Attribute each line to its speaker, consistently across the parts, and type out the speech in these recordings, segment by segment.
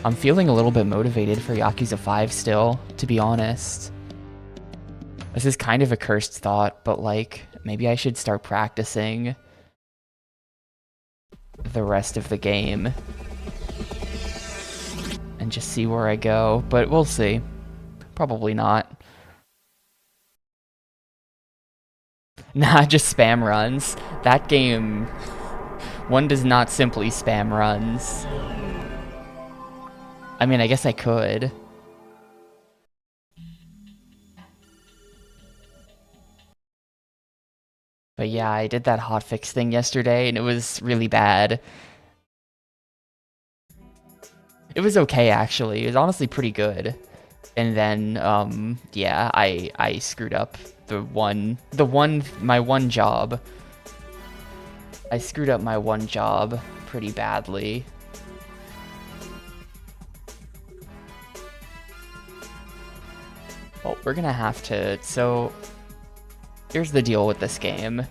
Speaker 1: I'm feeling a little bit motivated for Yakuza 5 still, to be honest. This is kind of a cursed thought, but like, maybe I should start practicing the rest of the game and just see where I go, but we'll see. Probably not. Nah, just spam runs. That game, one does not simply spam runs. I mean, I guess I could. But yeah, I did that hotfix thing yesterday, and it was really bad. It was okay, actually. It was honestly pretty good. And then, yeah, I screwed up my one job. I screwed up my one job pretty badly. Well, we're gonna have to, so here's the deal with this game.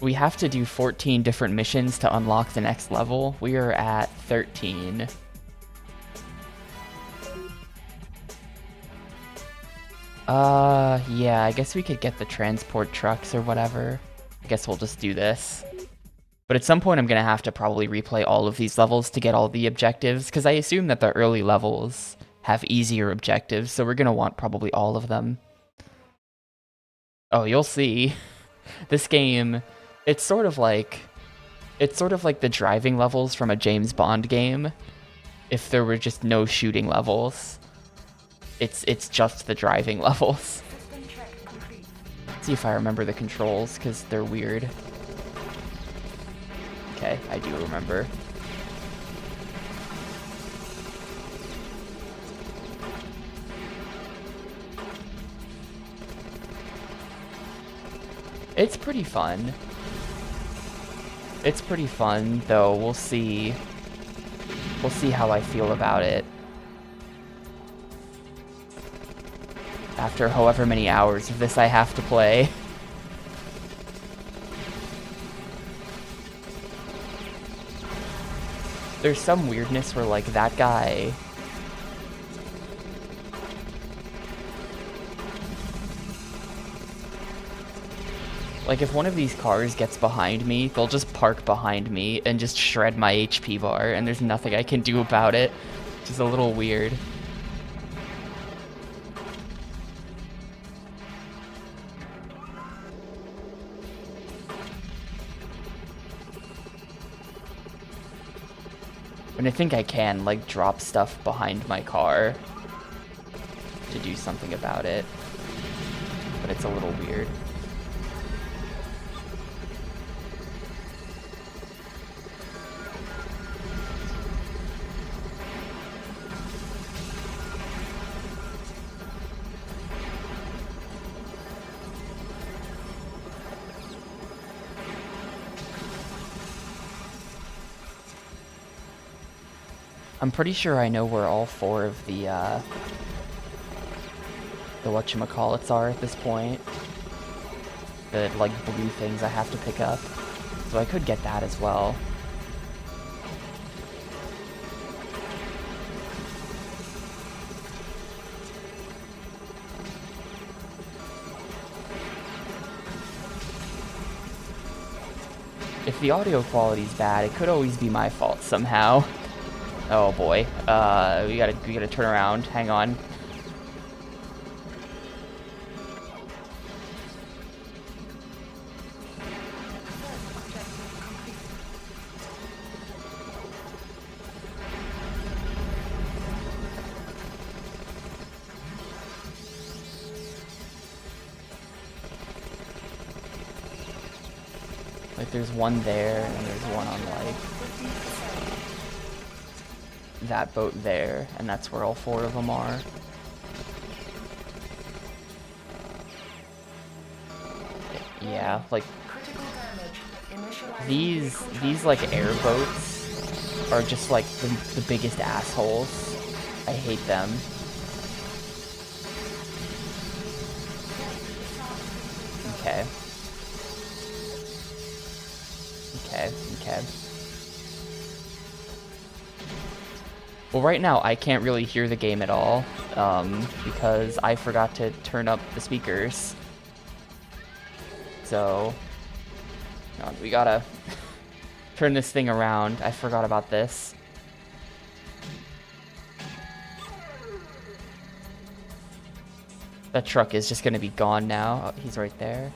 Speaker 1: We have to do 14 different missions to unlock the next level. We are at 13. Yeah, I guess we could get the transport trucks or whatever. I guess we'll just do this. But at some point I'm gonna have to probably replay all of these levels to get all the objectives, because I assume that the early levels have easier objectives, so we're gonna want probably all of them. Oh, you'll see. This game, it's sort of like the driving levels from a James Bond game, if there were just no shooting levels. It's just the driving levels. Let's see if I remember the controls, because they're weird. Okay, I do remember. It's pretty fun. It's pretty fun, though. We'll see. We'll see how I feel about it after however many hours of this I have to play. There's some weirdness where, like, that guy... Like, if one of these cars gets behind me, they'll just park behind me and just shred my HP bar, and there's nothing I can do about it. Which is a little weird. And I think I can, like, drop stuff behind my car to do something about it. But it's a little weird. I'm pretty sure I know where all four of the whatchamacallits are at this point. The, like, blue things I have to pick up. So I could get that as well. If the audio quality's bad, it could always be my fault somehow. Oh boy. We gotta turn around. Hang on. Like, there's one there, and there's one on, like, that boat there, and that's where all four of them are. Yeah, like, these like airboats are just like the biggest assholes. I hate them. Okay. Okay. Well, right now I can't really hear the game at all, because I forgot to turn up the speakers. So, we gotta turn this thing around. I forgot about this. That truck is just gonna be gone now. Oh, he's right there.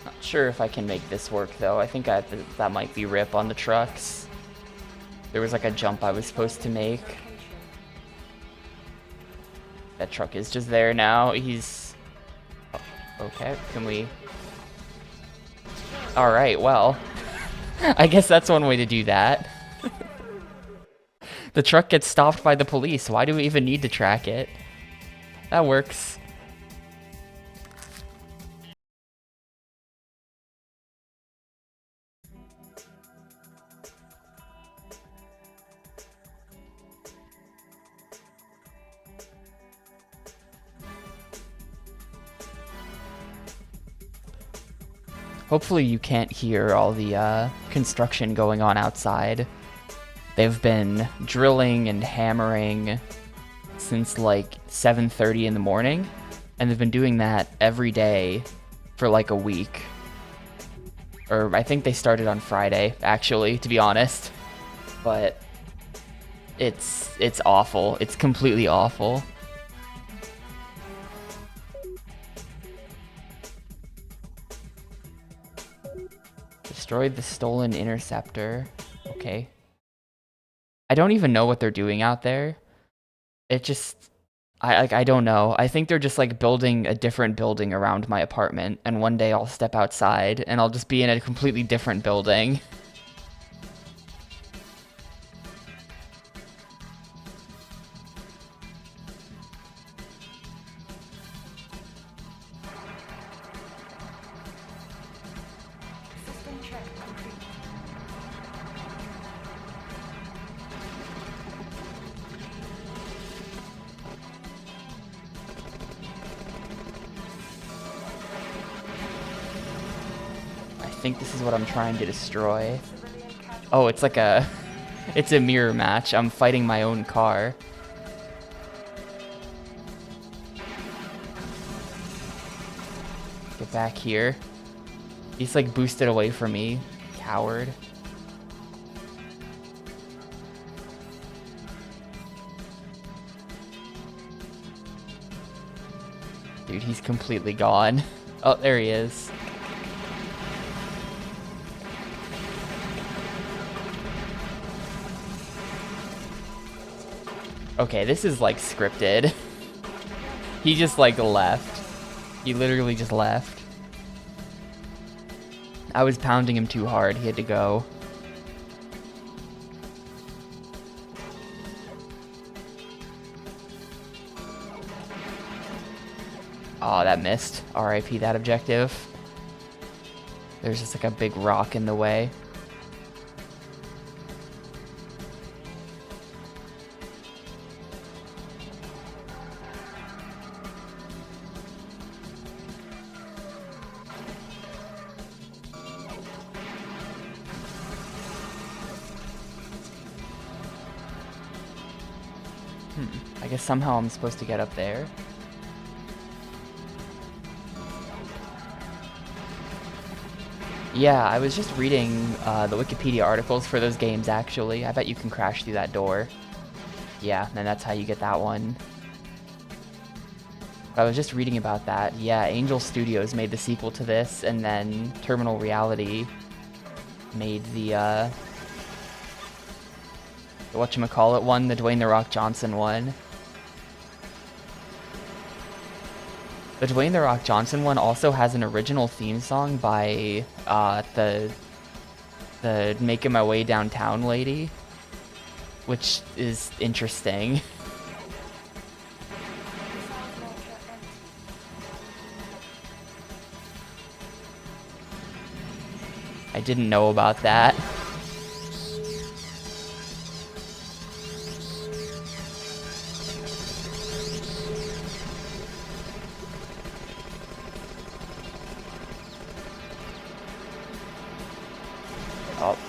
Speaker 1: Not sure if I can make this work though. I think that might be rip on the trucks. There was like a jump I was supposed to make. That truck is just there now. He's... Oh, okay, can we... Alright, well. I guess that's one way to do that. The truck gets stopped by the police. Why do we even need to track it? That works. Hopefully you can't hear all the construction going on outside. They've been drilling and hammering since like 7:30 in the morning, and they've been doing that every day for like a week. Or I think they started on Friday, actually, to be honest. But it's awful. It's completely awful. Destroyed the stolen interceptor. Okay. I don't even know what they're doing out there. It just... I don't know. I think they're just like building a different building around my apartment, and one day I'll step outside and I'll just be in a completely different building. I think this is what I'm trying to destroy. Oh, it's like a... It's a mirror match. I'm fighting my own car. Get back here. He's like boosted away from me. Coward. Dude, he's completely gone. Oh, there he is. Okay, this is like scripted. He just like left. He literally just left. I was pounding him too hard. He had to go. Oh, that missed. RIP that objective. There's just like a big rock in the way. I guess somehow I'm supposed to get up there. Yeah, I was just reading the Wikipedia articles for those games, actually. I bet you can crash through that door. Yeah, and that's how you get that one. I was just reading about that. Yeah, Angel Studios made the sequel to this, and then Terminal Reality made the whatchamacallit one, the Dwayne "The Rock" Johnson one. The Dwayne "The Rock" Johnson one also has an original theme song by the Making My Way Downtown lady, which is interesting. I didn't know about that.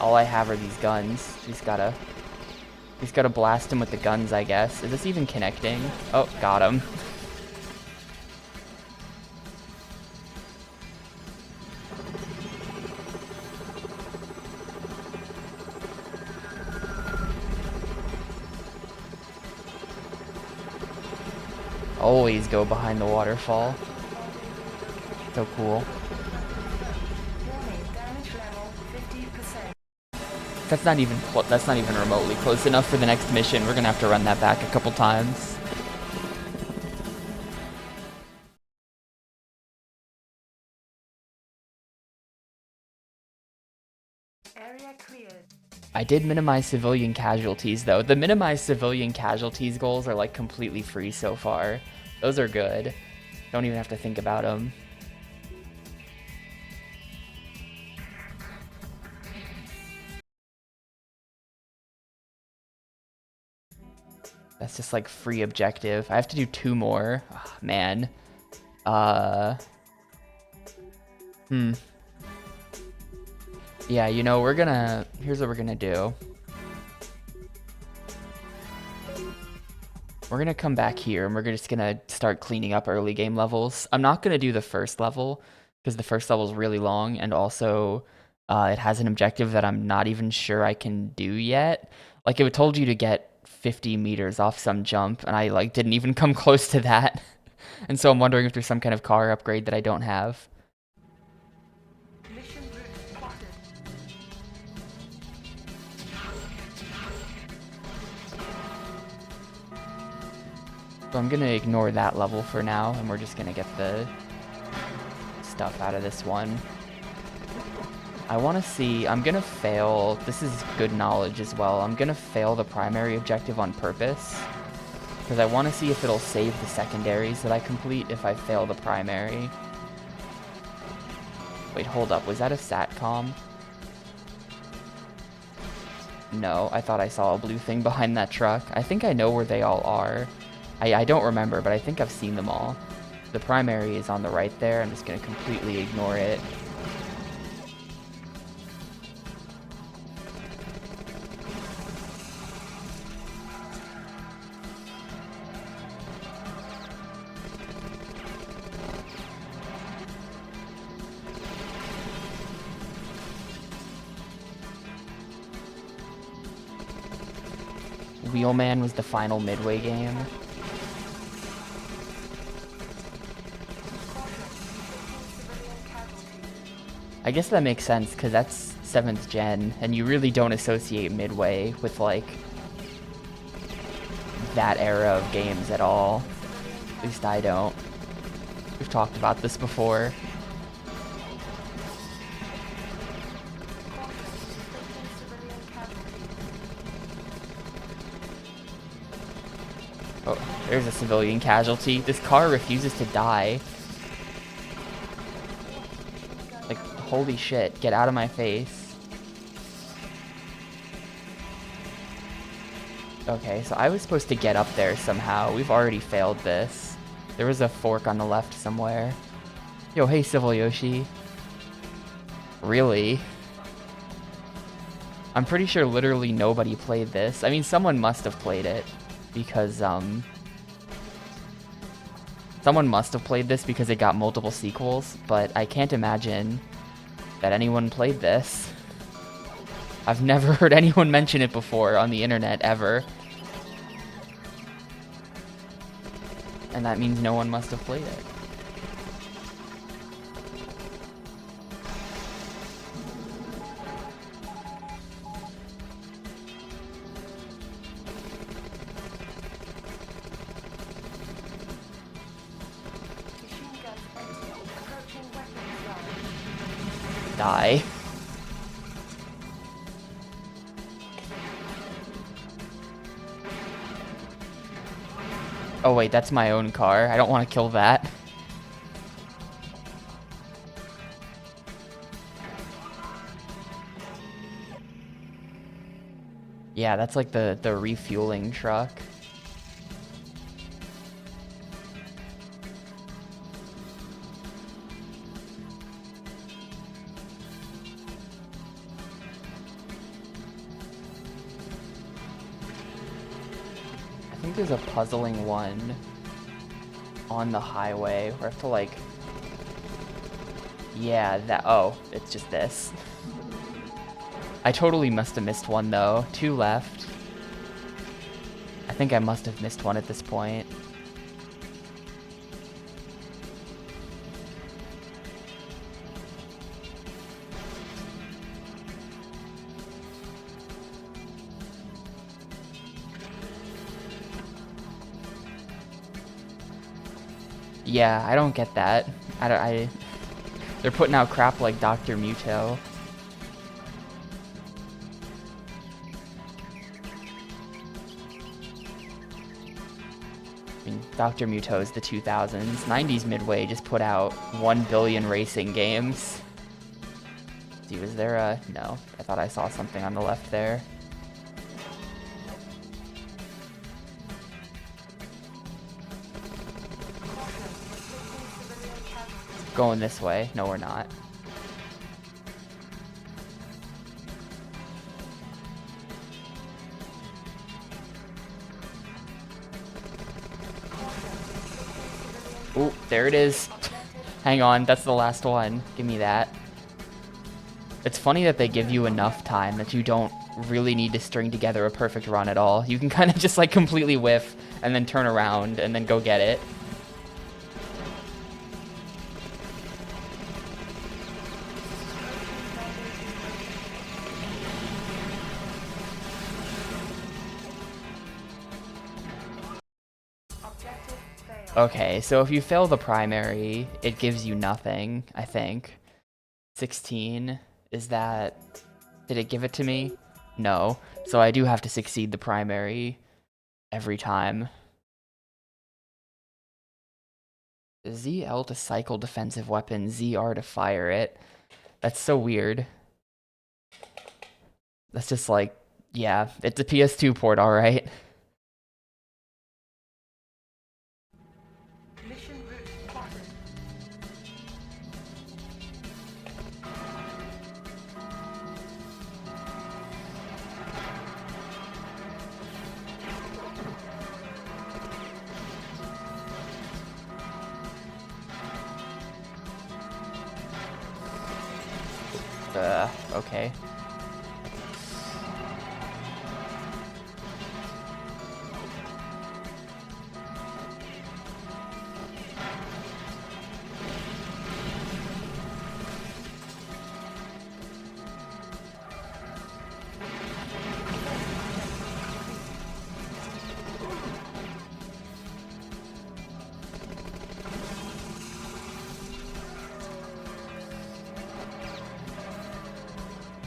Speaker 1: All I have are these guns. He's gotta blast him with the guns, I guess. Is this even connecting? Oh, got him. Always go behind the waterfall. So cool. That's not even remotely close enough for the next mission. We're gonna have to run that back a couple times.
Speaker 2: Area cleared.
Speaker 1: I did minimize civilian casualties though. The minimize civilian casualties goals are like completely free so far. Those are good. Don't even have to think about them. That's just like free objective. I have to do 2 more. Oh, man. Yeah, you know, here's what we're gonna do. We're gonna come back here and we're just gonna start cleaning up early game levels. I'm not gonna do the first level because the first level is really long, and also it has an objective that I'm not even sure I can do yet. Like, it told you to get 50 meters off some jump, and I like didn't even come close to that. And so I'm wondering if there's some kind of car upgrade that I don't have.
Speaker 2: Mission route plotted.
Speaker 1: So I'm gonna ignore that level for now, and we're just gonna get the stuff out of this one. I want to see, I'm gonna fail, this is good knowledge as well, I'm gonna fail the primary objective on purpose, because I want to see if it'll save the secondaries that I complete if I fail the primary. Wait, hold up, was that a SATCOM? No, I thought I saw a blue thing behind that truck. I think I know where they all are. I don't remember, but I think I've seen them all. The primary is on the right there. I'm just going to completely ignore it. Wheelman was the final midway game. I guess that makes sense, because that's 7th gen, and you really don't associate Midway with, like, that era of games at all. At least I don't. We've talked about this before. Oh, there's a civilian casualty. This car refuses to die. Like, holy shit, get out of my face. Okay, so I was supposed to get up there somehow. We've already failed this. There was a fork on the left somewhere. Yo, hey, Civil Yoshi. Really? I'm pretty sure literally nobody played this. I mean, someone must have played it. Because, someone must have played this because it got multiple sequels, but I can't imagine that anyone played this. I've never heard anyone mention it before on the internet, ever. And that means no one must have played it. Die. Oh wait, that's my own car. I don't want to kill that. Yeah, that's like the refueling truck. there's a puzzling one on the highway where I have to like... Yeah, that... Oh, it's just this. I totally must have missed one though. 2 left. I think I must have missed one at this point. Yeah, I don't get that. They're putting out crap like Dr. Muto. I mean, Dr. Muto is the 2000s. 90s Midway just put out 1 billion racing games. See, was there a... No, I thought I saw something on the left there. Going this way. No, we're not. Ooh, there it is. Hang on, that's the last one. Give me that. It's funny that they give you enough time that you don't really need to string together a perfect run at all. You can kind of just like completely whiff and then turn around and then go get it. Okay, so if you fail the primary, it gives you nothing, I think. 16, is that... Did it give it to me? No. So I do have to succeed the primary every time. ZL to cycle defensive weapon, ZR to fire it. That's so weird. That's just like, yeah, it's a PS2 port, alright. Okay.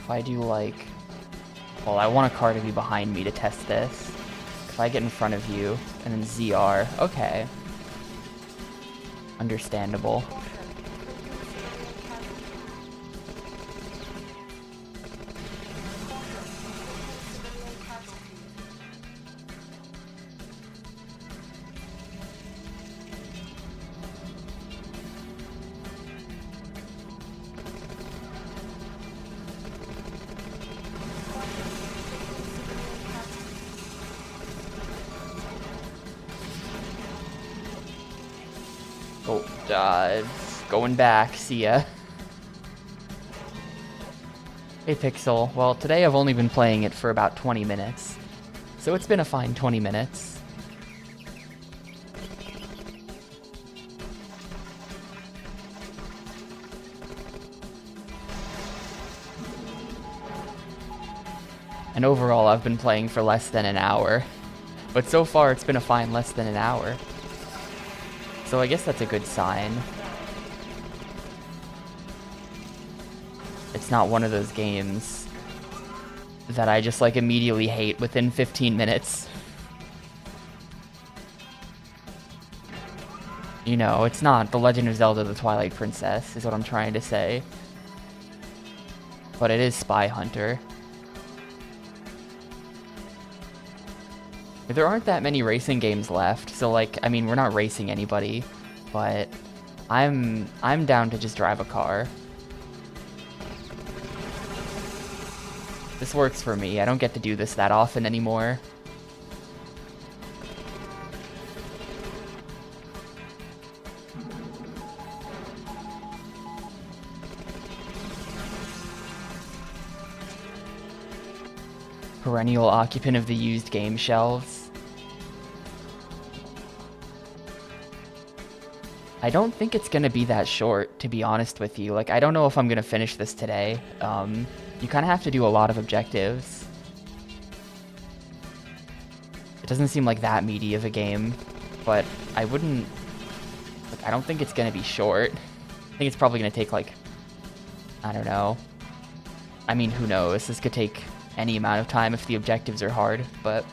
Speaker 1: If I do like... Well, I want a car to be behind me to test this. If I get in front of you, and then ZR, okay. Understandable. Oh, going back, see ya. Hey Pixel, well today I've only been playing it for about 20 minutes, so it's been a fine 20 minutes. And overall I've been playing for less than an hour, but so far it's been a fine less than an hour. So I guess that's a good sign. It's not one of those games that I just like immediately hate within 15 minutes. You know, it's not The Legend of Zelda: The Twilight Princess, is what I'm trying to say. But it is SpyHunter. There aren't that many racing games left, so like, I mean, we're not racing anybody, but I'm down to just drive a car. This works for me. I don't get to do this that often anymore. Perennial occupant of the used game shelves. I don't think it's gonna be that short, to be honest with you. Like, I don't know if I'm gonna finish this today. You kind of have to do a lot of objectives. It doesn't seem like that meaty of a game, but I wouldn't... Like, I don't think it's gonna be short. I think it's probably gonna take, like... I don't know. I mean, who knows? This could take any amount of time if the objectives are hard, but...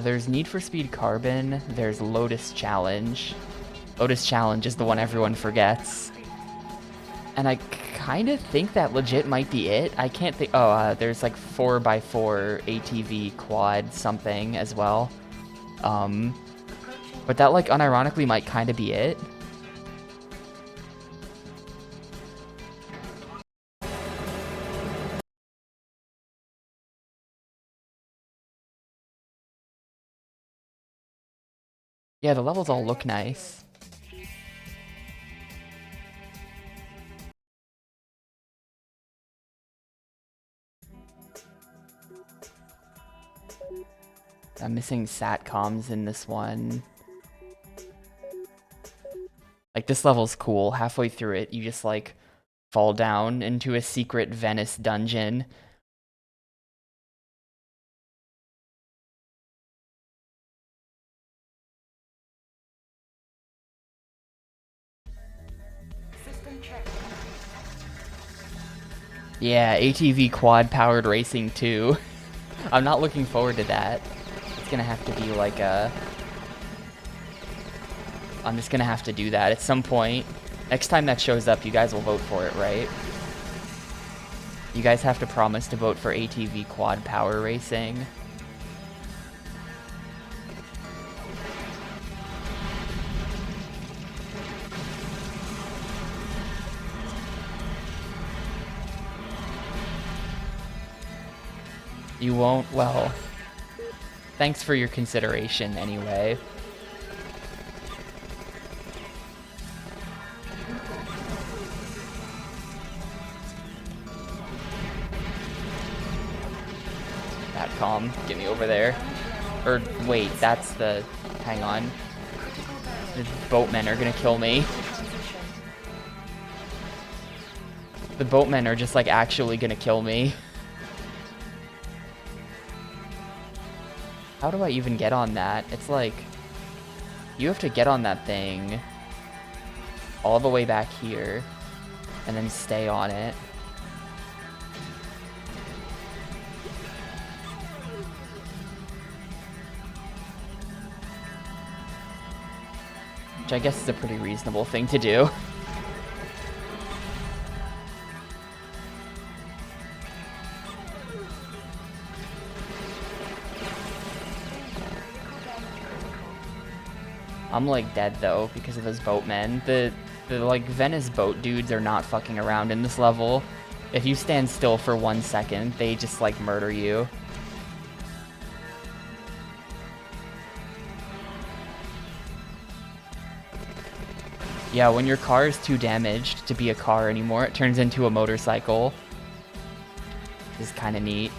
Speaker 1: There's Need for Speed Carbon, there's Lotus Challenge. Lotus Challenge is the one everyone forgets. And I kind of think that legit might be it. I can't think... Oh, there's like 4x4 ATV quad something as well. But that like unironically might kind of be it. Yeah, the levels all look nice. I'm missing satcoms in this one. Like, this level's cool. Halfway through it, you just, like, fall down into a secret Venice dungeon.
Speaker 2: System check.
Speaker 1: Yeah, ATV quad-powered racing too. I'm not looking forward to that. It's gonna have to be like a... I'm just gonna have to do that at some point. Next time that shows up, you guys will vote for it, right? You guys have to promise to vote for ATV quad power racing. You won't? Well, thanks for your consideration anyway. Get me over there. Or wait, that's the... Hang on. The boatmen are gonna kill me. The boatmen are just like actually gonna kill me. How do I even get on that? It's like... You have to get on that thing all the way back here and then stay on it. Which I guess is a pretty reasonable thing to do. I'm like dead though because of those boatmen. The like Venice boat dudes are not fucking around in this level. If you stand still for 1 second, they just like murder you. Yeah, when your car is too damaged to be a car anymore, it turns into a motorcycle. This is kind of neat.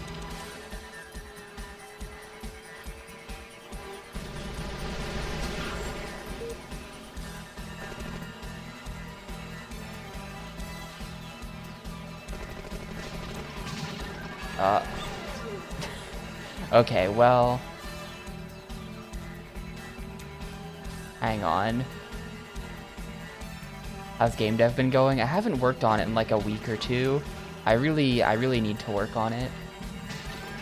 Speaker 1: Okay, well... Hang on. How's game dev been going? I haven't worked on it in like a week or two. I really need to work on it.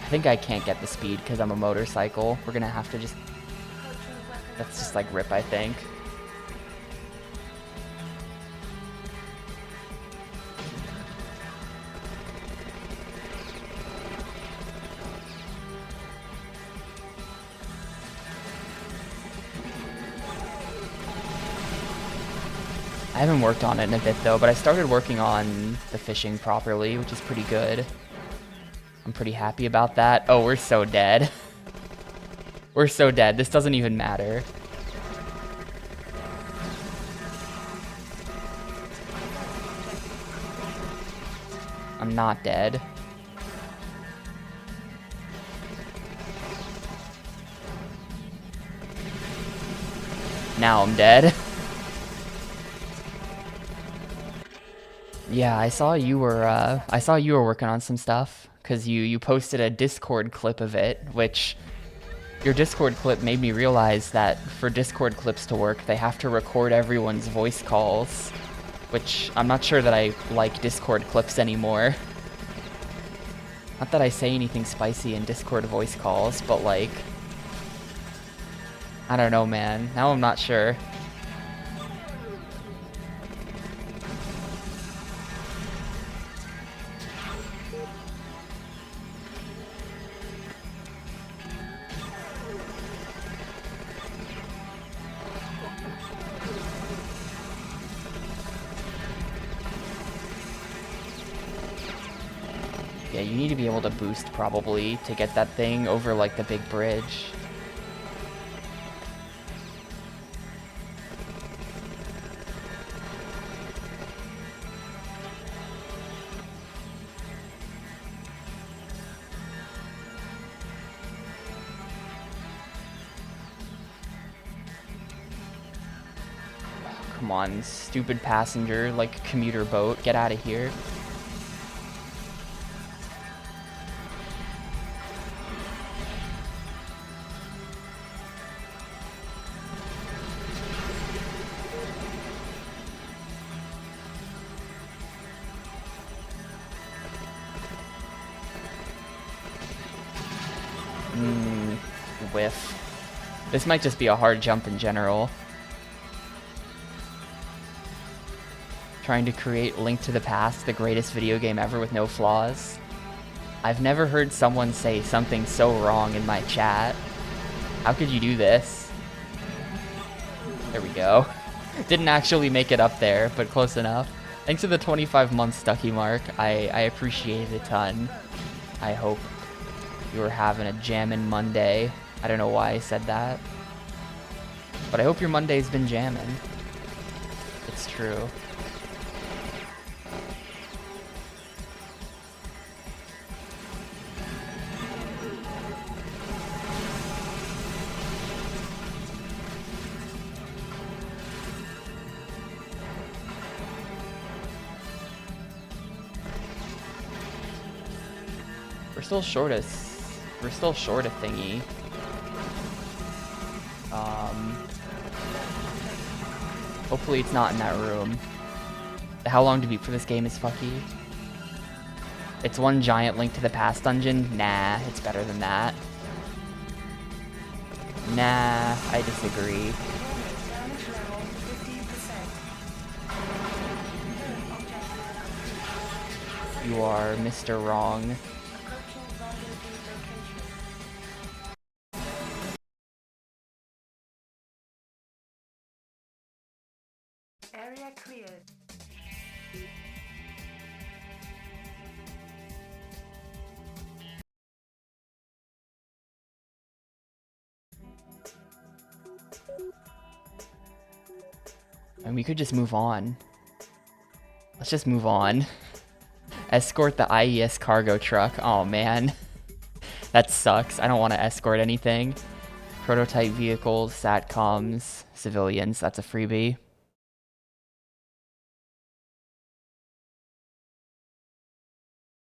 Speaker 1: I think I can't get the speed because I'm a motorcycle. We're gonna have to just... That's just like rip, I think. I haven't worked on it in a bit though, but I started working on the fishing properly, which is pretty good. I'm pretty happy about that. Oh, we're so dead. We're so dead. This doesn't even matter. I'm not dead. Now I'm dead. Yeah, I saw you were working on some stuff because you posted a Discord clip of it, which your Discord clip made me realize that for Discord clips to work, they have to record everyone's voice calls, which I'm not sure that I like Discord clips anymore. Not that I say anything spicy in Discord voice calls, but like, I don't know, man. Now I'm not sure. Yeah, you need to be able to boost probably to get that thing over like the big bridge. Come on, stupid passenger, like commuter boat, get out of here. Whiff. This might just be a hard jump in general. Trying to create Link to the Past, the greatest video game ever with no flaws. I've never heard someone say something so wrong in my chat. How could you do this? There we go. Didn't actually make it up there, but close enough. Thanks for the 25-month Stucky mark. I appreciate it a ton. I hope you were having a jammin' Monday. I don't know why I said that. But I hope your Monday's been jammin'. It's true. We're still short a thingy. Hopefully it's not in that room. How long to beat for this game is fucky. It's one giant Link to the Past dungeon? Nah, it's better than that. Nah, I disagree. You are Mr. Wrong.
Speaker 2: Area cleared.
Speaker 1: And we could just move on. Let's just move on. Escort the IES cargo truck. Oh man. That sucks. I don't want to escort anything. Prototype vehicles, satcoms, civilians. That's a freebie.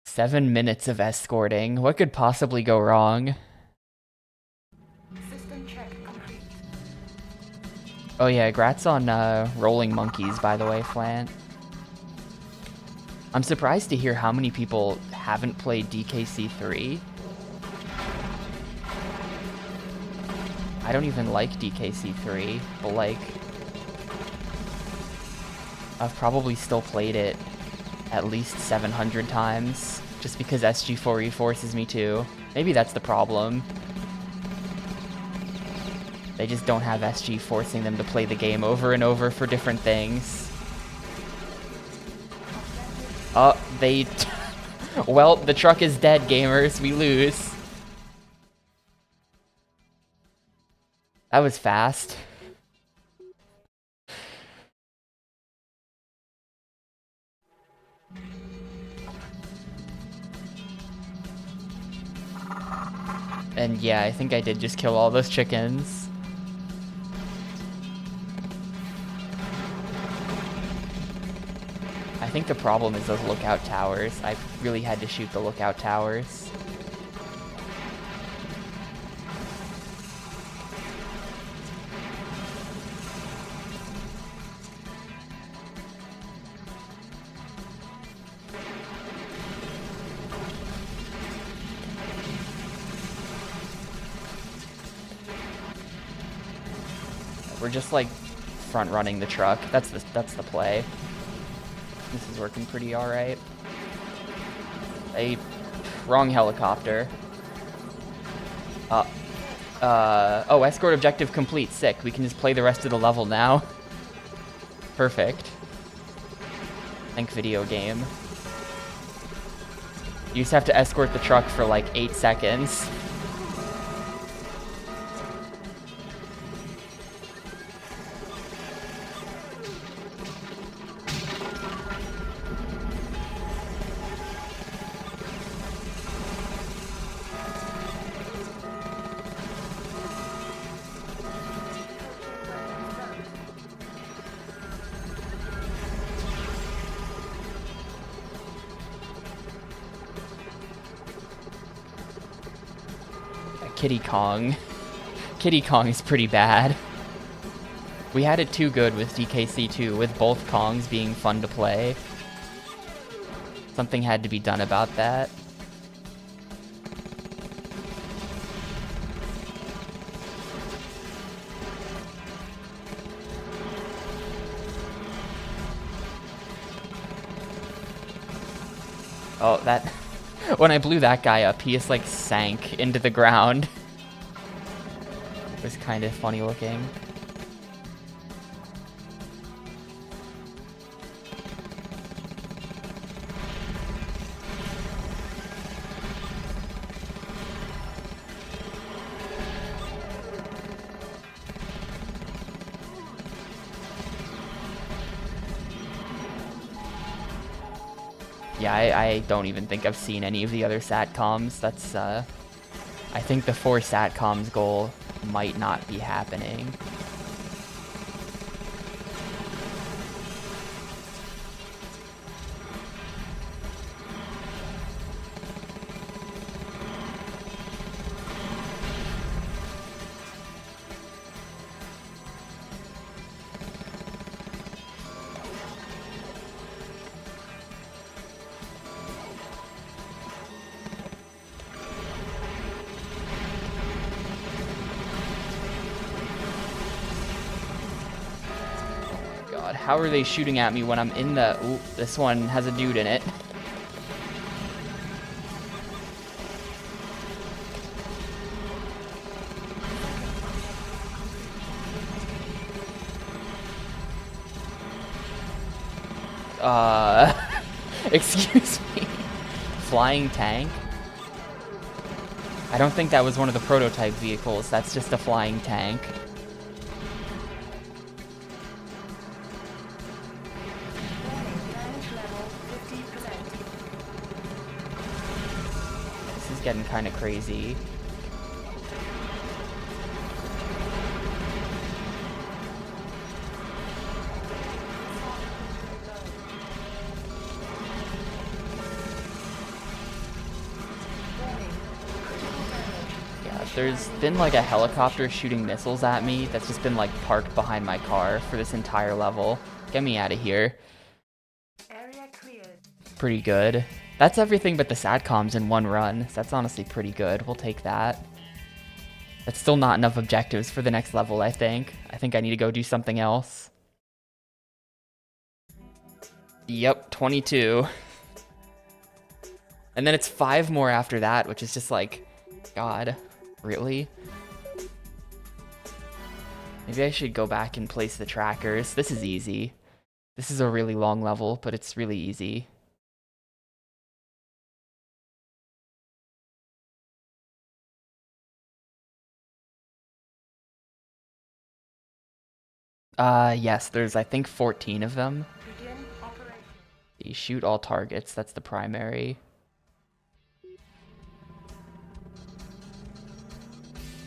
Speaker 1: "7 minutes of escorting. What could possibly go wrong?"
Speaker 2: System check complete.
Speaker 1: Oh yeah, grats on Rolling Monkeys, by the way, Flant. I'm surprised to hear how many people haven't played DKC3. I don't even like DKC3, but like, I've probably still played it at least 700 times, just because SG4E forces me to. Maybe that's the problem. They just don't have SG forcing them to play the game over and over for different things. Oh, Well, the truck is dead, gamers. We lose. That was fast. And yeah, I think I did just kill all those chickens. I think the problem is those lookout towers. I really had to shoot the lookout towers. We're just like front running the truck. That's the play. This is working pretty alright. Wrong helicopter. Oh, escort objective complete. Sick. We can just play the rest of the level now. Perfect. Think video game. You just have to escort the truck for like 8 seconds. Kitty Kong. Kitty Kong is pretty bad. We had it too good with DKC2, with both Kongs being fun to play. Something had to be done about that. Oh, that... When I blew that guy up, he just like sank into the ground. It was kind of funny looking. Yeah, I don't even think I've seen any of the other SATCOMs. That's, I think the 4 SATCOMs goal might not be happening. How are they shooting at me when I'm in the... Ooh, this one has a dude in it. Excuse me. Flying tank? I don't think that was one of the prototype vehicles. That's just a flying tank. Getting kind of crazy. Yeah, there's been like a helicopter shooting missiles at me that's just been like parked behind my car for this entire level. Get me out of here.
Speaker 2: Area cleared.
Speaker 1: Pretty good. That's everything but the SATCOMs in one run. So that's honestly pretty good. We'll take that. That's still not enough objectives for the next level, I think. I think I need to go do something else. Yep, 22. And then it's 5 more after that, which is just like, God, really? Maybe I should go back and place the trackers. This is easy. This is a really long level, but it's really easy. Yes, there's I think 14 of them.
Speaker 2: Begin operation.
Speaker 1: You shoot all targets, that's the primary.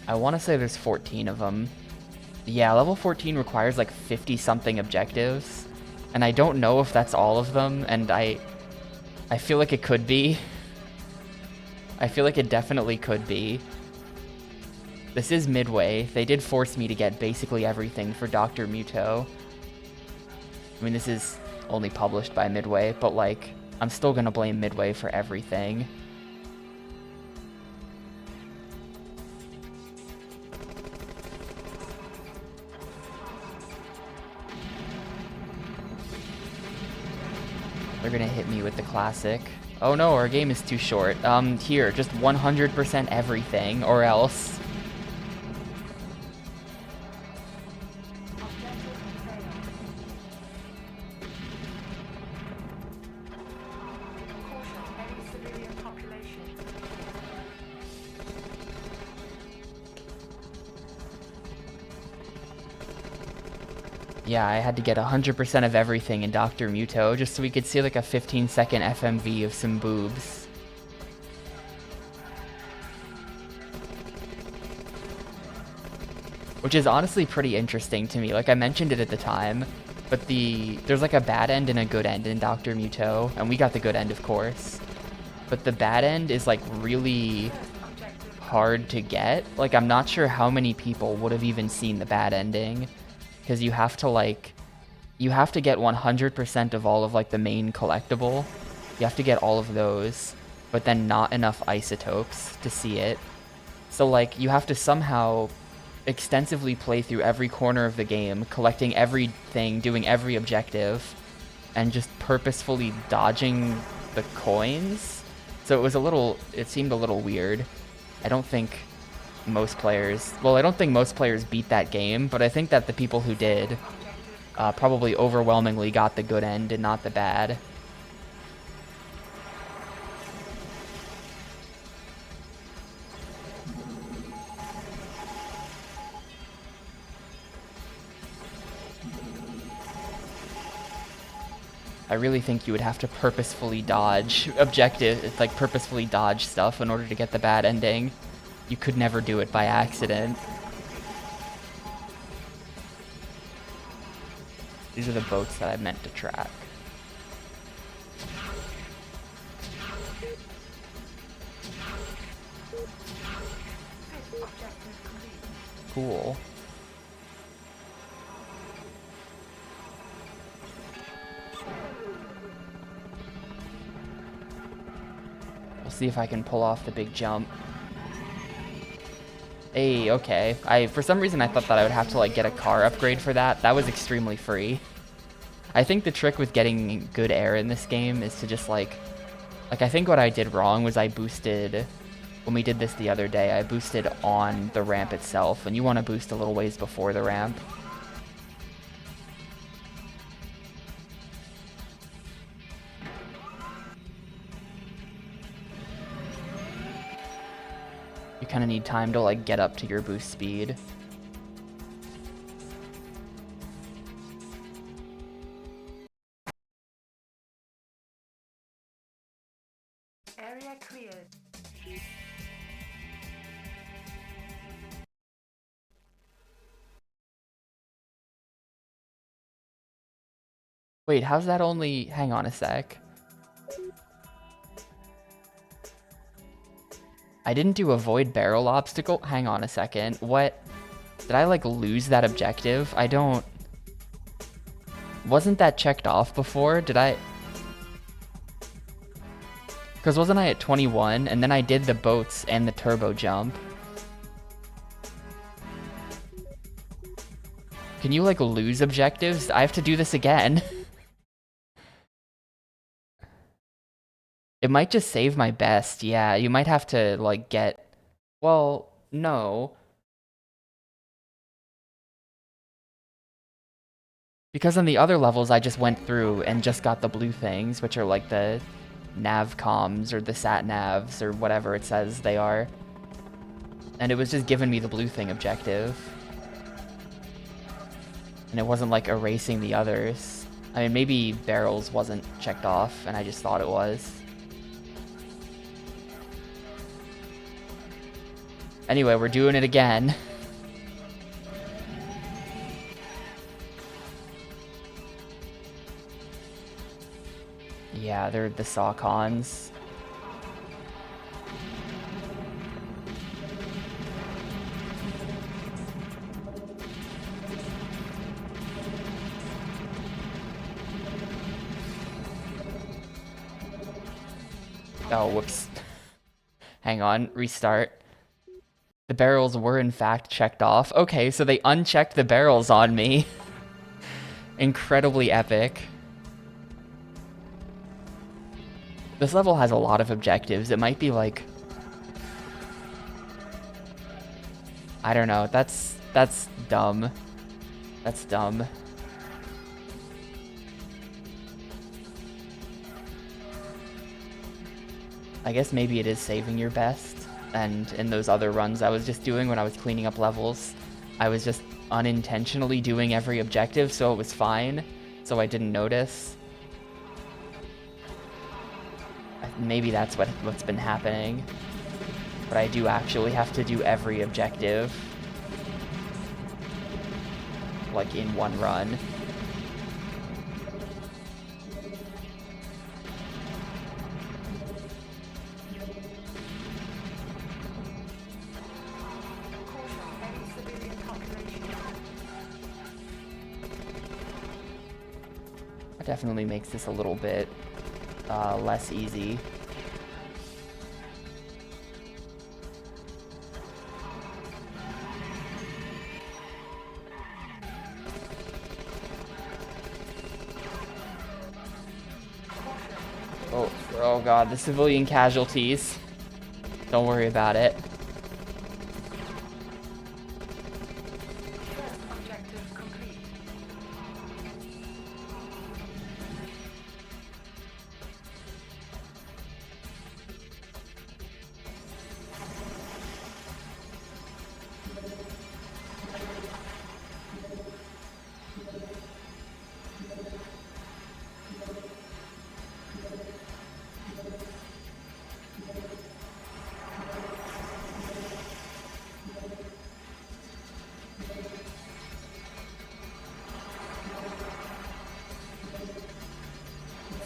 Speaker 1: I want to say there's 14 of them. Yeah, level 14 requires like 50 something objectives, and I don't know if that's all of them, and I feel like it could be. I feel like it definitely could be. This is Midway. They did force me to get basically everything for Dr. Muto. I mean, this is only published by Midway, but like, I'm still gonna blame Midway for everything. They're gonna hit me with the classic. Oh no, our game is too short. Here, just 100% everything, or else.
Speaker 2: Objective failed. Caution, any civilian population.
Speaker 1: Yeah, I had to get 100% of everything in Dr. Muto just so we could see like a 15-second FMV of some boobs. Which is honestly pretty interesting to me. Like, I mentioned it at the time, but there's like a bad end and a good end in Dr. Muto, and we got the good end, of course. But the bad end is like really hard to get. Like, I'm not sure how many people would have even seen the bad ending, because you have to get 100% of all of like the main collectible. You have to get all of those, but then not enough isotopes to see it. So like, you have to somehow extensively play through every corner of the game, collecting everything, doing every objective, and just purposefully dodging the coins. So it seemed a little weird. I don't think most players beat that game, but I think that the people who did probably overwhelmingly got the good end and not the bad. I really think you would have to purposefully dodge purposefully dodge stuff in order to get the bad ending. You could never do it by accident. These are the boats that I meant to track.
Speaker 2: Fifth objective complete.
Speaker 1: Cool. We'll see if I can pull off the big jump. Hey, okay. For some reason I thought that I would have to like get a car upgrade for that. That was extremely free. I think the trick with getting good air in this game is to just like I think what I did wrong was I boosted, when we did this the other day, I boosted on the ramp itself, and you want to boost a little ways before the ramp. You kind of need time to like get up to your boost speed.
Speaker 2: Area cleared.
Speaker 1: Wait, how's that only... Hang on a sec. I didn't do avoid barrel obstacle? Hang on a second. What? Did I like lose that objective? I don't... Wasn't that checked off before? Did I... Because wasn't I at 21, and then I did the boats and the turbo jump? Can you like lose objectives? I have to do this again. It might just save my best. Yeah, you might have to like get... Well, no. Because on the other levels, I just went through and just got the blue things, which are like the nav comms or the sat navs or whatever it says they are. And it was just giving me the blue thing objective. And it wasn't like erasing the others. I mean, maybe barrels wasn't checked off and I just thought it was. Anyway, we're doing it again. Yeah, they're the Sawcons. Oh, whoops. Hang on, restart. The barrels were in fact checked off. Okay, so they unchecked the barrels on me. Incredibly epic. This level has a lot of objectives. It might be like... I don't know, that's dumb. That's dumb. I guess maybe it is saving your best. And in those other runs I was just doing when I was cleaning up levels, I was just unintentionally doing every objective, so it was fine. So I didn't notice. Maybe that's what's been happening. But I do actually have to do every objective. Like in one run. That definitely makes this a little bit less easy. Oh god, the civilian casualties. Don't worry about it.
Speaker 2: First objective complete.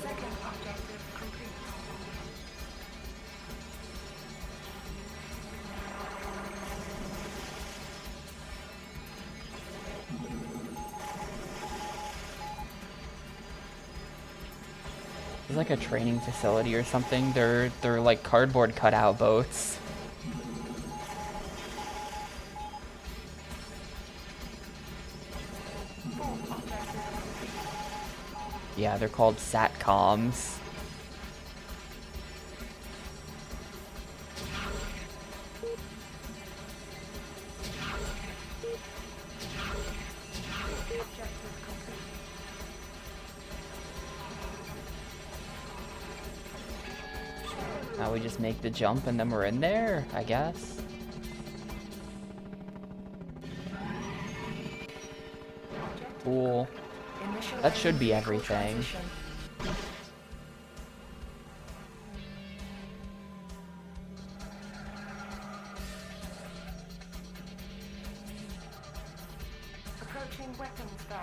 Speaker 2: Second objective complete.
Speaker 1: It's like a training facility or something. They're like cardboard cutout boats.
Speaker 2: Fourth objective complete.
Speaker 1: Yeah, they're called satcoms.
Speaker 2: Objective complete.
Speaker 1: Now we just make the jump and then we're in there, I guess. Cool.
Speaker 2: Initial
Speaker 1: That should be
Speaker 2: vehicle
Speaker 1: everything.
Speaker 2: transition. Approaching weapons van.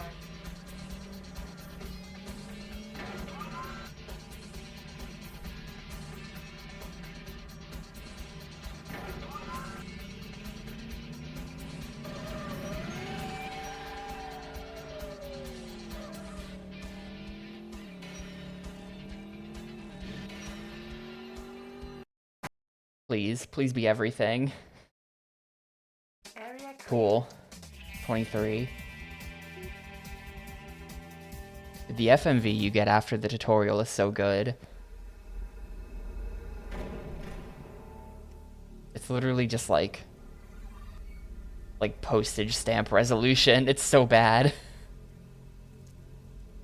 Speaker 1: Please be everything.
Speaker 2: Area clear.
Speaker 1: Cool. 23. The FMV you get after the tutorial is so good. It's literally just like postage stamp resolution. It's so bad.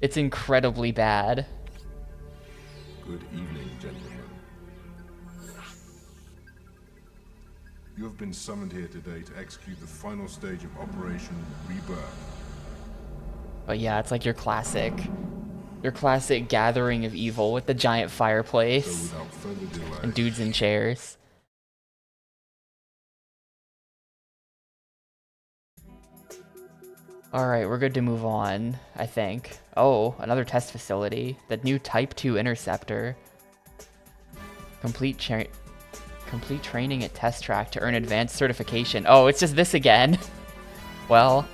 Speaker 1: It's incredibly bad.
Speaker 3: Good evening, gentlemen. You have been summoned here today to execute the final stage of Operation Rebirth.
Speaker 1: But yeah, it's like your classic gathering of evil with the giant
Speaker 3: So
Speaker 1: fireplace
Speaker 3: without further delay,
Speaker 1: and dudes in chairs. Alright, we're good to move on, I think. Oh, another test facility. The new Type 2 Interceptor. Complete training at test track to earn advanced certification. Oh, it's just this again. Well.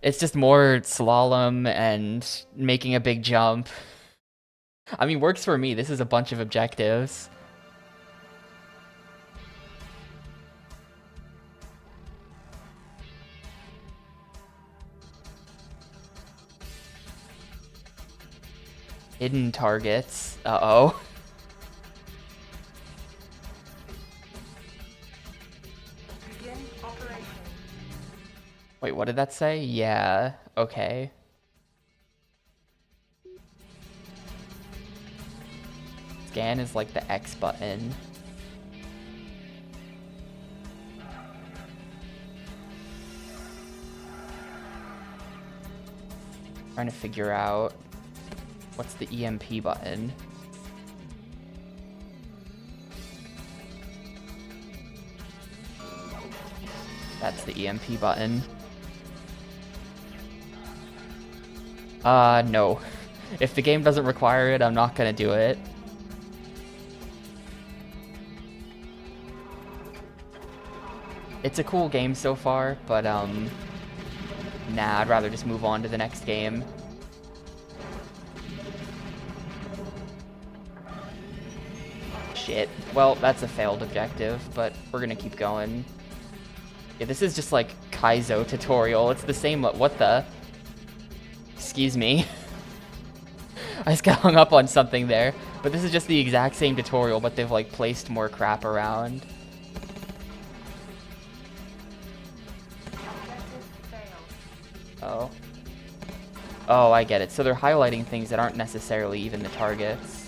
Speaker 1: It's just more slalom and making a big jump. I mean, works for me. This is a bunch of objectives. Hidden targets. Uh-oh.
Speaker 2: Begin operation.
Speaker 1: Wait, what did that say? Yeah, okay. Scan is like the X button. Trying to figure out what's the EMP button. That's the EMP button. No. If the game doesn't require it, I'm not gonna do it. It's a cool game so far, but nah, I'd rather just move on to the next game. Shit. Well, that's a failed objective, but we're gonna keep going. Yeah, this is just like Kaizo tutorial. It's the same, what the? Excuse me. I just got hung up on something there. But this is just the exact same tutorial, but they've like placed more crap around.
Speaker 2: Objective failed.
Speaker 1: Oh. Oh, I get it. So they're highlighting things that aren't necessarily even the targets.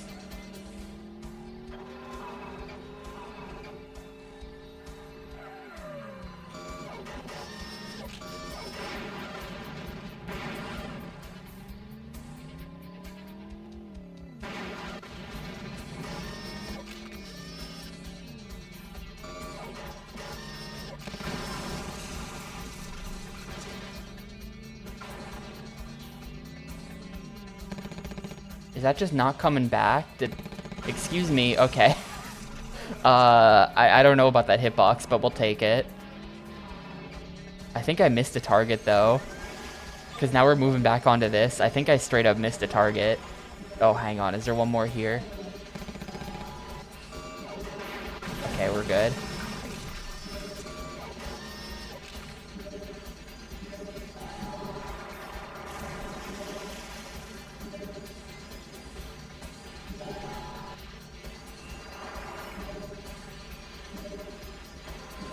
Speaker 1: Is that just not coming back? Excuse me, okay. I don't know about that hitbox, but we'll take it. I think I missed a target though. Because now we're moving back onto this. I think I straight up missed a target. Oh, hang on, is there one more here? Okay, we're good.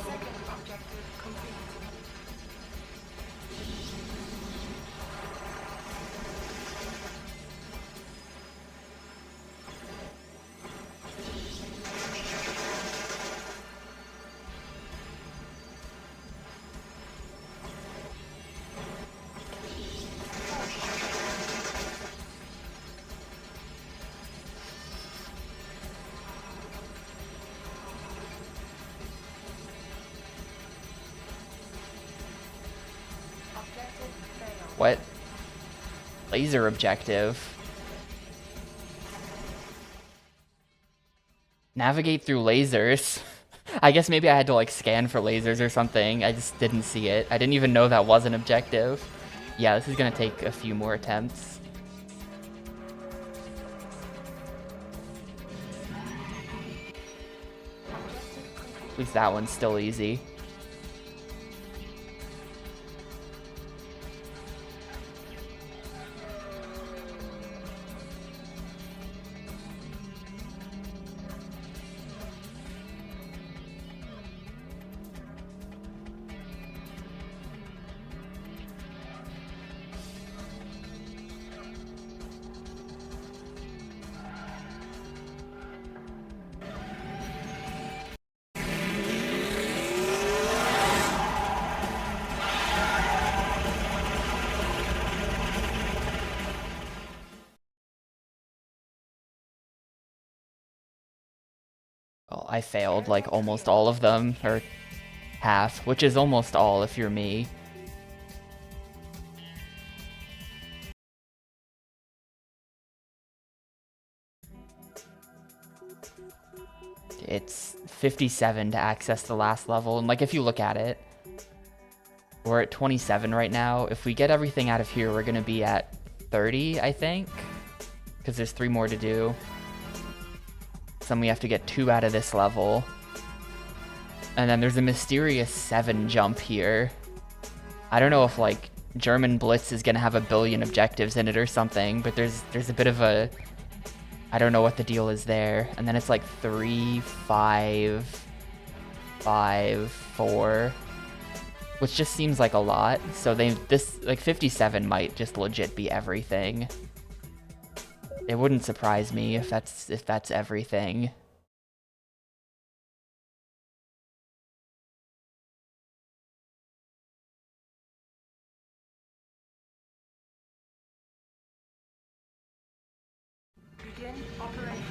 Speaker 2: Second objective complete. Objective failed.
Speaker 1: What? Laser objective. Navigate through lasers. I guess maybe I had to like scan for lasers or something. I just didn't see it. I didn't even know that was an objective. Yeah, this is gonna take a few more attempts. At least that one's still easy. I failed like almost all of them, or half, which is almost all if you're me. It's 57 to access the last level, and like if you look at it, we're at 27 right now. If we get everything out of here, we're gonna be at 30, I think, because there's 3 more to do. So then we have to get 2 out of this level. And then there's a mysterious 7 jump here. I don't know if like German Blitz is gonna have a billion objectives in it or something, but there's a bit of a, I don't know what the deal is there. And then it's like 3, 5, 5, 4, which just seems like a lot. So this like 57 might just legit be everything. It wouldn't surprise me if that's everything.
Speaker 2: Begin operation.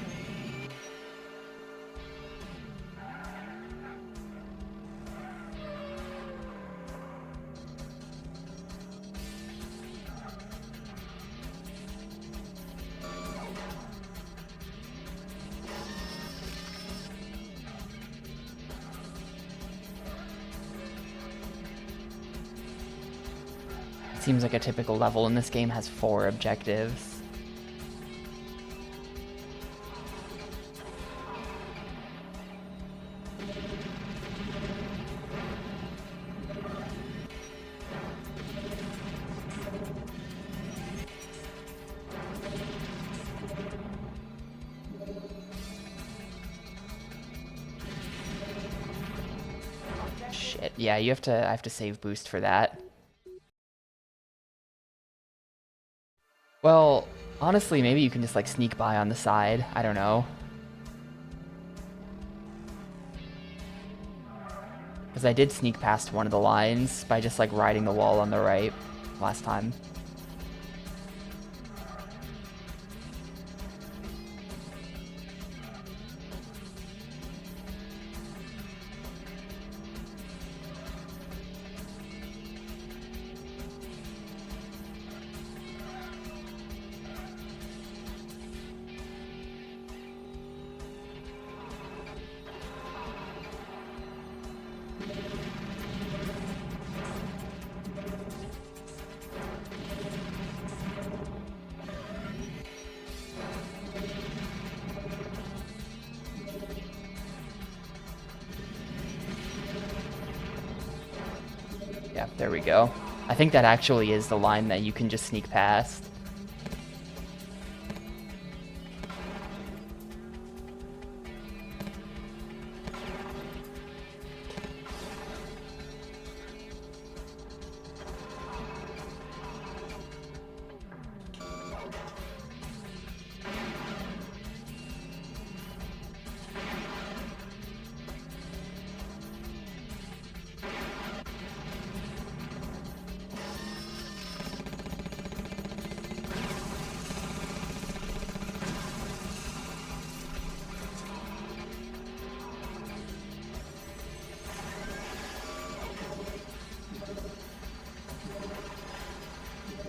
Speaker 1: It seems like a typical level, and this game has 4 objectives. Shit, yeah, I have to save boost for that. Well, honestly, maybe you can just like sneak by on the side. I don't know. Because I did sneak past one of the lines by just like riding the wall on the right last time. Yeah, there we go. I think that actually is the line that you can just sneak past.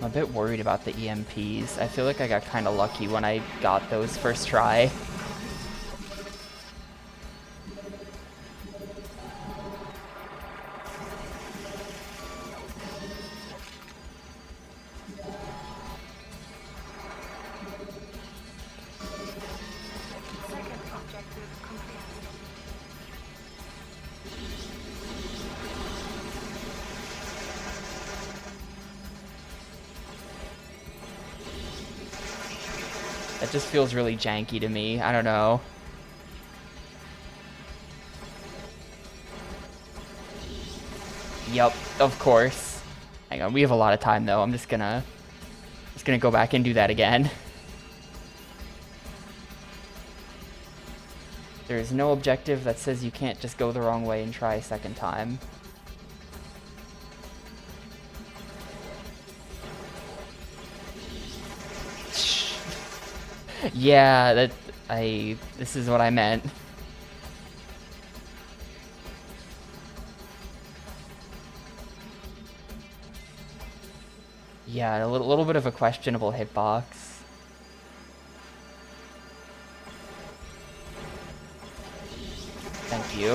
Speaker 1: I'm a bit worried about the EMPs. I feel like I got kind of lucky when I got those first try.
Speaker 2: Second objective complete.
Speaker 1: That just feels really janky to me. I don't know. Yup, of course. Hang on, we have a lot of time though. I'm just gonna go back and do that again. There's no objective that says you can't just go the wrong way and try a second time. Yeah, this is what I meant. Yeah, a little bit of a questionable hitbox. Thank you.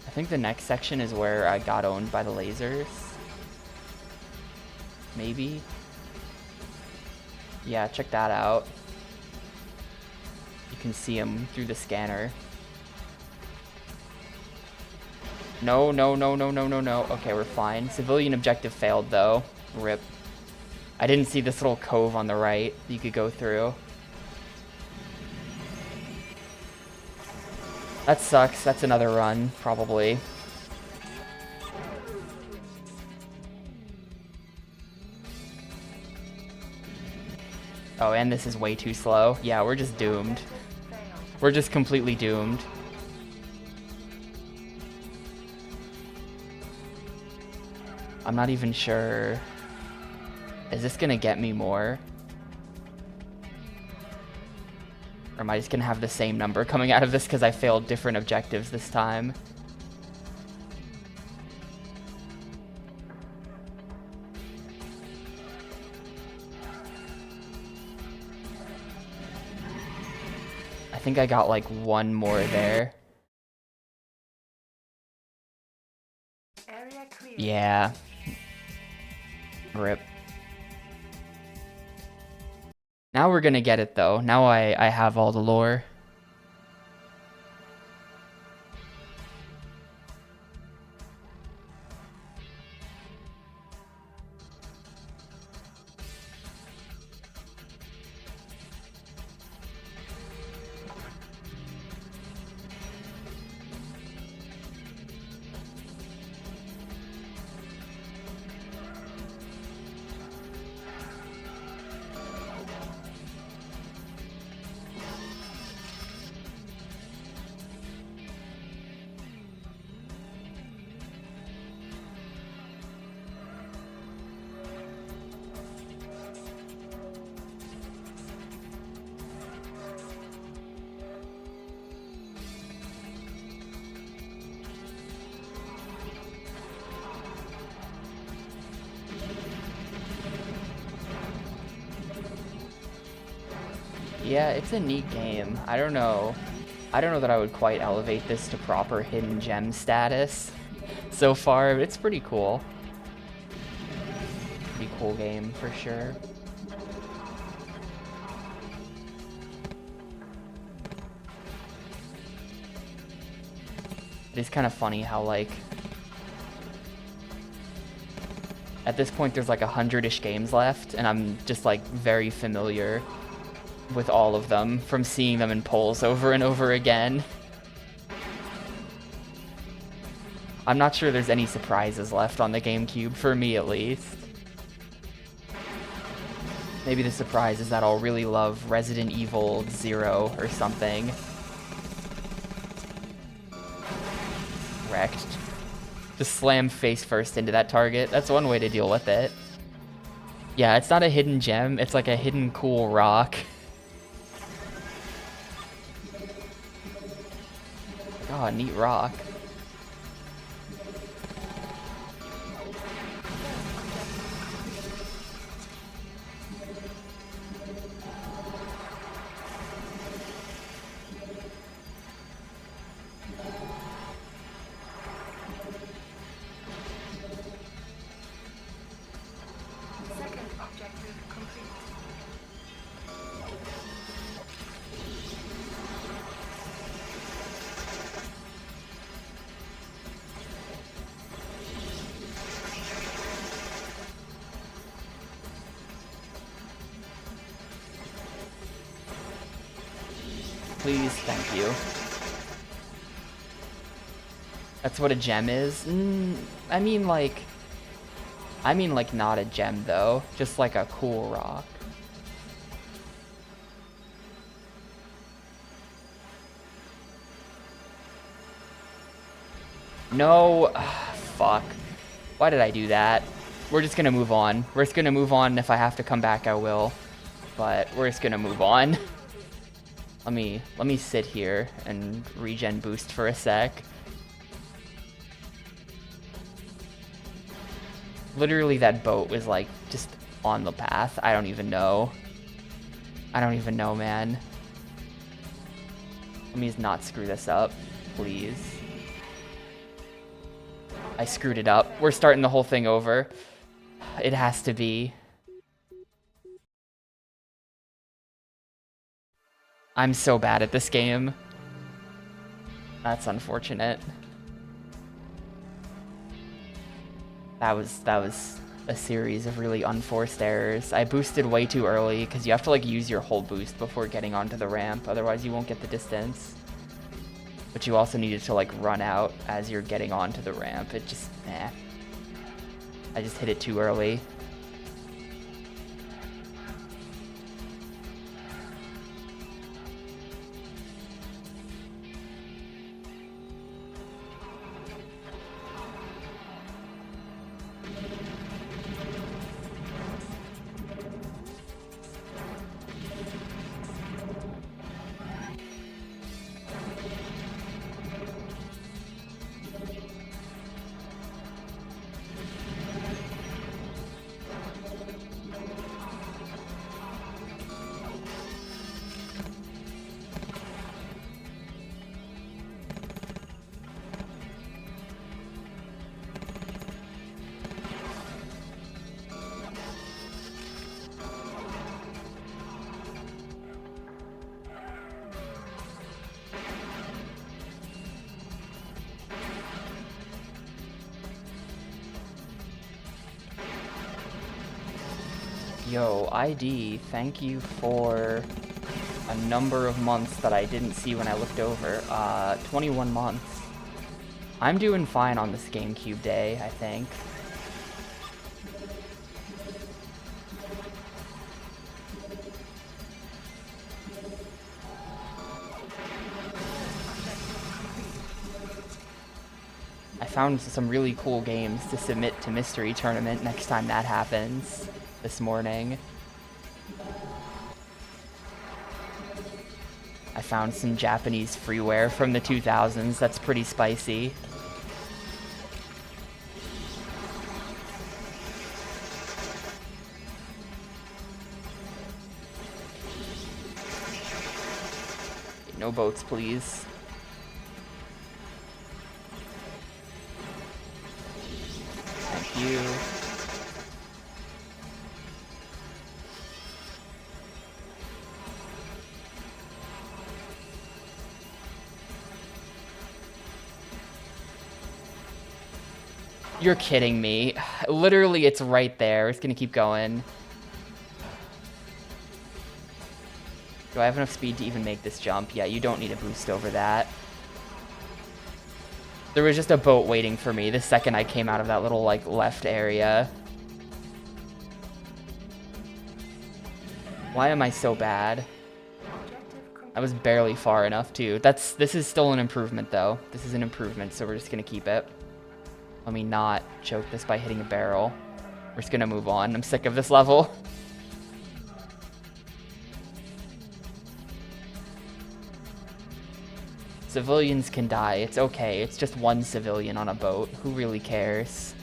Speaker 1: I think the next section is where I got owned by the lasers. Maybe? Yeah, check that out. You can see him through the scanner. No, no, no, no, no, no, no. Okay, we're fine. Civilian objective failed, though. RIP. I didn't see this little cove on the right that you could go through. That sucks. That's another run, probably. Oh, and this is way too slow. Yeah, we're just doomed. We're just completely doomed. I'm not even sure. Is this gonna get me more? Or am I just gonna have the same number coming out of this because I failed different objectives this time? I think I got like one more there.
Speaker 2: Area clear.
Speaker 1: Yeah. RIP. Now we're gonna get it though. Now I have all the lore. Yeah, it's a neat game. I don't know that I would quite elevate this to proper hidden gem status so far, but it's pretty cool. Pretty cool game for sure. It is kind of funny how, like, at this point there's like 100-ish games left, and I'm just like very familiar with all of them from seeing them in polls over and over again. I'm not sure there's any surprises left on the GameCube, for me at least. Maybe the surprise is that I'll really love Resident Evil 0 or something. Wrecked. Just slam face first into that target. That's one way to deal with it. Yeah, it's not a hidden gem, it's like a hidden cool rock. Oh, neat rock.
Speaker 2: Second objective complete.
Speaker 1: Please, thank you. That's what a gem is? I mean like not a gem though, just like a cool rock. No, fuck. Why did I do that? We're just gonna move on. We're just gonna move on. If I have to come back, I will. But we're just gonna move on. Let me sit here and regen boost for a sec. Literally, that boat was like just on the path. I don't even know. I don't even know, man. Let me not screw this up, please. I screwed it up. We're starting the whole thing over. It has to be. I'm so bad at this game. That's unfortunate. That was a series of really unforced errors. I boosted way too early because you have to like use your whole boost before getting onto the ramp. Otherwise you won't get the distance. But you also needed to like run out as you're getting onto the ramp. It just, I just hit it too early. Yo, ID, thank you for a number of months that I didn't see when I looked over. 21 months. I'm doing fine on this Gamecube day, I think. I found some really cool games to submit to Mystery Tournament next time that happens. This morning. I found some Japanese freeware from the 2000s. That's pretty spicy. No boats, please. Thank you. You're kidding me. Literally, it's right there. It's gonna keep going. Do I have enough speed to even make this jump? Yeah, you don't need a boost over that. There was just a boat waiting for me the second I came out of that little, like, left area. Why am I so bad? I was barely far enough, too. This is still an improvement, though. This is an improvement, so we're just gonna keep it. Let me not choke this by hitting a barrel. We're just gonna move on. I'm sick of this level. Civilians can die. It's okay. It's just one civilian on a boat. Who really cares?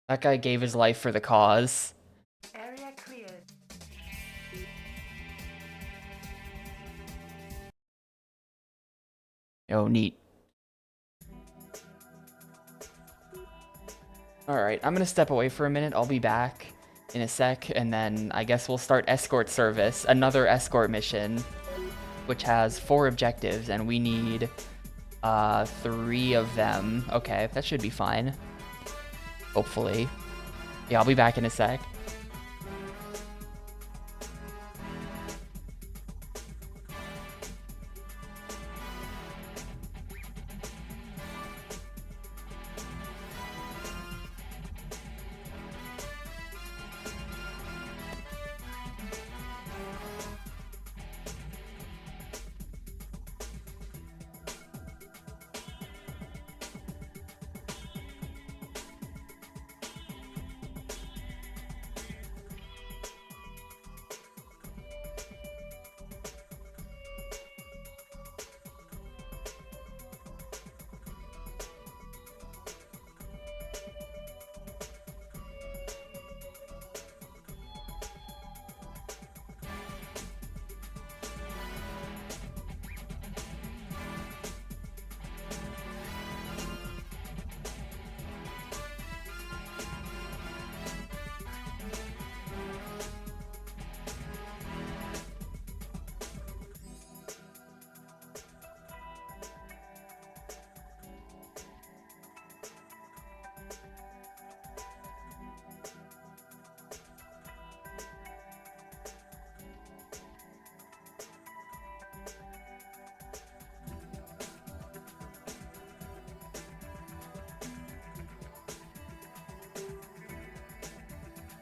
Speaker 1: That guy gave his life for the cause.
Speaker 2: Area cleared.
Speaker 1: Oh, neat. Alright, I'm gonna step away for a minute. I'll be back in a sec, and then I guess we'll start escort service, another escort mission, which has 4 objectives, and we need 3 of them. Okay, that should be fine. Hopefully. Yeah, I'll be back in a sec.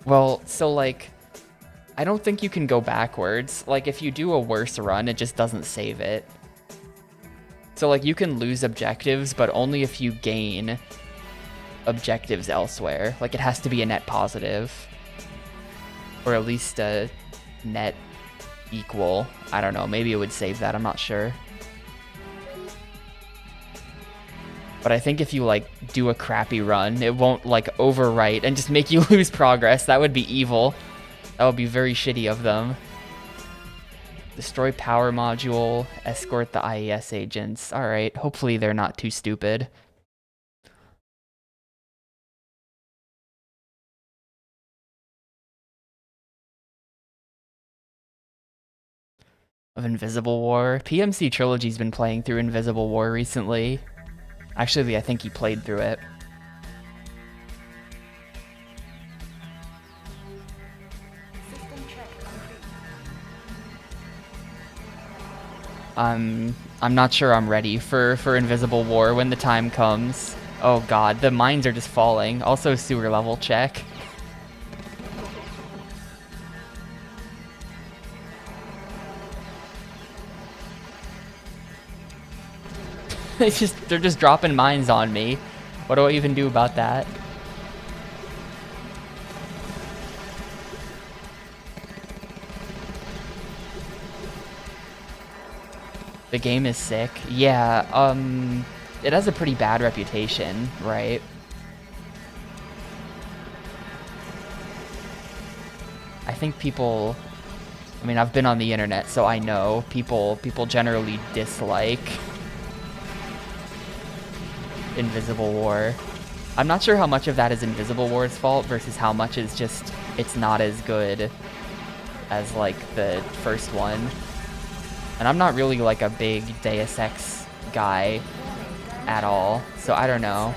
Speaker 1: Well, so like, I don't think you can go backwards. Like, if you do a worse run, it just doesn't save it. So like, you can lose objectives, but only if you gain objectives elsewhere. Like, it has to be a net positive. Or at least a net equal. I don't know, maybe it would save that, I'm not sure. But I think if you like do a crappy run, it won't like overwrite and just make you lose progress. That would be evil. That would be very shitty of them. Destroy power module, escort the IES agents. Alright, hopefully they're not too stupid. Of Invisible War. PMC Trilogy's been playing through Invisible War recently. Actually, I think he played through it.
Speaker 2: System check complete.
Speaker 1: I'm not sure I'm ready for Invisible War when the time comes. Oh god, the mines are just falling. Also sewer level check. They're just dropping mines on me. What do I even do about that? The game is sick. Yeah, it has a pretty bad reputation, right? I think people, I mean, I've been on the internet, so I know people generally dislike Invisible War. I'm not sure how much of that is Invisible War's fault versus how much is just it's not as good as like the first one. And I'm not really like a big Deus Ex guy at all, so I don't know.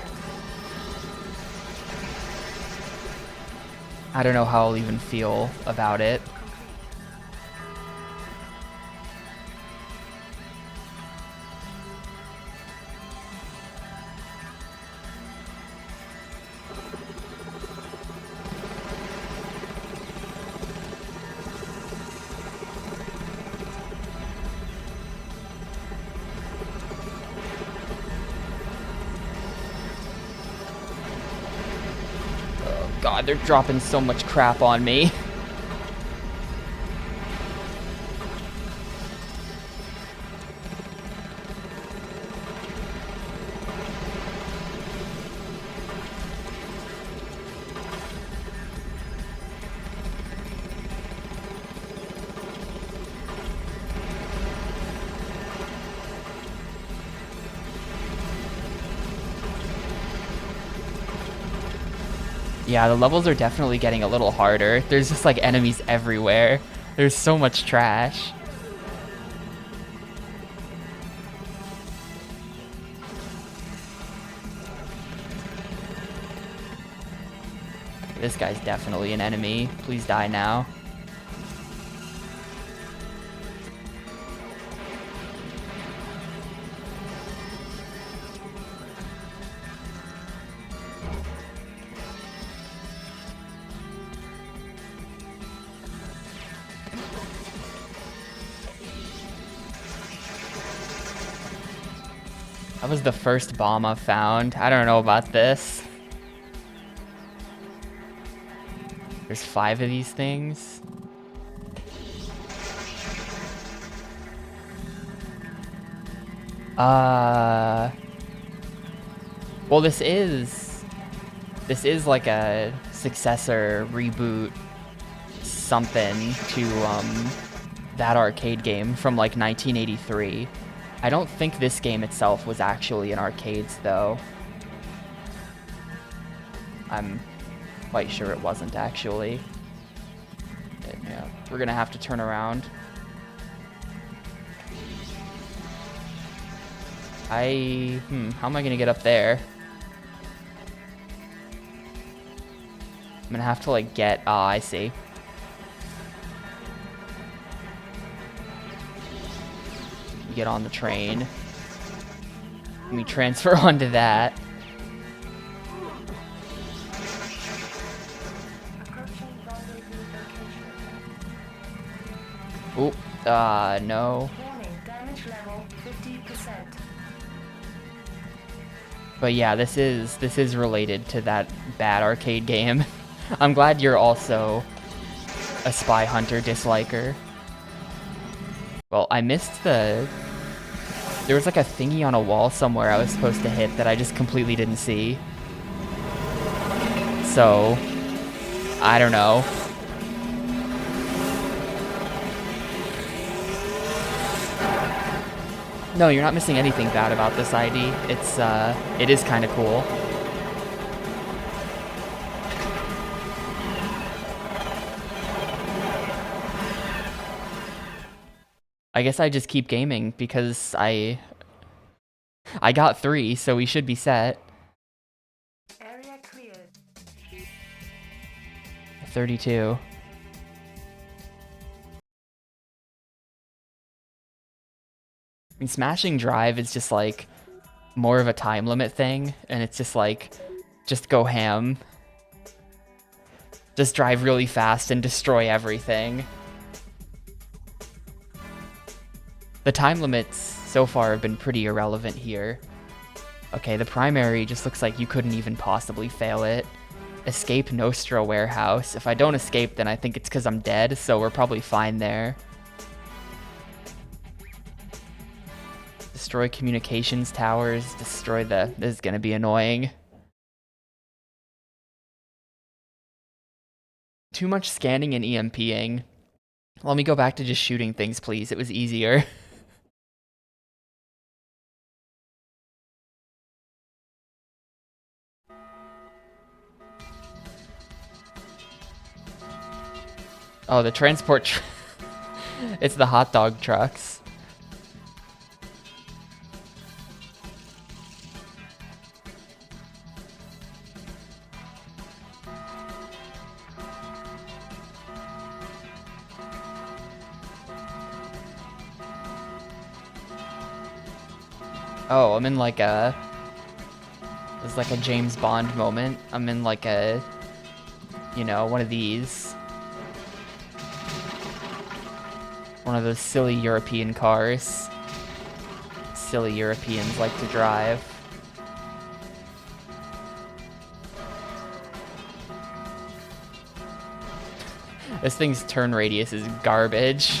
Speaker 1: I don't know how I'll even feel about it. God, they're dropping so much crap on me. Yeah, the levels are definitely getting a little harder. There's just like enemies everywhere. There's so much trash. This guy's definitely an enemy. Please die now. That was the first bomb I found. I don't know about this. There's 5 of these things. Well, this is like a successor, reboot, something to that arcade game from like 1983. I don't think this game itself was actually in arcades, though. I'm quite sure it wasn't, actually. Yeah, we're gonna have to turn around. How am I gonna get up there? I'm gonna have to, like, get... Ah, I see. Get on the train. Let me transfer onto that.
Speaker 2: Approaching
Speaker 1: Oop, no.
Speaker 2: Warning, damage level 50%.
Speaker 1: But yeah, this is related to that bad arcade game. I'm glad you're also a SpyHunter disliker. Well, I missed the... There was like a thingy on a wall somewhere I was supposed to hit that I just completely didn't see. So, I don't know. No, you're not missing anything bad about this ID. It is kind of cool. I guess I just keep gaming because I got 3, so we should be set.
Speaker 2: Area cleared.
Speaker 1: 32. I mean, smashing drive is just like more of a time limit thing, and it's just like, just go ham. Just drive really fast and destroy everything. The time limits so far have been pretty irrelevant here. Okay, the primary just looks like you couldn't even possibly fail it. Escape Nostra warehouse. If I don't escape, then I think it's because I'm dead, so we're probably fine there. Destroy communications towers. Destroy the... This is gonna be annoying. Too much scanning and EMPing. Let me go back to just shooting things, please. It was easier. Oh, the transport... It's the hot dog trucks. Oh, I'm in like a... It's like a James Bond moment. I'm in like a... You know, one of these. One of those silly European cars. Silly Europeans like to drive. This thing's turn radius is garbage.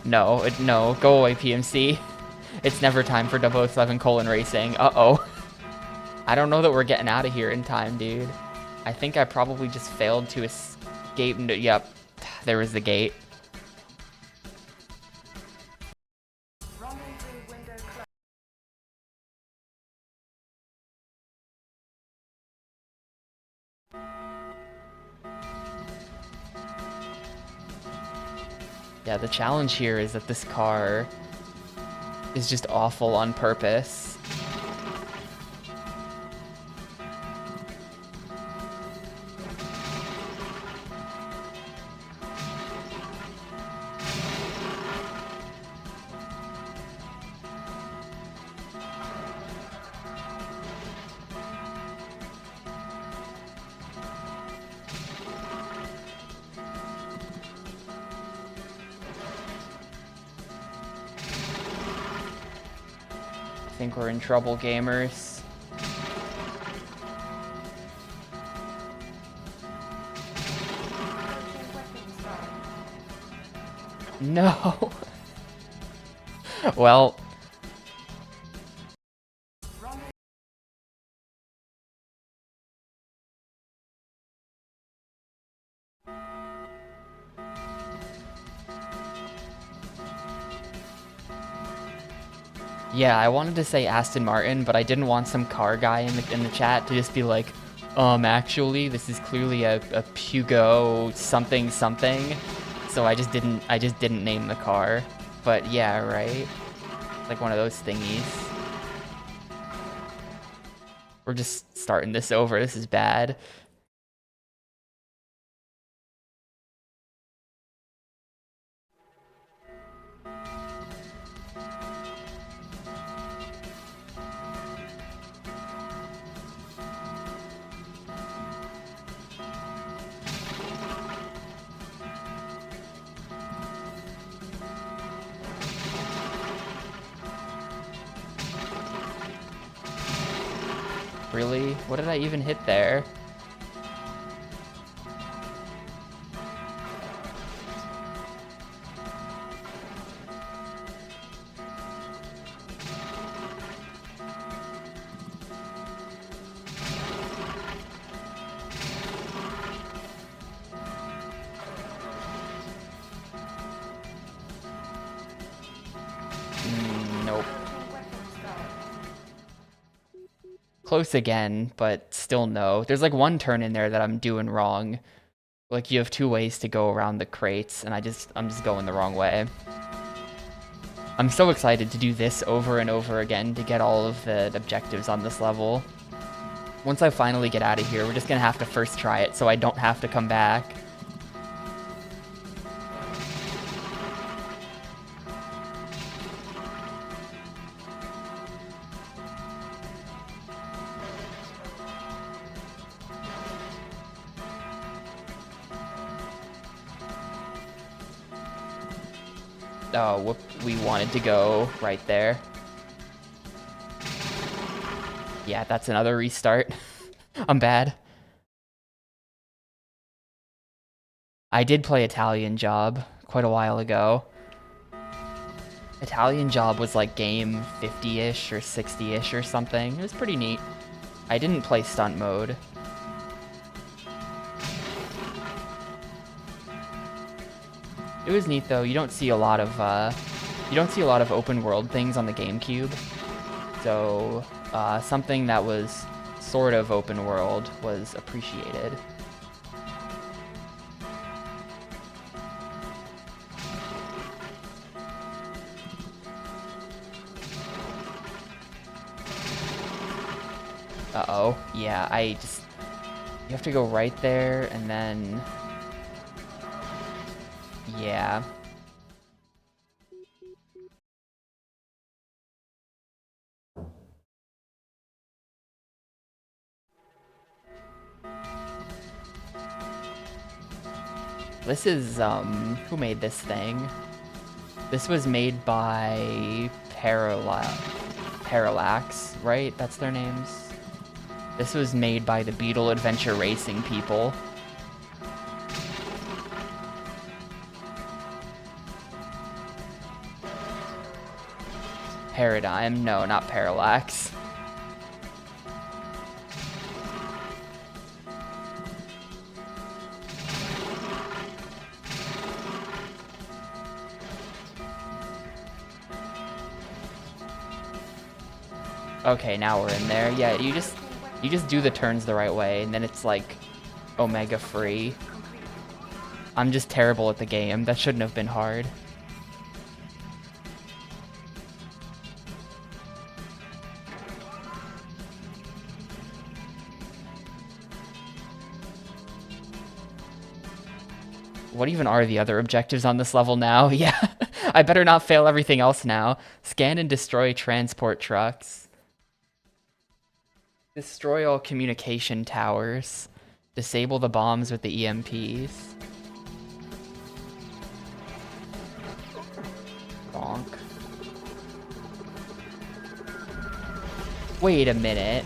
Speaker 1: No, no, go away, PMC. It's never time for 007 colon racing. Uh-oh. I don't know that we're getting out of here in time, dude. I think I probably just failed to escape. Yep, there was the gate.
Speaker 2: Rendezvous window closed.
Speaker 1: Yeah, the challenge here is that this car is just awful on purpose. I think we're in trouble, gamers.
Speaker 2: Approaching weapons fire.
Speaker 1: No. Well,
Speaker 2: Rendezvous.
Speaker 1: yeah, I wanted to say Aston Martin, but I didn't want some car guy in the chat to just be like, actually, this is clearly a Pugo something something. So I just didn't name the car. But yeah, right? Like one of those thingies. We're just starting this over. This is bad. Really? What did I even hit there? Nope. Close again, but still no. There's like one turn in there that I'm doing wrong. Like you have 2 ways to go around the crates, and I'm just going the wrong way. I'm so excited to do this over and over again to get all of the objectives on this level. Once I finally get out of here, we're just gonna have to first try it so I don't have to come back. Oh, whoop, we wanted to go right there. Yeah, that's another restart. I'm bad. I did play Italian Job quite a while ago. Italian Job was like game 50-ish or 60-ish or something. It was pretty neat. I didn't play stunt mode. It was neat though. You don't see a lot of open world things on the GameCube. So something that was sort of open world was appreciated. Uh-oh. Yeah, you have to go right there and then... Yeah. This is, who made this thing? This was made by Parallax, right? That's their names? This was made by the Beetle Adventure Racing people. Paradigm? No, not Parallax. Okay, now we're in there. Yeah, you just do the turns the right way, and then it's like Omega free. I'm just terrible at the game. That shouldn't have been hard. What even are the other objectives on this level now? Yeah, I better not fail everything else now. Scan and destroy transport trucks. Destroy all communication towers. Disable the bombs with the EMPs. Bonk. Wait a minute.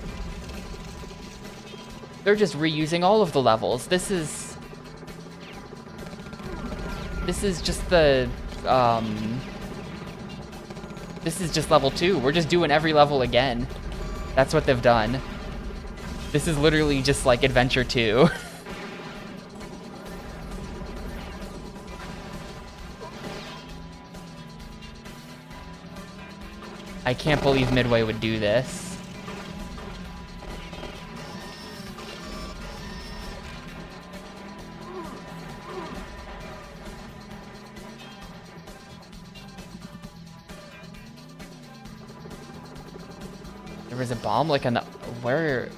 Speaker 1: They're just reusing all of the levels. This is just the, this is just level 2. We're just doing every level again. That's what they've done. This is literally just like Adventure 2. I can't believe Midway would do this. There was a bomb like on the... Where...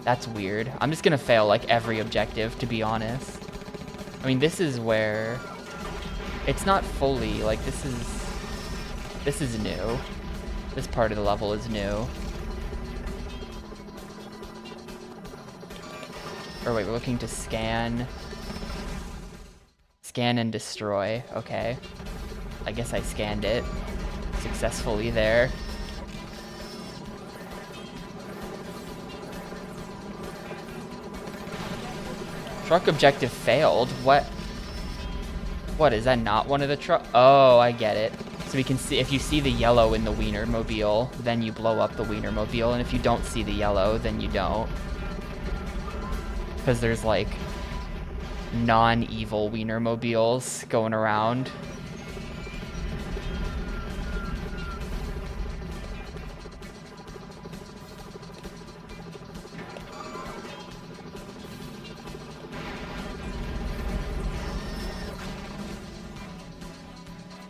Speaker 1: That's weird. I'm just gonna fail like every objective, to be honest. I mean, this is where... It's not fully, like this is new. This part of the level is new. Or wait, we're looking to scan. Scan and destroy, okay. I guess I scanned it successfully there. truck objective failed. What? What, is that not one of the truck? Oh, I get it. So we can see, if you see the yellow in the Wienermobile, then you blow up the Wienermobile, and if you don't see the yellow, then you don't. Because there's like non-evil Wienermobiles going around.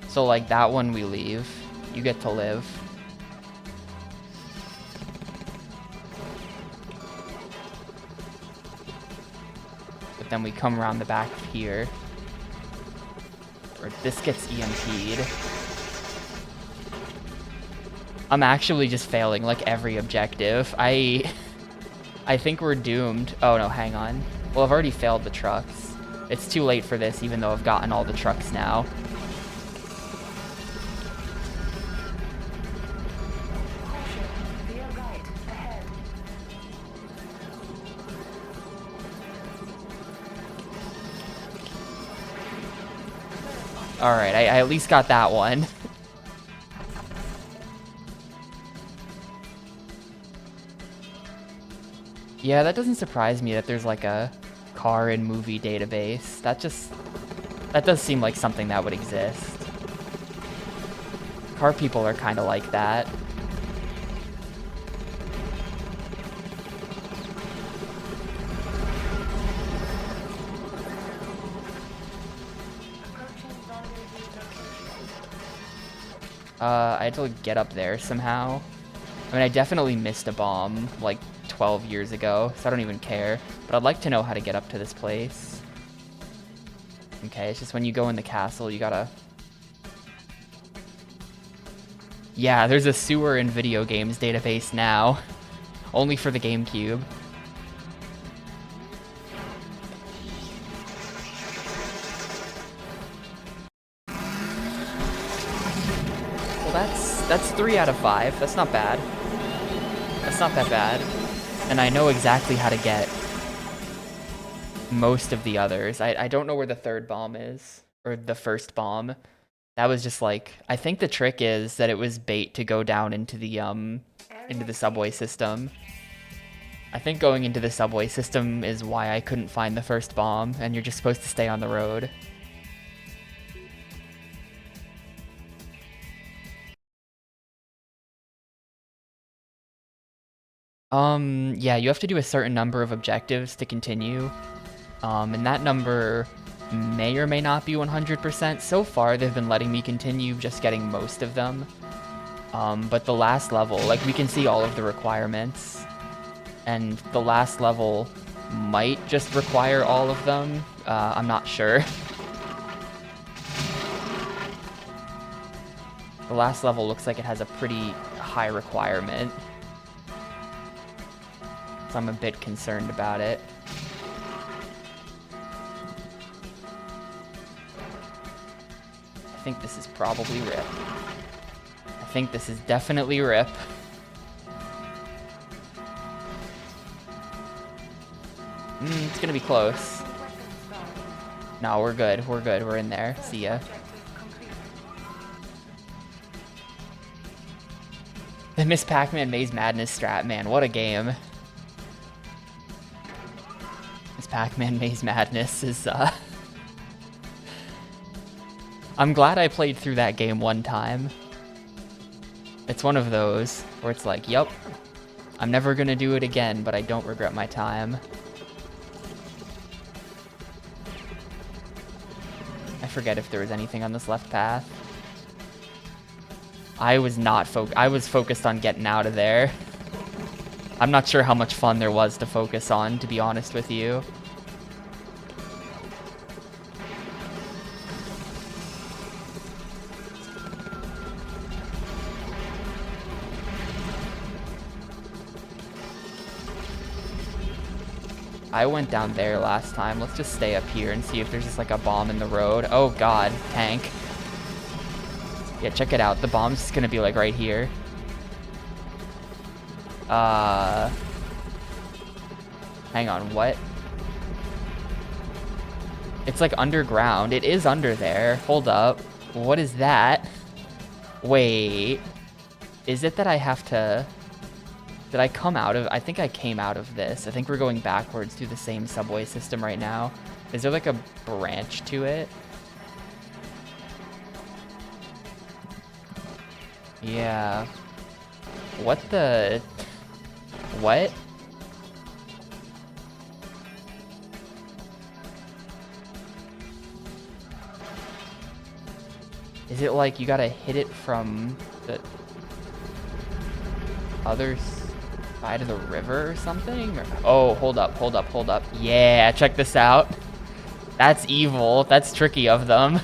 Speaker 1: So like that one we leave, you get to live. But then we come around the back here. Or this gets EMP'd. I'm actually just failing like every objective. I think we're doomed. Oh no, hang on. Well, I've already failed the trucks. It's too late for this even though I've gotten all the trucks now. Alright, I at least got that one. Yeah, that doesn't surprise me that there's like a car and movie database. That does seem like something that would exist. Car people are kind of like that. I had to like, get up there somehow. I mean, I definitely missed a bomb like 12 years ago, so I don't even care. But I'd like to know how to get up to this place. Okay, it's just when you go in the castle, you gotta... Yeah, there's a sewer in video games database now. Only for the Gamecube. That's 3 out of 5. That's not bad. That's not that bad. And I know exactly how to get most of the others. I don't know where the third bomb is. Or the first bomb. That was just like... I think the trick is that it was bait to go down into the subway system. I think going into the subway system is why I couldn't find the first bomb. And you're just supposed to stay on the road. Yeah, you have to do a certain number of objectives to continue. And that number may or may not be 100%. So far, they've been letting me continue just getting most of them. But the last level, like we can see all of the requirements. And the last level might just require all of them. I'm not sure. The last level looks like it has a pretty high requirement. So I'm a bit concerned about it. I think this is probably RIP. I think this is definitely RIP. It's gonna be close. No, we're good. We're good. We're in there. See ya. The Miss Pac-Man Maze Madness strat, man, what a game. Miss Pac-Man Maze Madness is, I'm glad I played through that game one time. It's one of those where it's like, yup, I'm never gonna do it again, but I don't regret my time. I forget if there was anything on this left path. I was not I was focused on getting out of there. I'm not sure how much fun there was to focus on, to be honest with you. I went down there last time. Let's just stay up here and see if there's just like a bomb in the road. Oh god, tank. Yeah, check it out. The bomb's just gonna be like right here. Hang on, what? It's like underground. It is under there. Hold up. What is that? Wait. Is it that I have to... Did I come out of... I think I came out of this. I think we're going backwards through the same subway system right now. Is there like a branch to it? Yeah. What the... What? Is it like you gotta hit it from the other side of the river or something? Or, oh, hold up, hold up, hold up. Yeah, check this out. That's evil. That's tricky of them.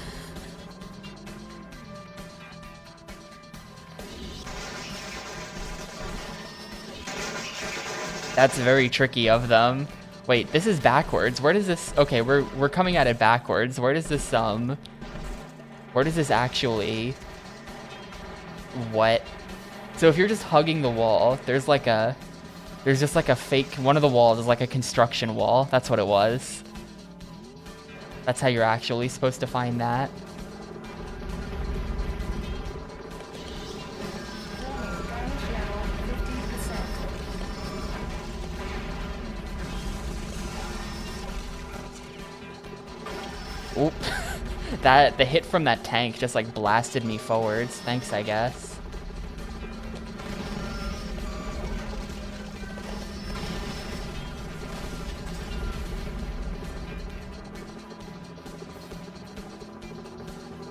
Speaker 1: That's very tricky of them. Wait, this is backwards. Where does this... Okay, we're coming at it backwards. Where does this, Where does this actually... What? So if you're just hugging the wall, there's like a... There's just like a fake... One of the walls is like a construction wall. That's what it was. That's how you're actually supposed to find that. Oop. The hit from that tank just like blasted me forwards. Thanks, I guess.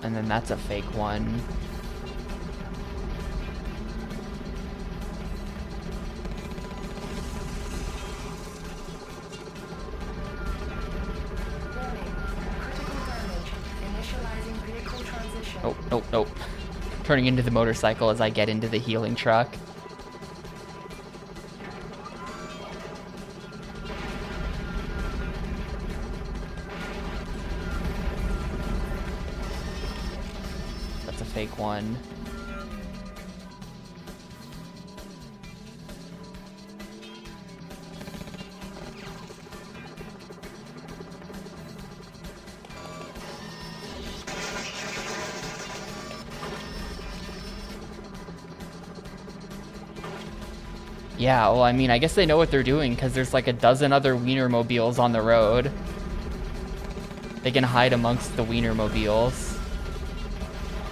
Speaker 1: And then that's a fake one. Oh, nope, nope. Turning into the motorcycle as I get into the healing truck. That's a fake one. Yeah, well, I mean, I guess they know what they're doing because there's like a dozen other Wienermobiles on the road. They can hide amongst the Wienermobiles.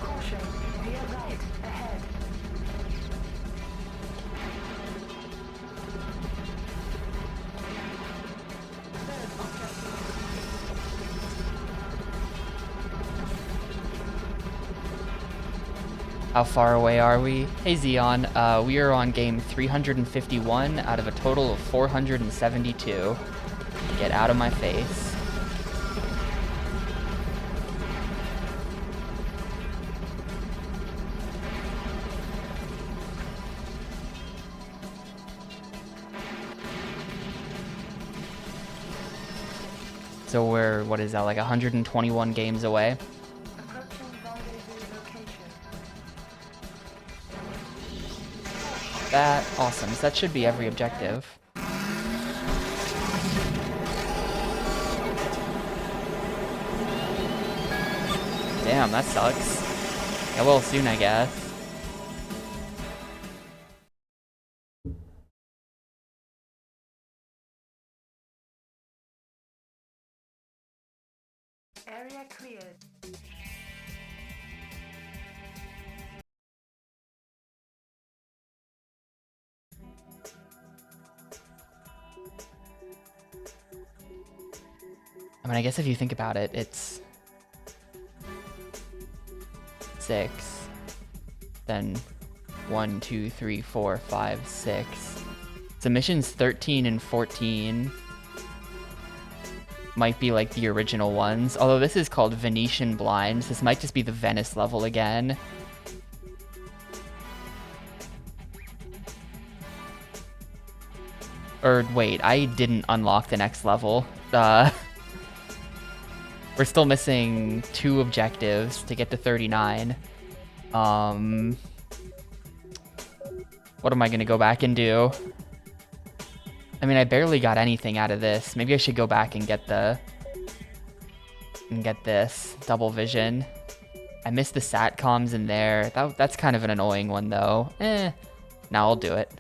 Speaker 2: Caution, veer right, ahead.
Speaker 1: How far away are we? Hey Xeon, we are on game 351 out of a total of 472. Get out of my face. So we're, what is that, like 121 games away?
Speaker 2: Approaching rendezvous location.
Speaker 1: That, awesome. So that should be every objective. Damn, that sucks. Yeah, well, soon, I guess.
Speaker 2: Area cleared.
Speaker 1: I mean, I guess if you think about it, it's 6, then 1, 2, 3, 4, 5, 6. So missions 13 and 14 might be like the original ones, although this is called Venetian Blinds. This might just be the Venice level again. Or wait, I didn't unlock the next level. We're still missing 2 objectives to get to 39. What am I gonna go back and do? I mean, I barely got anything out of this. Maybe I should go back and get the And get this. Double vision. I missed the satcoms in there. That's kind of an annoying one, though. Now I'll do it.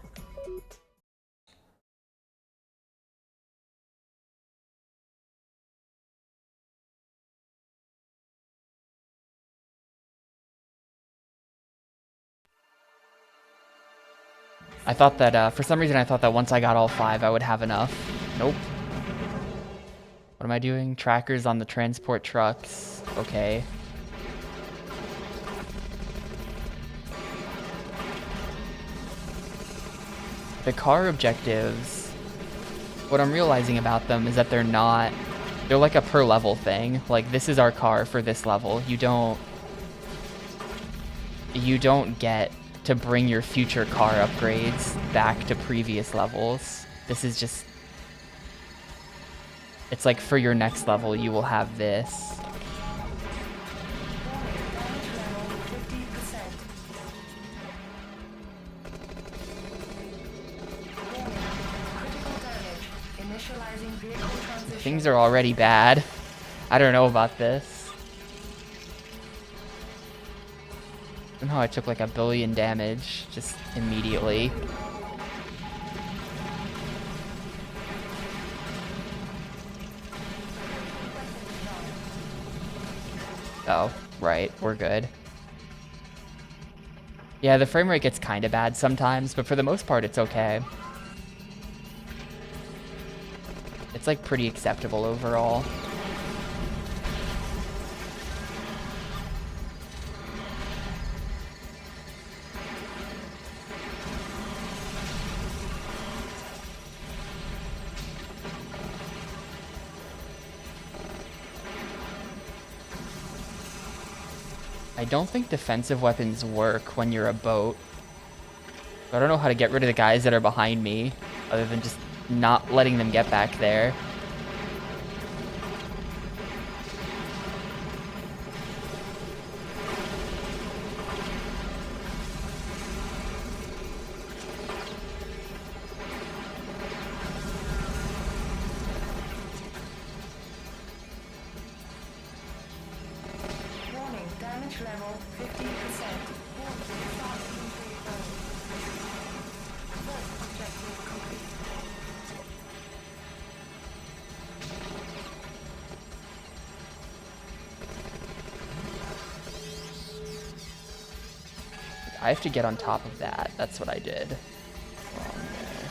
Speaker 1: I thought that, for some reason I thought that once I got all 5 I would have enough. Nope. What am I doing? Trackers on the transport trucks. Okay. The car objectives, what I'm realizing about them is that they're like a per level thing. Like, this is our car for this level. You don't get to bring your future car upgrades back to previous levels. This is just, it's like for your next level, you will have this. Things are already bad. I don't know about this. Somehow I took like 1 billion damage just immediately. Oh, right, we're good. Yeah, the frame rate gets kind of bad sometimes, but for the most part it's okay. It's like pretty acceptable overall. I don't think defensive weapons work when you're a boat. I don't know how to get rid of the guys that are behind me, other than just not letting them get back there.
Speaker 2: Warning, damage level 50%. First objective complete.
Speaker 1: I have to get on top of that. That's what I did. Wrong there.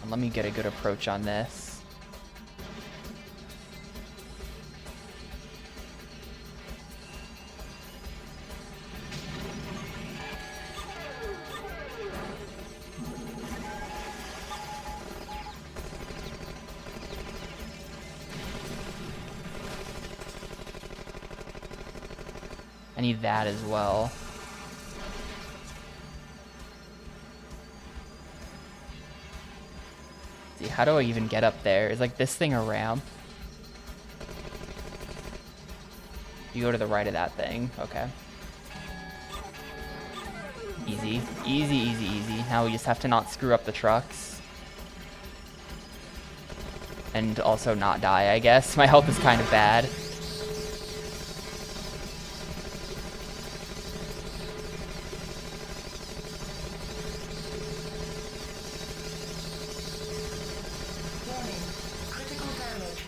Speaker 1: And let me get a good approach on this. I need that as well. See, how do I even get up there? Is like this thing a ramp? You go to the right of that thing. Okay. Easy. Easy, easy, easy. Now we just have to not screw up the trucks. And also not die, I guess. My health is kind of bad.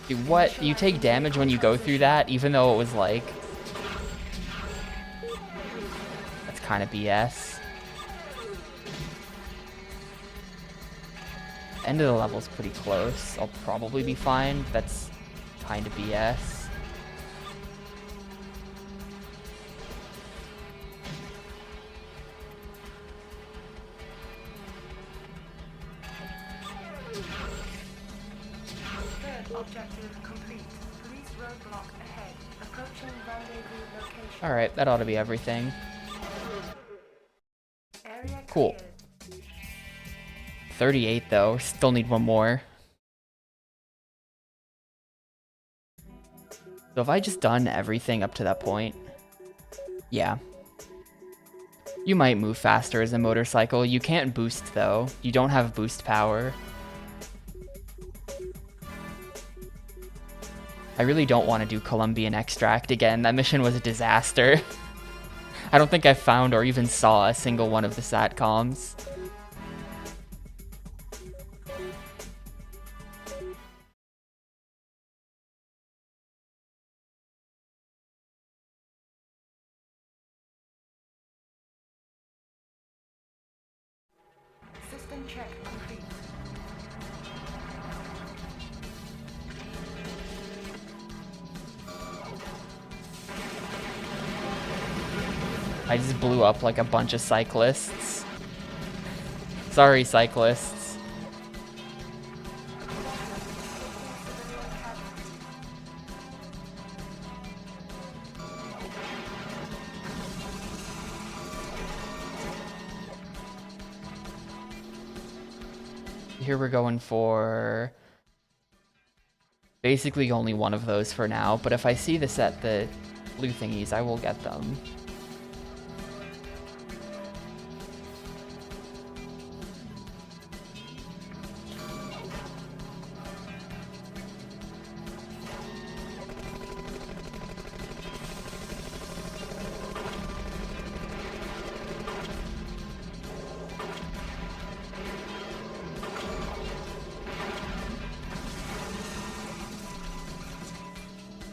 Speaker 1: Dude, what? You take damage when you go through that, even though it was like... That's kind of BS. End of the level's pretty close. I'll probably be fine. That's kind of BS.
Speaker 2: Objective complete. Police roadblock ahead. Approaching rendezvous location.
Speaker 1: Alright, that ought to be everything.
Speaker 2: Area
Speaker 1: Cool.
Speaker 2: cleared.
Speaker 1: 38 though, still need one more. So have I just done everything up to that point? Yeah. You might move faster as a motorcycle. You can't boost though. You don't have boost power. I really don't want to do Colombian extract again. That mission was a disaster. I don't think I found or even saw a single one of the SATCOMs.
Speaker 2: System check complete.
Speaker 1: I just blew up like a bunch of cyclists. Sorry, cyclists. Here we're going for basically only one of those for now, but if I see the blue thingies, I will get them.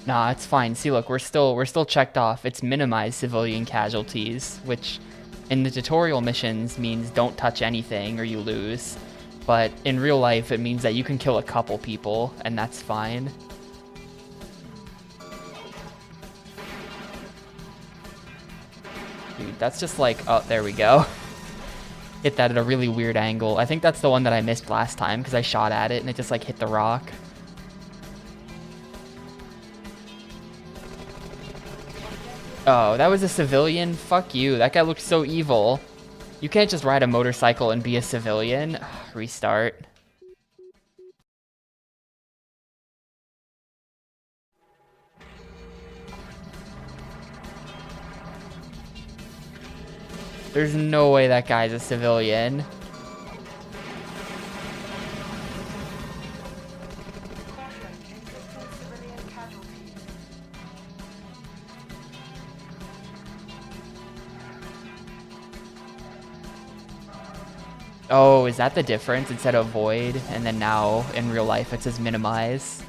Speaker 1: Nah, it's fine. See, look, we're still checked off. It's minimize civilian casualties, which in the tutorial missions means don't touch anything or you lose. But in real life, it means that you can kill a couple people, and that's fine. Dude, that's just like, oh, there we go. Hit that at a really weird angle. I think that's the one that I missed last time because I shot at it and it just like hit the rock. Oh, that was a civilian? Fuck you. That guy looked so evil. You can't just ride a motorcycle and be a civilian. Restart. There's no way that guy's a civilian.
Speaker 2: Caution, existing civilian casualties.
Speaker 1: Oh, is that the difference? Instead of void, and then now in real life it says minimize.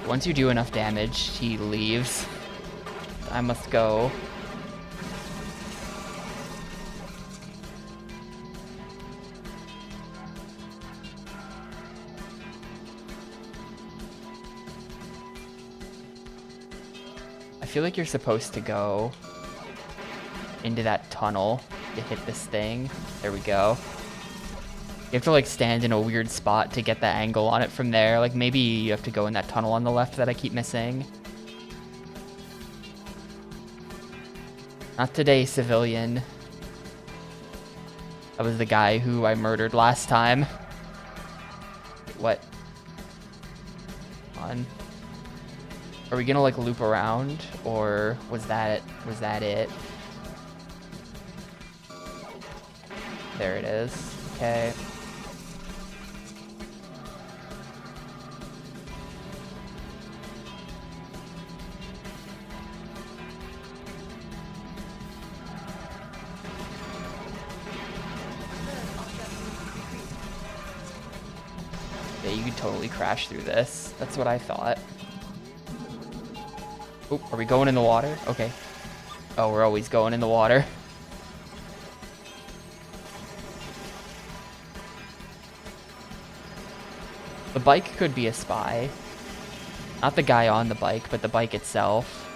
Speaker 1: Once you do enough damage, he leaves. I must go. I feel like you're supposed to go into that tunnel to hit this thing. There we go. You have to like stand in a weird spot to get the angle on it from there. Like maybe you have to go in that tunnel on the left that I keep missing. Not today, civilian. That was the guy who I murdered last time. What? Come on. Are we gonna like loop around, or was that it? There it is. Okay. Yeah, you could totally crash through this. That's what I thought. Oop, are we going in the water? Okay. Oh, we're always going in the water. The bike could be a spy. Not the guy on the bike, but the bike itself.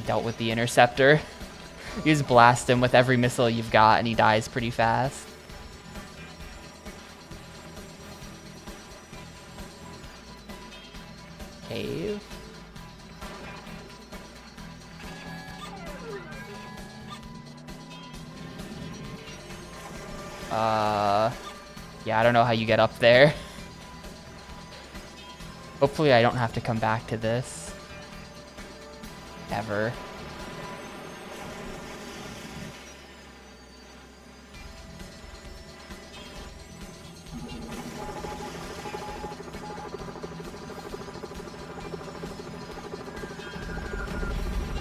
Speaker 1: Dealt with the interceptor. You just blast him with every missile you've got and he dies pretty fast. Cave. Yeah, I don't know how you get up there. Hopefully I don't have to come back to this. Ever.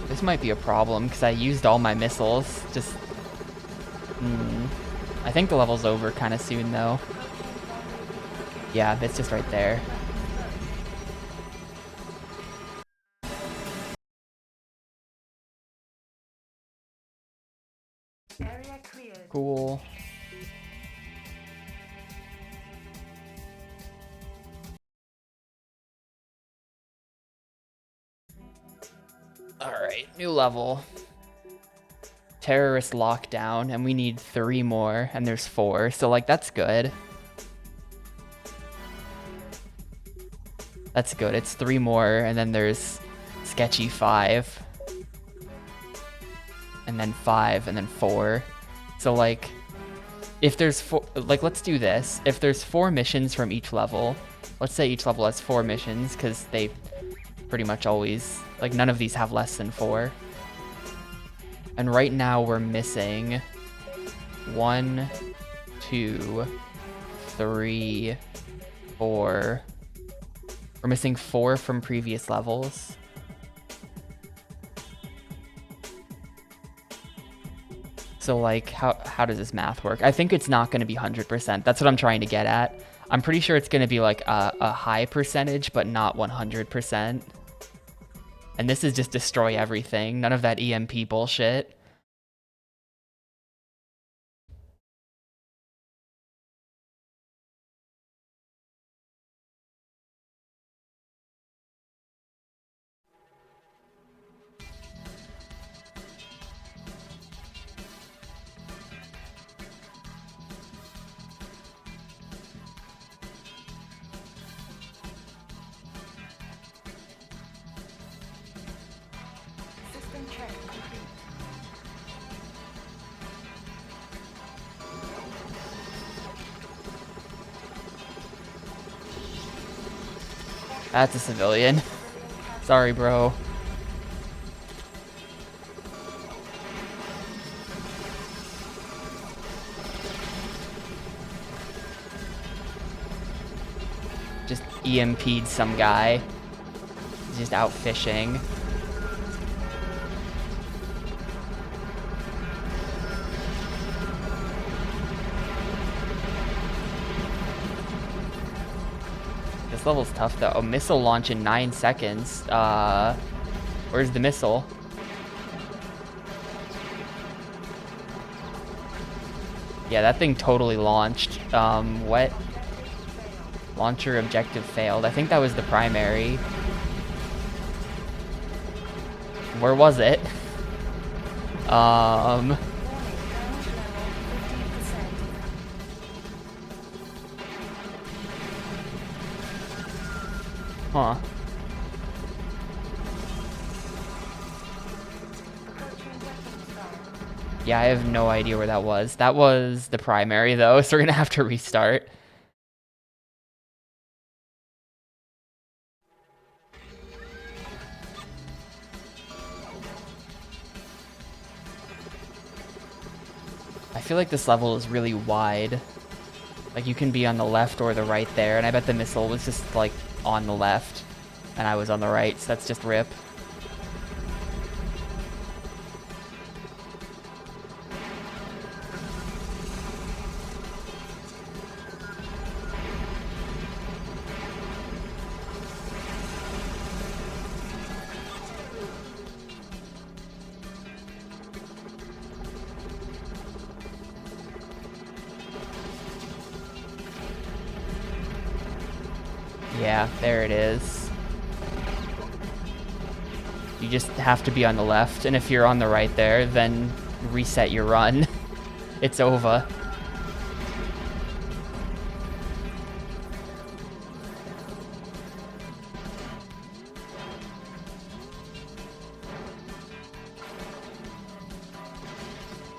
Speaker 1: This might be a problem because I used all my missiles. Just... I think the level's over kind of soon though. Yeah, it's just right there.
Speaker 2: Area cleared.
Speaker 1: Cool. Alright, new level. Terrorist lockdown, and we need 3 more, and there's 4, so like that's good. That's good, it's 3 more, and then there's sketchy 5. And then 5, and then 4. So like, if there's 4, like let's do this. If there's 4 missions from each level, let's say each level has 4 missions, because they pretty much always, like none of these have less than 4. And right now we're missing 1, 2, 3, 4. We're missing 4 from previous levels. So like, how does this math work? I think it's not going to be 100%. That's what I'm trying to get at. I'm pretty sure it's going to be like a high percentage, but not 100%. And this is just destroy everything. None of that EMP bullshit.
Speaker 2: System check complete.
Speaker 1: That's a civilian. Sorry, bro. Just EMP'd some guy. He's just out fishing. This level's tough though. A missile launch in 9 seconds. Where's the missile? Yeah, that thing totally launched. What? Launcher objective failed. I think that was the primary. Where was it?
Speaker 2: Warning, damage level 15%.
Speaker 1: Huh.
Speaker 2: Approaching weapons zone.
Speaker 1: Yeah, I have no idea where that was. That was the primary though, so we're gonna have to restart. I feel like this level is really wide. Like you can be on the left or the right there, and I bet the missile was just like on the left and I was on the right, so that's just rip. Yeah, there it is. You just have to be on the left, and if you're on the right there, then reset your run. It's over.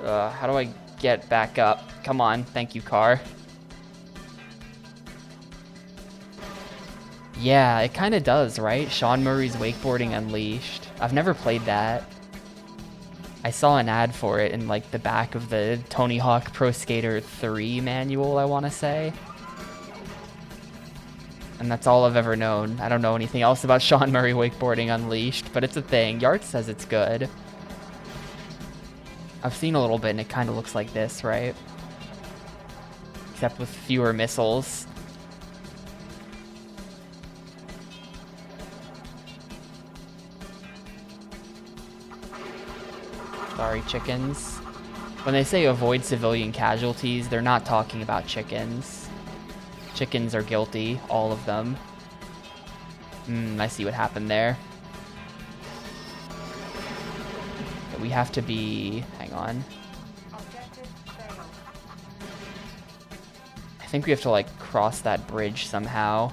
Speaker 1: How do I Get back up. Come on. Thank you, car. Yeah, it kind of does, right? Sean Murray's Wakeboarding Unleashed. I've never played that. I saw an ad for it in like the back of the Tony Hawk Pro Skater 3 manual, I want to say. And that's all I've ever known. I don't know anything else about Sean Murray Wakeboarding Unleashed, but it's a thing. Yard says it's good. I've seen a little bit and it kind of looks like this, right? Except with fewer missiles. Sorry, chickens. When they say avoid civilian casualties, they're not talking about chickens. Chickens are guilty, all of them. I see what happened there. We have to be... hang on.
Speaker 2: Objective failed.
Speaker 1: I think we have to, like, cross that bridge somehow.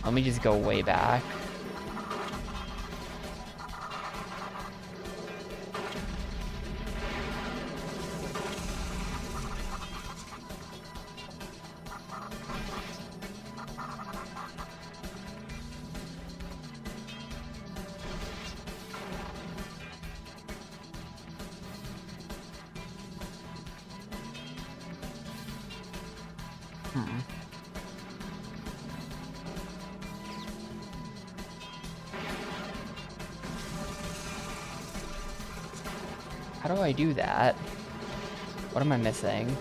Speaker 1: Let me just go way back. How do I do that? What am I missing?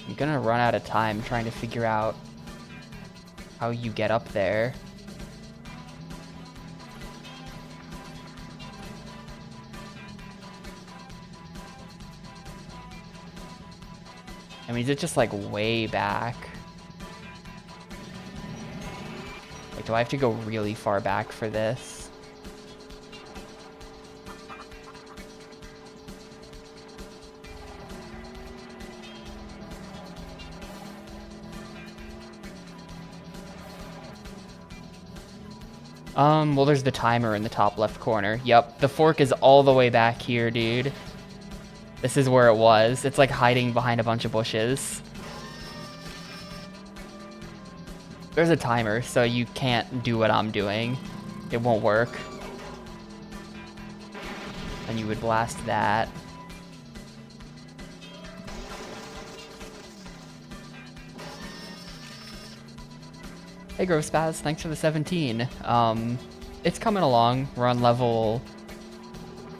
Speaker 1: I'm gonna run out of time trying to figure out how you get up there. I mean, is it just like way back? Like, do I have to go really far back for this? Well, there's the timer in the top left corner. Yep, the fork is all the way back here, dude. This is where it was. It's like hiding behind a bunch of bushes. There's a timer, so you can't do what I'm doing. It won't work. And you would blast that. Hey, Grove Spaz, thanks for the 17. It's coming along. We're on level...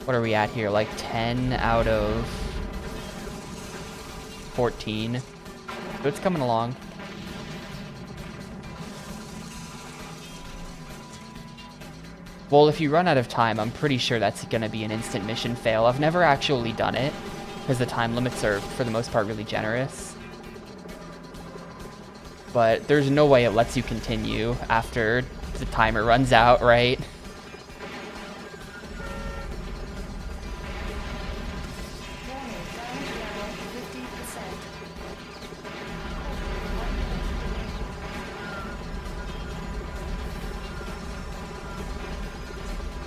Speaker 1: what are we at here? Like 10 out of 14. So it's coming along. Well, if you run out of time, I'm pretty sure that's going to be an instant mission fail. I've never actually done it, because the time limits are, for the most part, really generous. But there's no way it lets you continue after the timer runs out, right?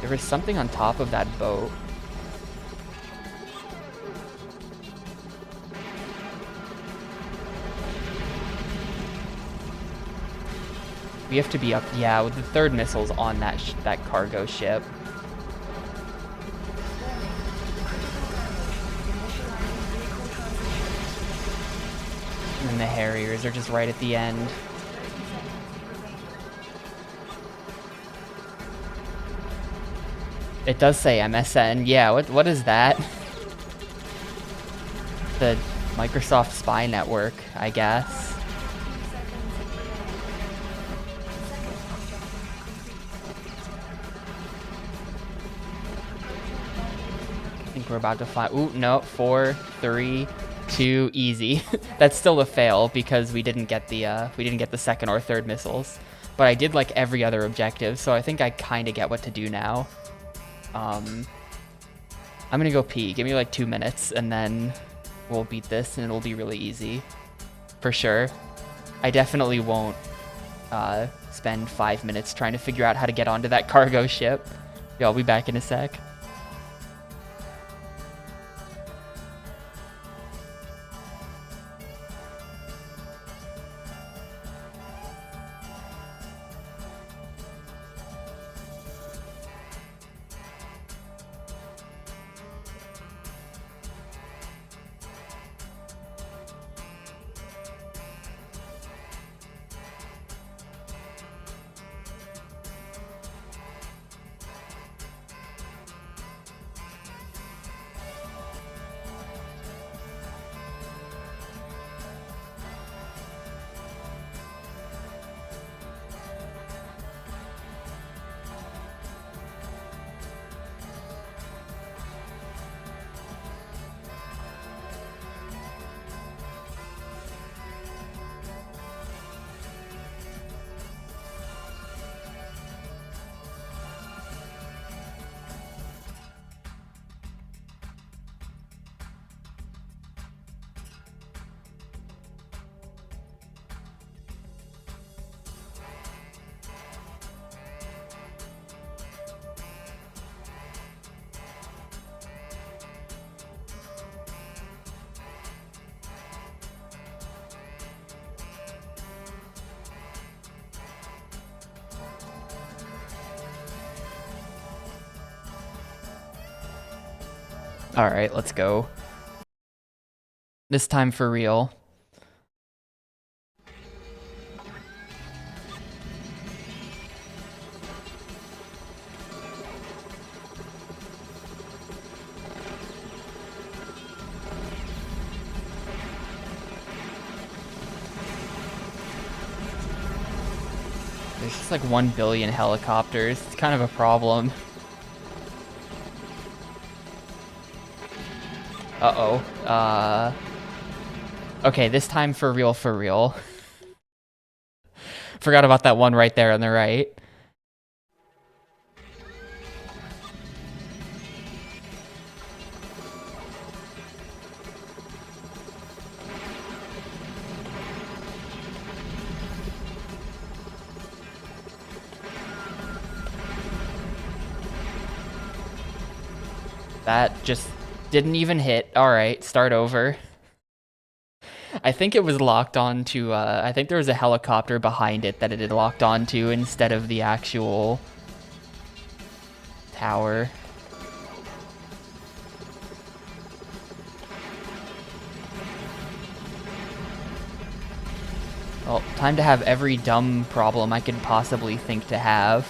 Speaker 1: There was something on top of that boat. We have to be up, yeah, with the third missiles on that cargo ship. And then the Harriers are just right at the end. It does say MSN. Yeah, what is that? The Microsoft Spy Network, I guess. I think we're about to find. Ooh, no, 4, 3, 2, easy. That's still a fail because we didn't get the second or third missiles. but I did like every other objective, so I think I kind of get what to do now. I'm gonna go pee. Give me like 2 minutes, and then we'll beat this, and it'll be really easy. For sure. I definitely won't spend 5 minutes trying to figure out how to get onto that cargo ship. Yeah, I'll be back in a sec. Alright, let's go. This time for real. There's just like 1 billion helicopters. It's kind of a problem. Uh-oh. Okay, this time for real, for real. Forgot about that one right there on the right. That just didn't even hit. Alright, start over. I think it was locked onto, I think there was a helicopter behind it that it had locked onto instead of the actual tower. Well, time to have every dumb problem I could possibly think to have.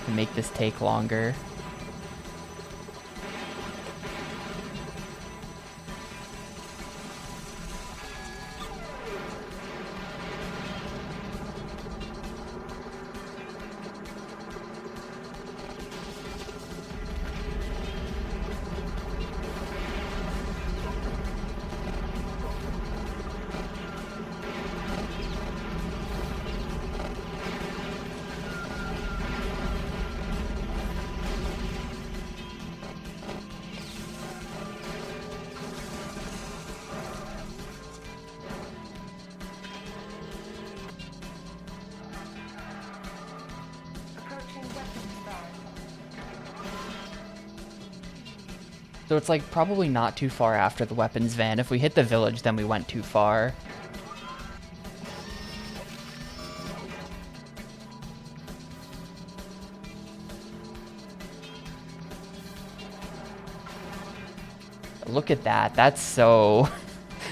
Speaker 1: To make this take longer. So it's like probably not too far after the weapons van. If we hit the village, then we went too far. Look at that. That's so...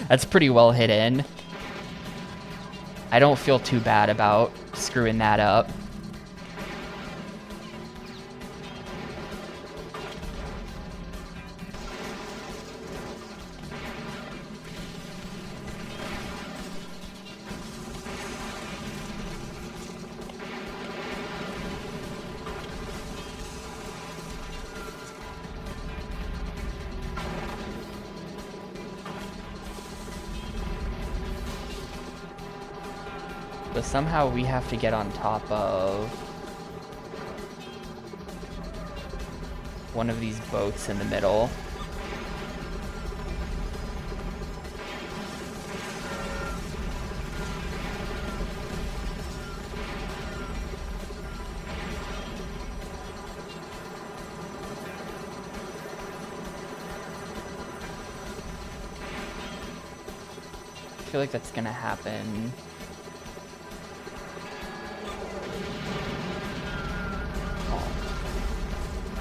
Speaker 1: That's pretty well hidden. I don't feel too bad about screwing that up. So somehow we have to get on top of one of these boats in the middle. I feel like that's gonna happen. Oh.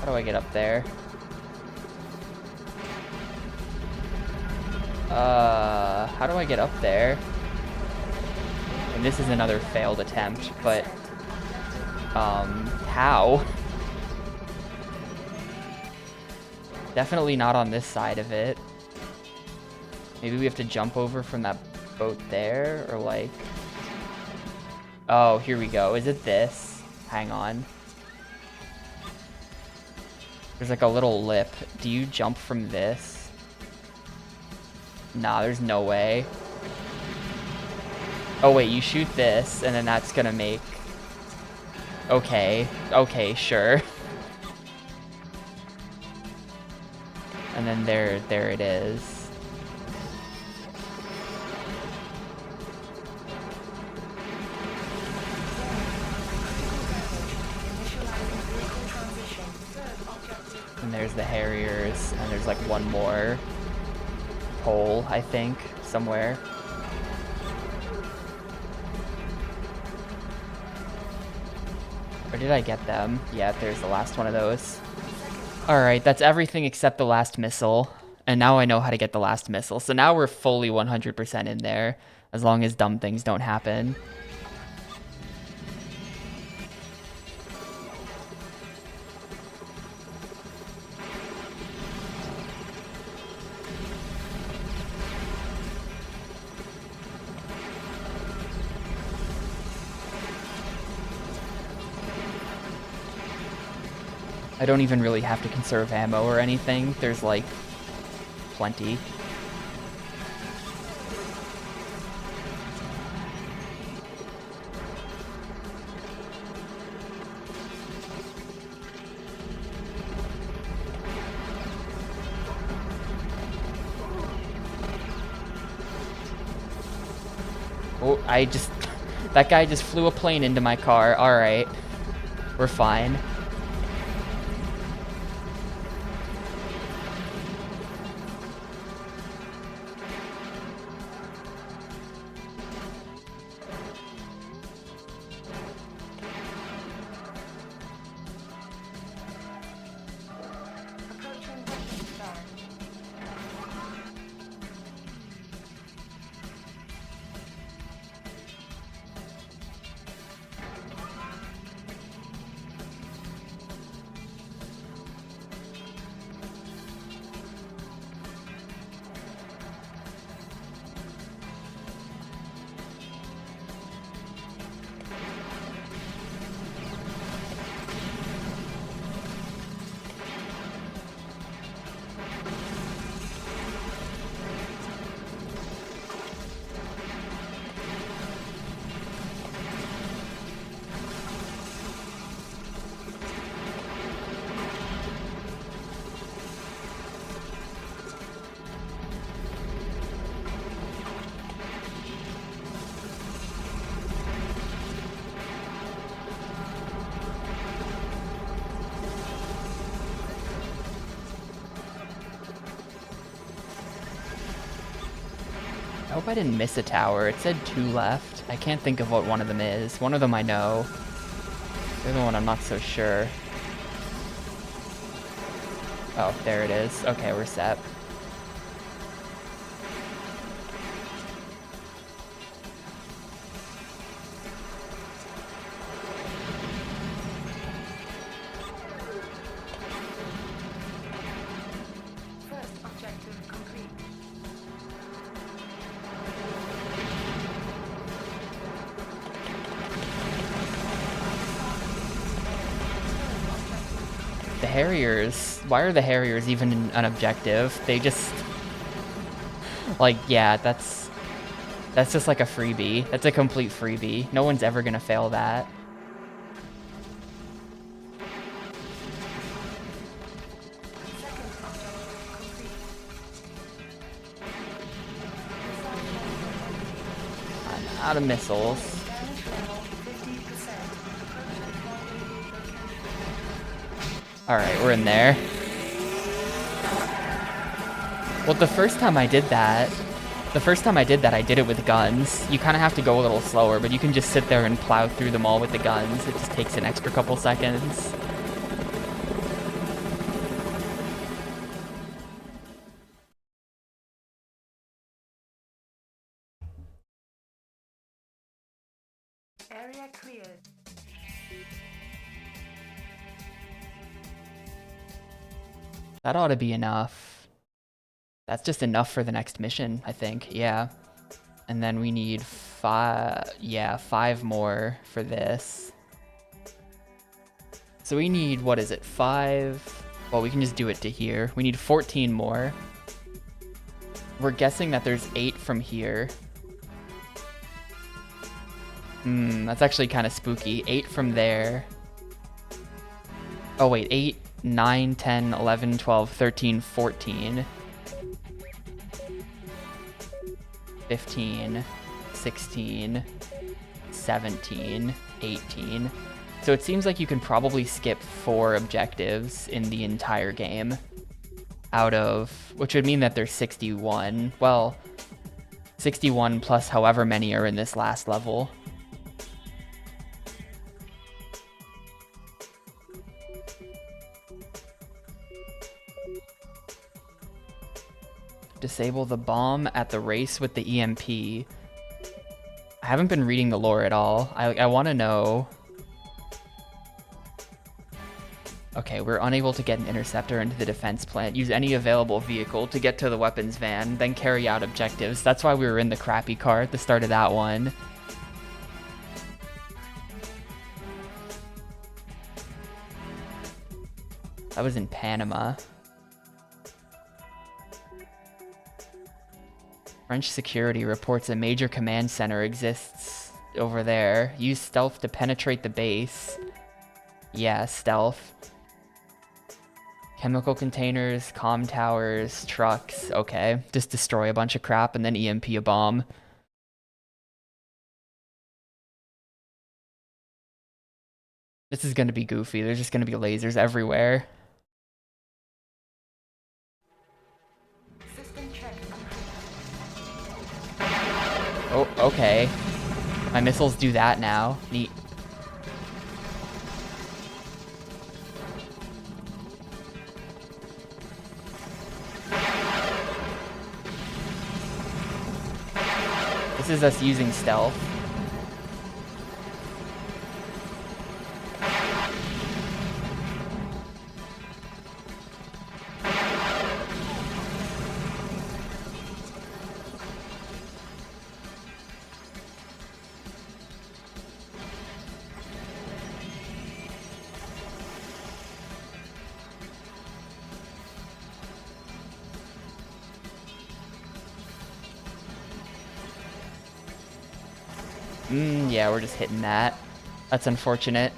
Speaker 1: How do I get up there? How do I get up there? And this is another failed attempt, but how? Definitely not on this side of it. Maybe we have to jump over from that boat there, or like... Oh, here we go. Is it this? Hang on. There's like a little lip. Do you jump from this? Nah, there's no way. Oh wait, you shoot this, and then that's gonna make... Okay. Okay, sure. And then there it is. And there's the Harriers, and there's like one more pole, I think, somewhere. Or did I get them? Yeah, there's the last one of those. Alright, that's everything except the last missile. And now I know how to get the last missile. So now we're fully 100% in there, as long as dumb things don't happen. I don't even really have to conserve ammo or anything. There's like plenty. Oh, that guy just flew a plane into my car. All right, we're fine.
Speaker 2: Approaching weapon stand.
Speaker 1: I hope I didn't miss a tower. It said 2 left. I can't think of what one of them is. One of them I know. The other one I'm not so sure. Oh, there it is. Okay, we're set.
Speaker 2: First objective complete.
Speaker 1: The Harriers, why are the Harriers even an objective? They just, like, yeah, that's That's just like a freebie. That's a complete freebie. No one's ever gonna fail that.
Speaker 2: Second objective complete.
Speaker 1: I'm out of missiles.
Speaker 2: Damage level 50%. Approach at 188 location.
Speaker 1: Alright, we're in there. Well, the first time I did that, I did it with guns. You kind of have to go a little slower, but you can just sit there and plow through them all with the guns. It just takes an extra couple seconds.
Speaker 2: Area cleared.
Speaker 1: That ought to be enough. That's just enough for the next mission, I think. Yeah. And then we need 5 more for this. So we need, what is it, 5? Well, we can just do it to here. We need 14 more. We're guessing that there's 8 from here. That's actually kind of spooky. 8 from there. Oh wait, 8, 9, 10, 11, 12, 13, 14. 15, 16, 17, 18. So it seems like you can probably skip 4 objectives in the entire game out of, which would mean that there's 61. Well, 61 plus however many are in this last level. Disable the bomb at the race with the EMP. I haven't been reading the lore at all. I want to know. Okay, we're unable to get an interceptor into the defense plant. Use any available vehicle to get to the weapons van, then carry out objectives. That's why we were in the crappy car at the start of that one. That was in Panama. French security reports a major command center exists over there. Use stealth to penetrate the base. Yeah, stealth. Chemical containers, comm towers, trucks. Okay, just destroy a bunch of crap and then EMP a bomb. This is gonna be goofy. There's just gonna be lasers everywhere.
Speaker 2: System check complete.
Speaker 1: Oh, okay. My missiles do that now. Neat. This is us using stealth. Yeah, we're just hitting that. That's unfortunate.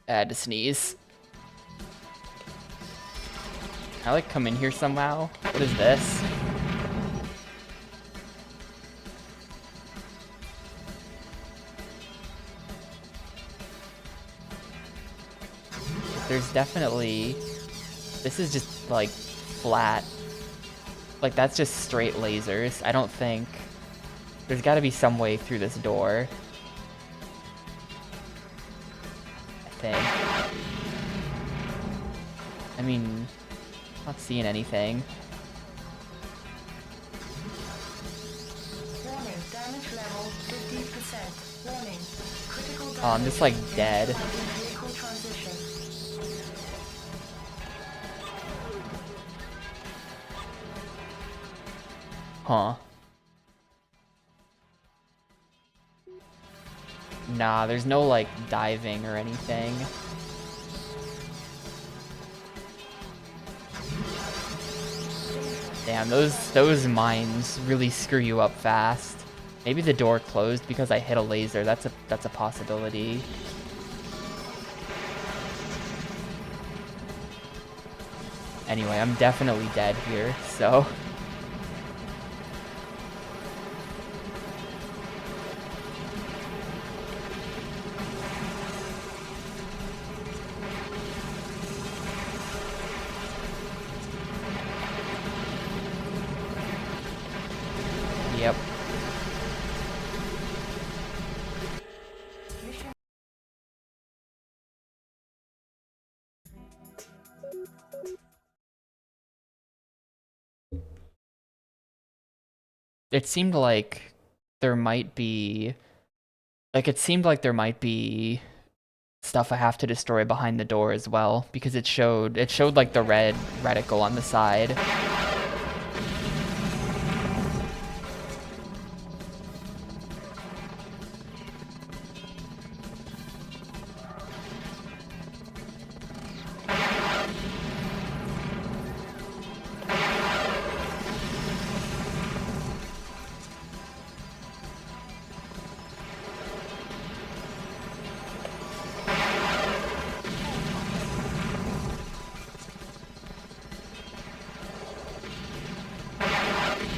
Speaker 1: I had to sneeze. Can I like come in here somehow? What is this? There's definitely... This is just, like, flat. Like, that's just straight lasers. I don't think... There's gotta be some way through this door. I think. I mean... Not seeing anything.
Speaker 2: Warning, damage level 50%. Warning, critical damage.
Speaker 1: Oh, I'm just, like, dead.
Speaker 2: Vehicle transition.
Speaker 1: Huh. Nah, there's no, like, diving or anything. Damn, those mines really screw you up fast. Maybe the door closed because I hit a laser. That's a possibility. Anyway, I'm definitely dead here, so. Yep. It seemed like there might be, it seemed like there might be stuff I have to destroy behind the door as well, because it showed like the red reticle on the side.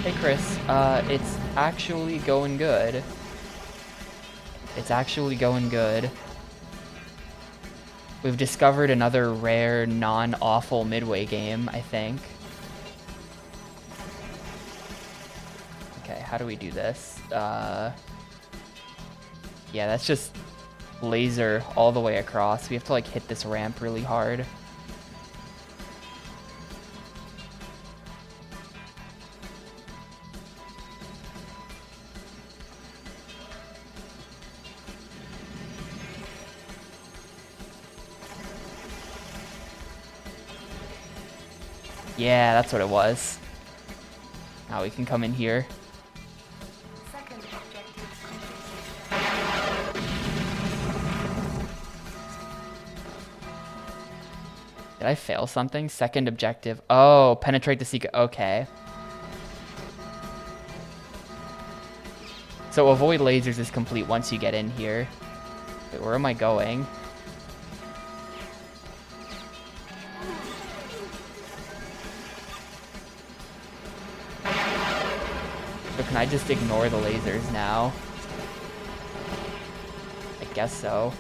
Speaker 1: Hey Chris, it's actually going good. It's actually going good. We've discovered another rare, non-awful midway game, I think. Okay, how do we do this? Yeah, that's just laser all the way across. We have to like hit this ramp really hard. Yeah, that's what it was. Now we can come in here.
Speaker 2: Second objective
Speaker 1: Did I fail something? Second objective. Oh, penetrate the secret. Okay. So avoid lasers is complete once you get in here. Wait, where am I going? So can I just ignore the lasers now? I guess so.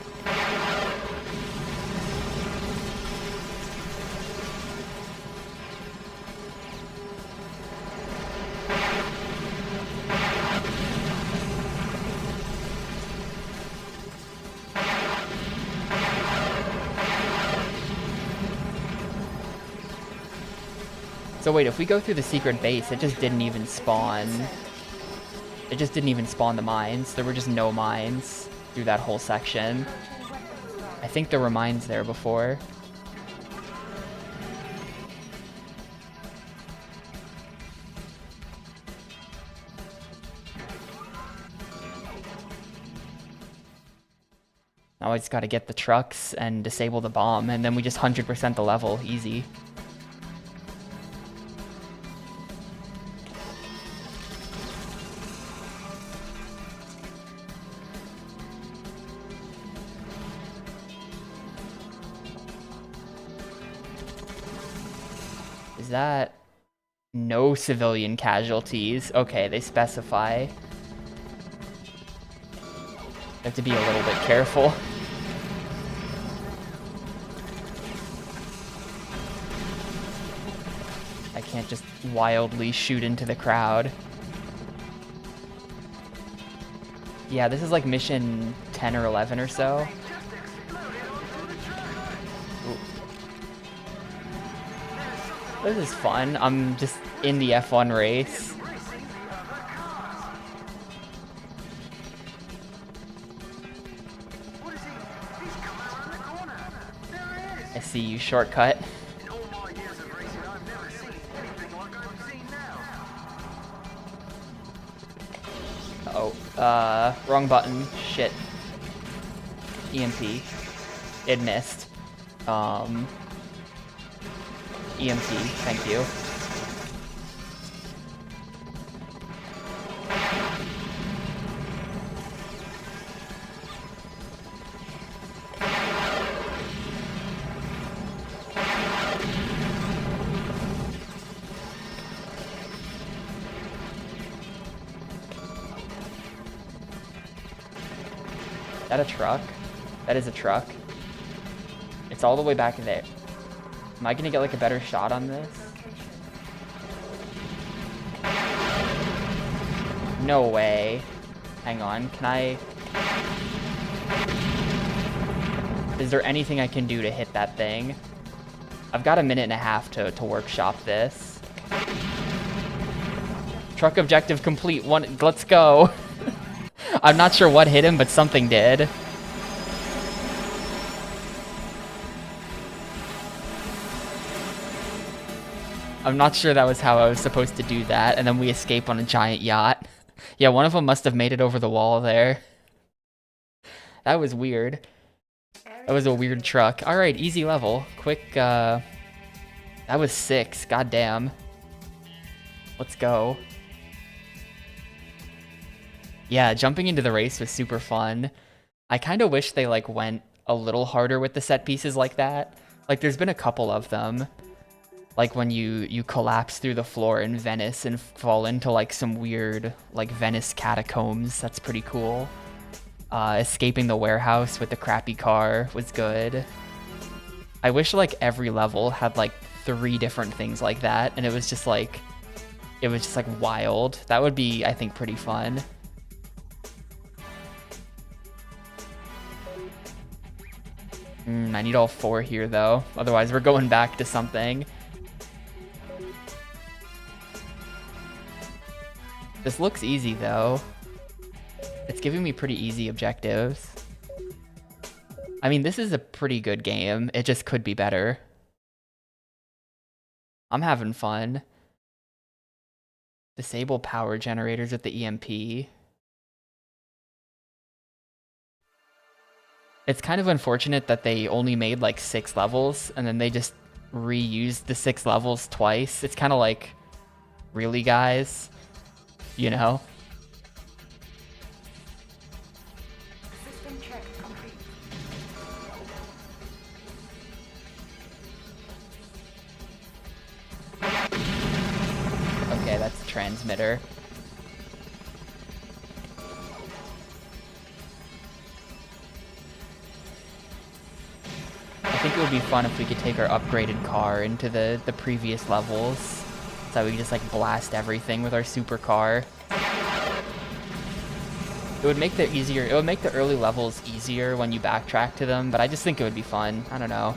Speaker 1: So wait, if we go through the secret base, it just didn't even spawn. It just didn't even spawn the mines. There were just no mines through that whole section. I think there were mines there before. Now I just gotta get the trucks and disable the bomb, and then we just 100% the level, easy. Is that no civilian casualties? Okay, they specify. Have to be a little bit careful. I can't just wildly shoot into the crowd. Yeah, this is like mission 10 or 11 or so. Ooh. This is fun. I'm just in the F1 race. I see you, shortcut. Oh, wrong button. Shit. EMP. It missed. EMP, thank you. that a truck? That is a truck. It's all the way back there. Am I gonna get like a better shot on this? No way. Hang on, can I... Is there anything I can do to hit that thing? I've got a minute and a half to workshop this. Truck objective complete. Let's go. I'm not sure what hit him, but something did. I'm not sure that was how I was supposed to do that, and then we escape on a giant yacht. Yeah, one of them must have made it over the wall there. That was weird. That was a weird truck. Alright, easy level. Quick, that was 6. Goddamn. Let's go. Yeah, jumping into the race was super fun. I kind of wish they, like, went a little harder with the set pieces like that. Like, there's been a couple of them. Like when you collapse through the floor in Venice and fall into like some weird like Venice catacombs. That's pretty cool. Escaping the warehouse with the crappy car was good. I wish like every level had like 3 different things like that, and it was just like wild. That would be, I think, pretty fun. I need all 4 here though, otherwise we're going back to something. This looks easy though. It's giving me pretty easy objectives. I mean, this is a pretty good game. It just could be better. I'm having fun. Disable power generators with the EMP. It's kind of unfortunate that they only made like 6 levels and then they just reused the 6 levels twice. It's kind of like, really, guys? You know?
Speaker 2: System check complete.
Speaker 1: Okay, that's the transmitter. I think it would be fun if we could take our upgraded car into the previous levels. So we could just like blast everything with our supercar. It would make the early levels easier when you backtrack to them, but I just think it would be fun. I don't know.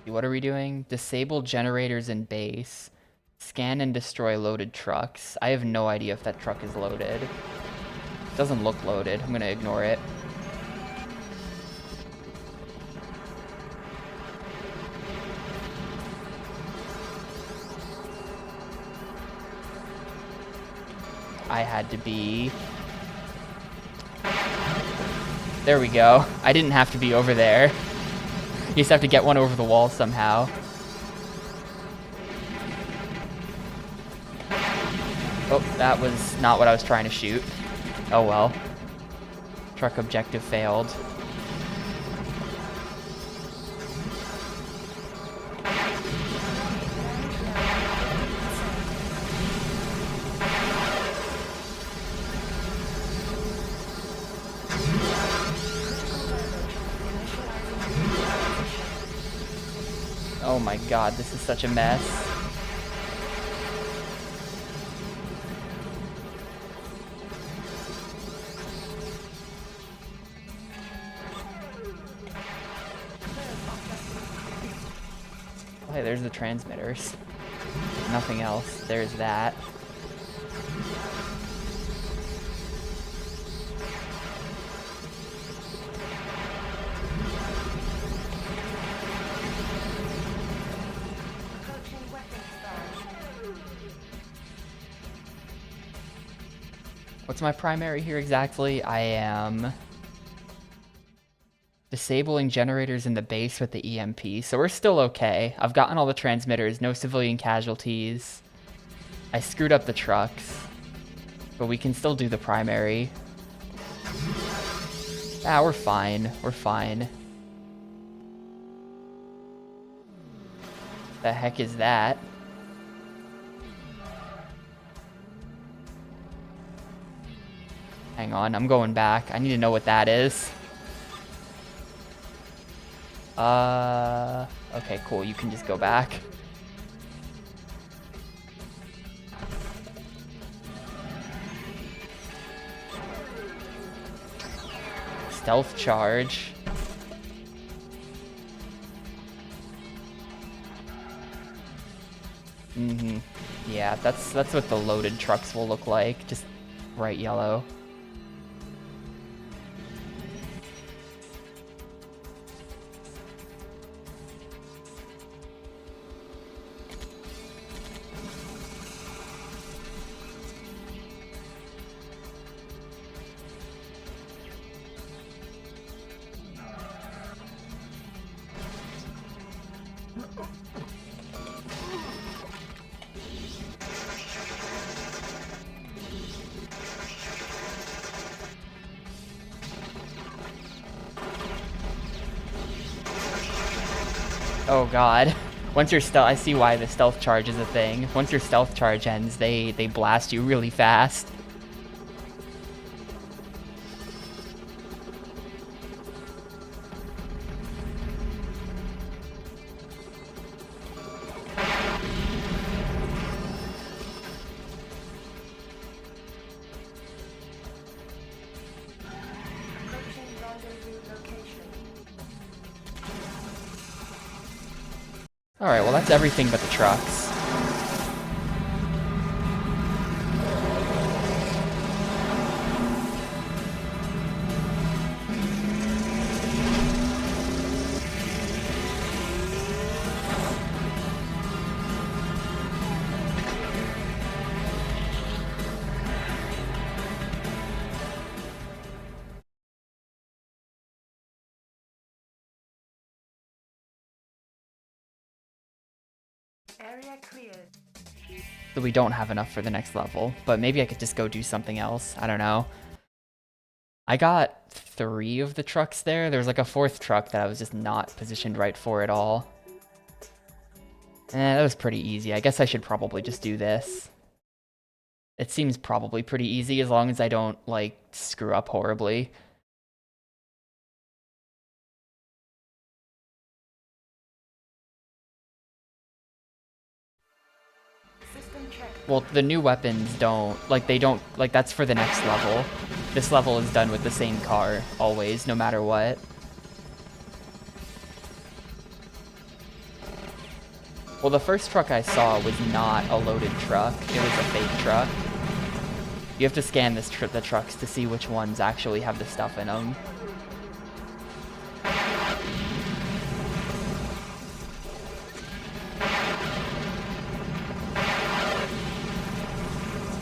Speaker 1: What are we doing? Disable generators in base. Scan and destroy loaded trucks. I have no idea if that truck is loaded. It doesn't look loaded. I'm gonna ignore it. I had to be... There we go. I didn't have to be over there. You just have to get one over the wall somehow. Oh, that was not what I was trying to shoot. Oh well. Truck objective failed. Oh my god, this is such a mess. Oh, hey, there's the transmitters. Nothing else. There's that.
Speaker 2: Approaching weapons barrage.
Speaker 1: What's my primary here exactly? I am disabling generators in the base with the EMP, so we're still okay. I've gotten all the transmitters, no civilian casualties. I screwed up the trucks, but we can still do the primary. Ah, we're fine. We're fine. the heck is that? Hang on, I'm going back. I need to know what that is. Okay, cool. You can just go back. Stealth charge. Yeah, that's what the loaded trucks will look like. Just bright yellow. Oh god. Once your stealth, I see why the stealth charge is a thing. Once your stealth charge ends, they blast you really fast.
Speaker 2: Approaching rendezvous location.
Speaker 1: Alright, well that's everything but the trucks.
Speaker 2: Area cleared.
Speaker 1: So we don't have enough for the next level, but maybe I could just go do something else. I don't know. I got 3 of the trucks there. There was like a 4th truck that I was just not positioned right for at all. That was pretty easy. I guess I should probably just do this. It seems probably pretty easy as long as I don't, like, screw up horribly.
Speaker 2: System check.
Speaker 1: Well, the new weapons don't, like, they don't, like, that's for the next level. This level is done with the same car, always, no matter what. Well, the first truck I saw was not a loaded truck. It was a fake truck. You have to scan the trucks to see which ones actually have the stuff in them.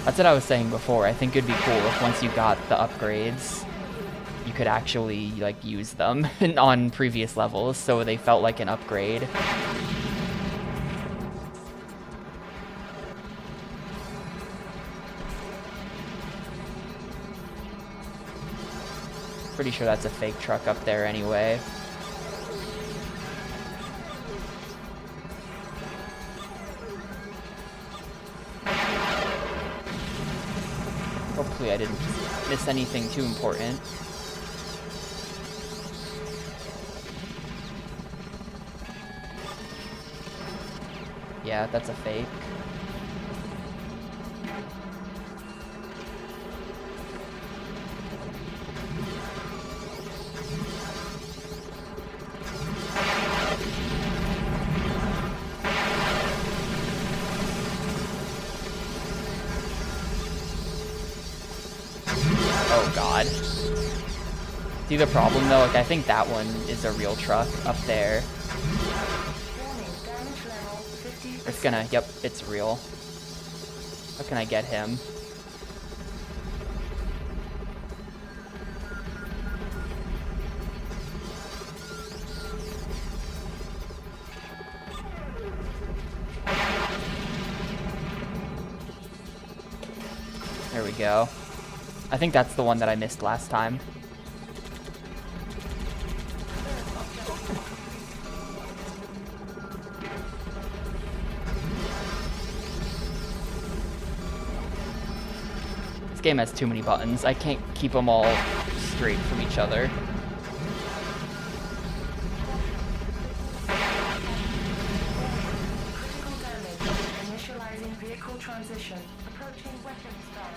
Speaker 1: That's what I was saying before. I think it'd be cool if once you got the upgrades, you could actually, like, use them on previous levels, so they felt like an upgrade. Pretty sure that's a fake truck up there anyway. Hopefully I didn't miss anything too important. Yeah, that's a fake. Oh god. See the problem though? Like, I think that one is a real truck up there.
Speaker 2: Warning, damage level 50%.
Speaker 1: It's gonna, yep, it's real. How can I get him? There we go. I think that's the one that I missed last time. game has too many buttons. I can't keep them all straight from each other.
Speaker 2: Critical damage. Initializing vehicle transition. Approaching weapons bar.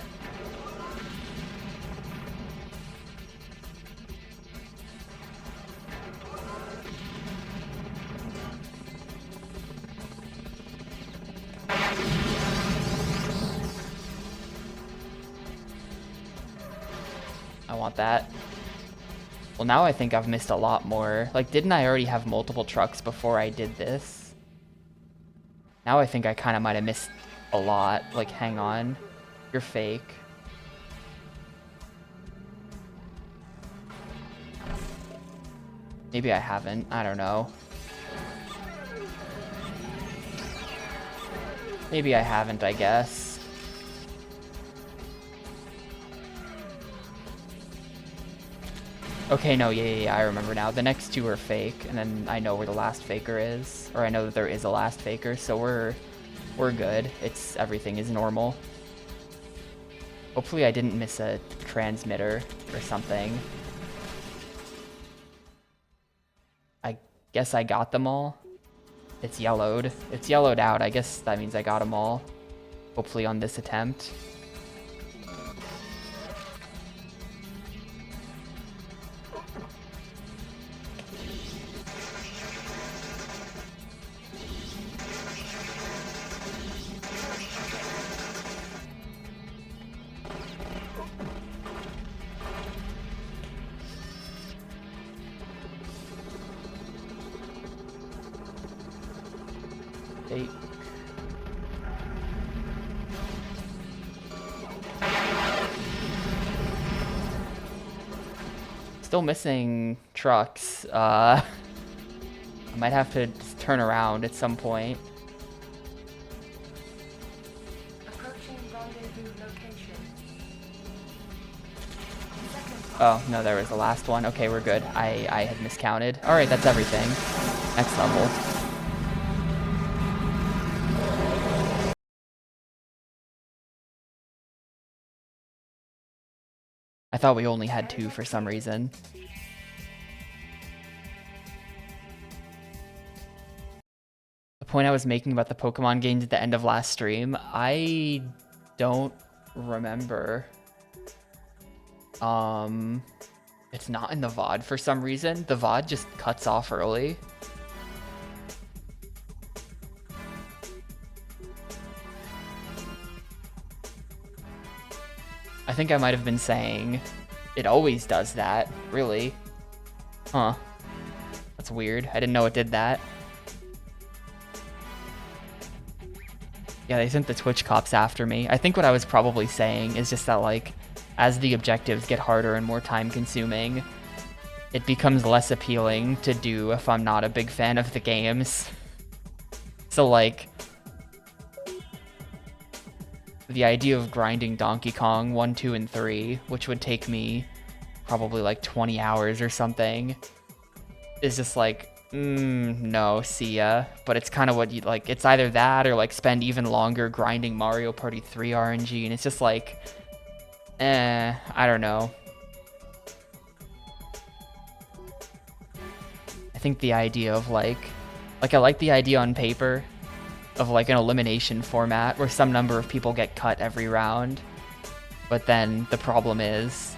Speaker 1: I want that. Well, now I think I've missed a lot more. Like, didn't I already have multiple trucks before I did this? Now I think I kind of might have missed a lot. Like, hang on. You're fake. Maybe I haven't. I don't know. Maybe I haven't, I guess. Okay, no, yeah, I remember now. The next two are fake, and then I know where the last faker is. Or I know that there is a last faker, so we're good. Everything is normal. Hopefully I didn't miss a transmitter or something. I guess I got them all. It's yellowed. It's yellowed out. I guess that means I got them all. Hopefully on this attempt. Fake. Still missing trucks. I might have to turn around at some point.
Speaker 2: Approaching rendezvous location.
Speaker 1: Oh, no, there was the last one. Okay, we're good. I had miscounted. Alright, that's everything. Next level. I thought we only had 2 for some reason. The point I was making about the Pokemon games at the end of last stream, I don't remember. It's not in the VOD for some reason. The VOD just cuts off early. I think I might have been saying it always does that, really. Huh. That's weird. I didn't know it did that. Yeah, they sent the Twitch cops after me. I think what I was probably saying is just that, like, as the objectives get harder and more time consuming, it becomes less appealing to do if I'm not a big fan of the games. So, like, the idea of grinding Donkey Kong 1, 2, and 3, which would take me probably like 20 hours or something, is just like, no, see ya. But it's kind of what you like. It's either that or like spend even longer grinding Mario Party 3 RNG, and it's just like, I don't know. I think the idea of like I like the idea on paper of like an elimination format where some number of people get cut every round, but then the problem is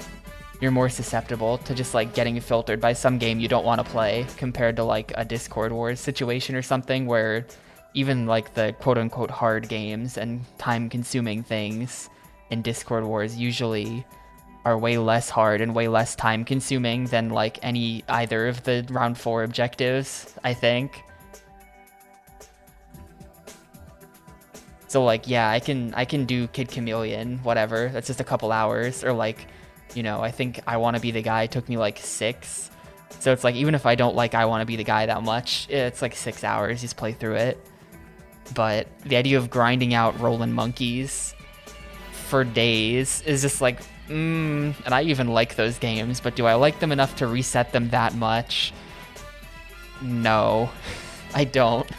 Speaker 1: you're more susceptible to just like getting filtered by some game you don't want to play compared to like a Discord Wars situation or something where even like the quote-unquote hard games and time-consuming things in Discord Wars usually are way less hard and way less time-consuming than like either of the round 4 objectives, I think. So like, yeah, I can do Kid Chameleon, whatever. That's just a couple hours. Or like, you know, I think I Want to Be the Guy took me like 6. So it's like, even if I don't like I Want to Be the Guy that much, it's like 6 hours, just play through it. But the idea of grinding out Rollin' Monkeys for days is just like, and I even like those games, but do I like them enough to reset them that much? No, I don't.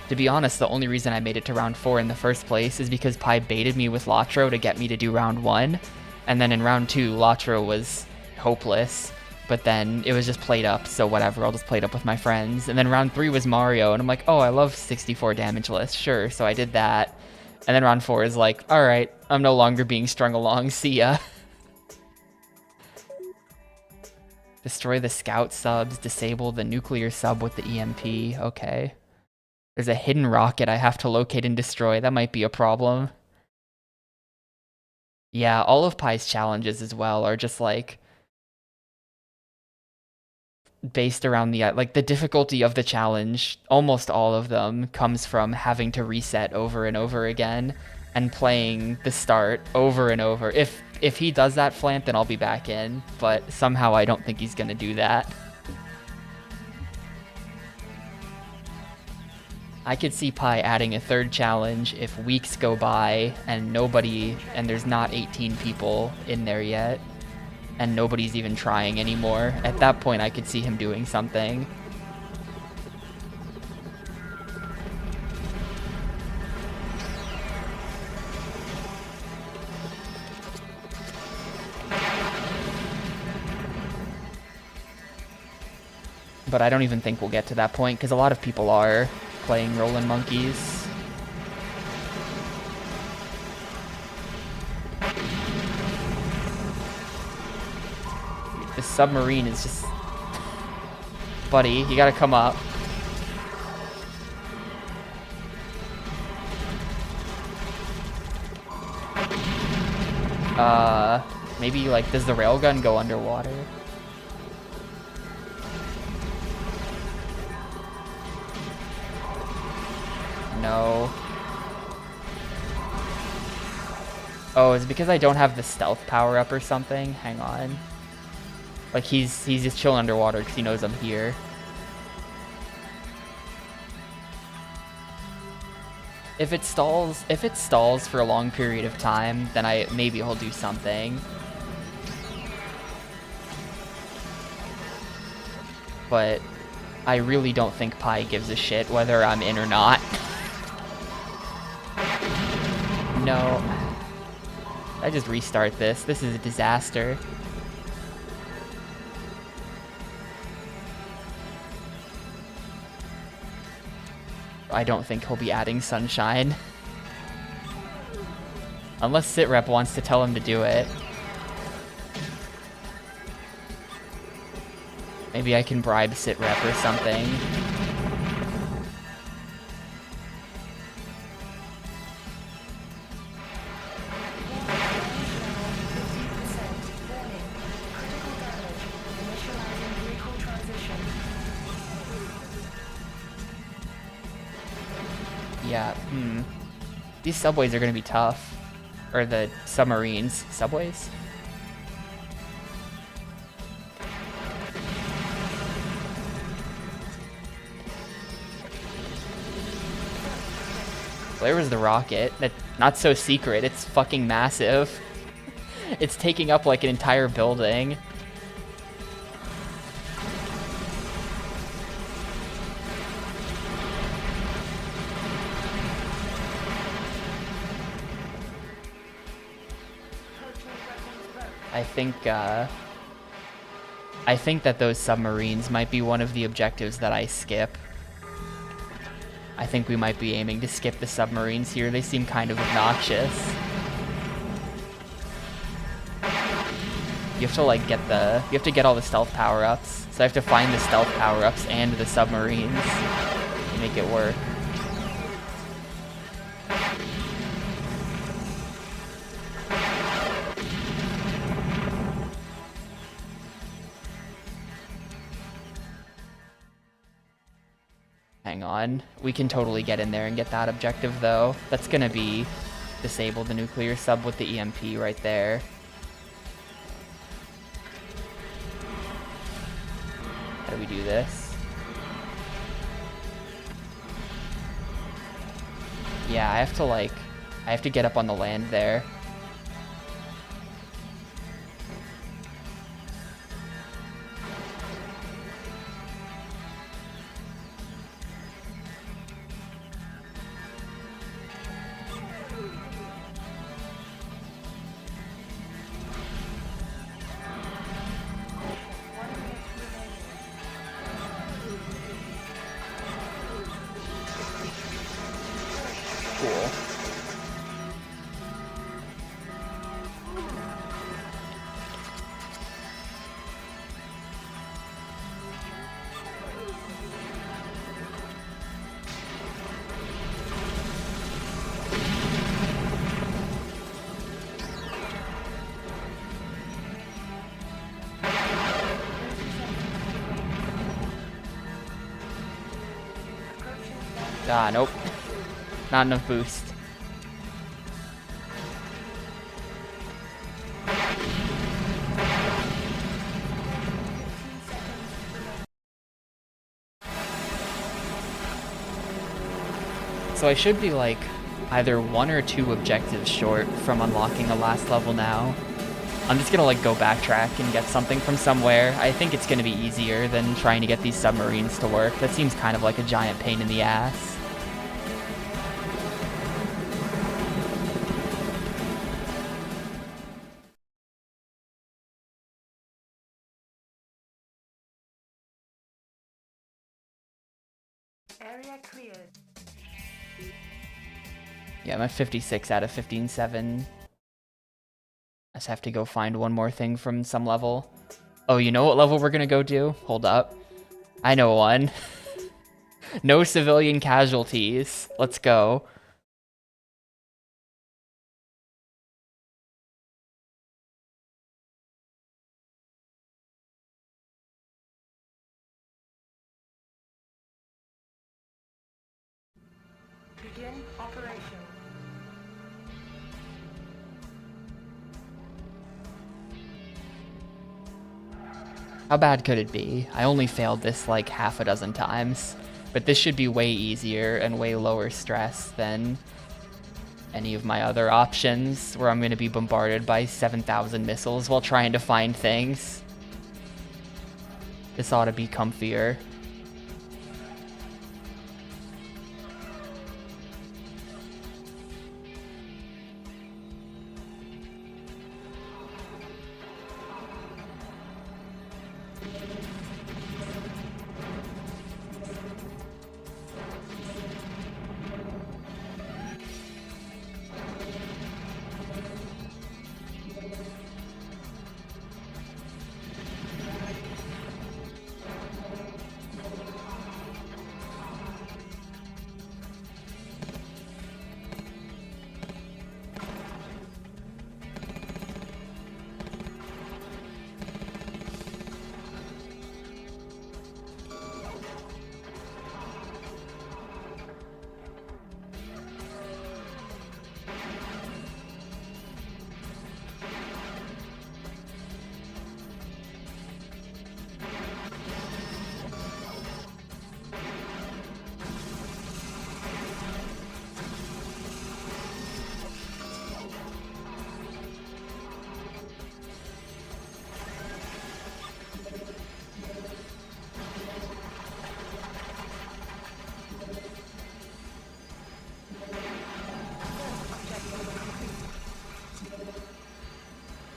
Speaker 1: To be honest, the only reason I made it to round 4 in the first place is because Pi baited me with Latro to get me to do round 1, and then in round 2, Latro was hopeless, but then it was just played up, so whatever, I'll just play it up with my friends. And then round 3 was Mario, and I'm like, oh, I love 64 damage list, sure, so I did that. And then round 4 is like, alright, I'm no longer being strung along, see ya. Destroy the scout subs, disable the nuclear sub with the EMP, okay. There's a hidden rocket I have to locate and destroy. That might be a problem. Yeah, all of Pi's challenges as well are just like based around the like the difficulty of the challenge. Almost all of them comes from having to reset over and over again and playing the start over and over. If he does that, Flant, then I'll be back in, but somehow I don't think he's gonna do that. I could see Pi adding a third challenge if weeks go by and there's not 18 people in there yet, and nobody's even trying anymore. At that point, I could see him doing something. But I don't even think we'll get to that point, because a lot of people are playing Rollin' Monkeys. This submarine is just... Buddy, you gotta come up. Maybe, like, does the railgun go underwater? No. Oh, is it because I don't have the stealth power up or something? Hang on. Like he's just chilling underwater because he knows I'm here. If it stalls for a long period of time, then maybe he'll do something. But I really don't think Pi gives a shit whether I'm in or not. No. I just restart this. This is a disaster. I don't think he'll be adding Sunshine. Unless Sitrep wants to tell him to do it. Maybe I can bribe Sitrep or something. Yeah, These subways are gonna be tough. Or the submarines. Subways? Where was the rocket? Not so secret, it's fucking massive. It's taking up like an entire building. I think that those submarines might be one of the objectives that I skip. I think we might be aiming to skip the submarines here. They seem kind of obnoxious. You have to like you have to get all the stealth power-ups. So I have to find the stealth power-ups and the submarines to make it work. Hang on. We can totally get in there and get that objective, though. That's gonna be disable the nuclear sub with the EMP right there. How do we do this? Yeah, I have to get up on the land there. Ah, nope. Not enough boost. So I should be like either 1 or 2 objectives short from unlocking the last level now. I'm just gonna like go backtrack and get something from somewhere. I think it's gonna be easier than trying to get these submarines to work. That seems kind of like a giant pain in the ass.
Speaker 2: Area cleared.
Speaker 1: Yeah, I'm at 56 out of 15.7. I just have to go find one more thing from some level. Oh, you know what level we're gonna go do? Hold up. I know one. No civilian casualties. Let's go.
Speaker 2: Begin operation.
Speaker 1: How bad could it be? I only failed this like half a dozen times, but this should be way easier and way lower stress than any of my other options where I'm going to be bombarded by 7,000 missiles while trying to find things. This ought to be comfier.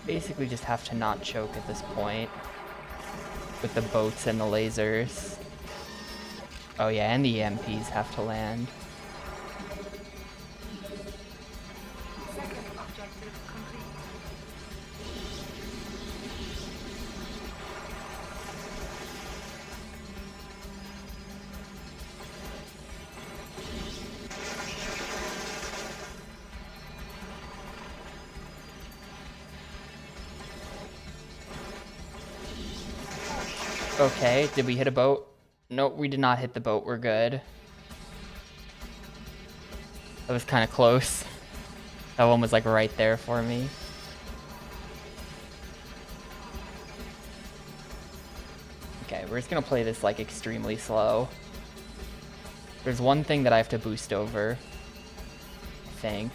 Speaker 1: Basically just have to not choke at this point with the boats and the lasers. Oh yeah, and the EMPs have to land.
Speaker 2: Second objective complete.
Speaker 1: Okay, did we hit a boat? Nope, we did not hit the boat. We're good. That was kind of close. That one was like right there for me. Okay, we're just gonna play this like extremely slow. There's one thing that I have to boost over, I think.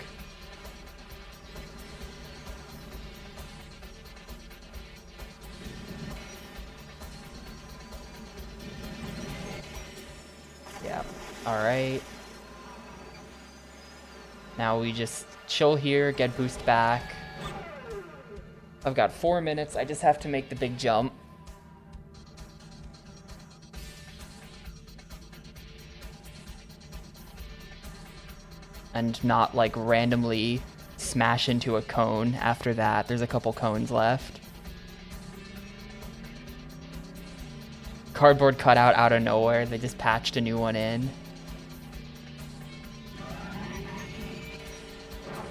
Speaker 1: Yeah, alright. Now we just chill here, get boost back. I've got 4 minutes, I just have to make the big jump. And not like randomly smash into a cone after that. There's a couple cones left. Cardboard cutout out of nowhere. They just patched a new one in.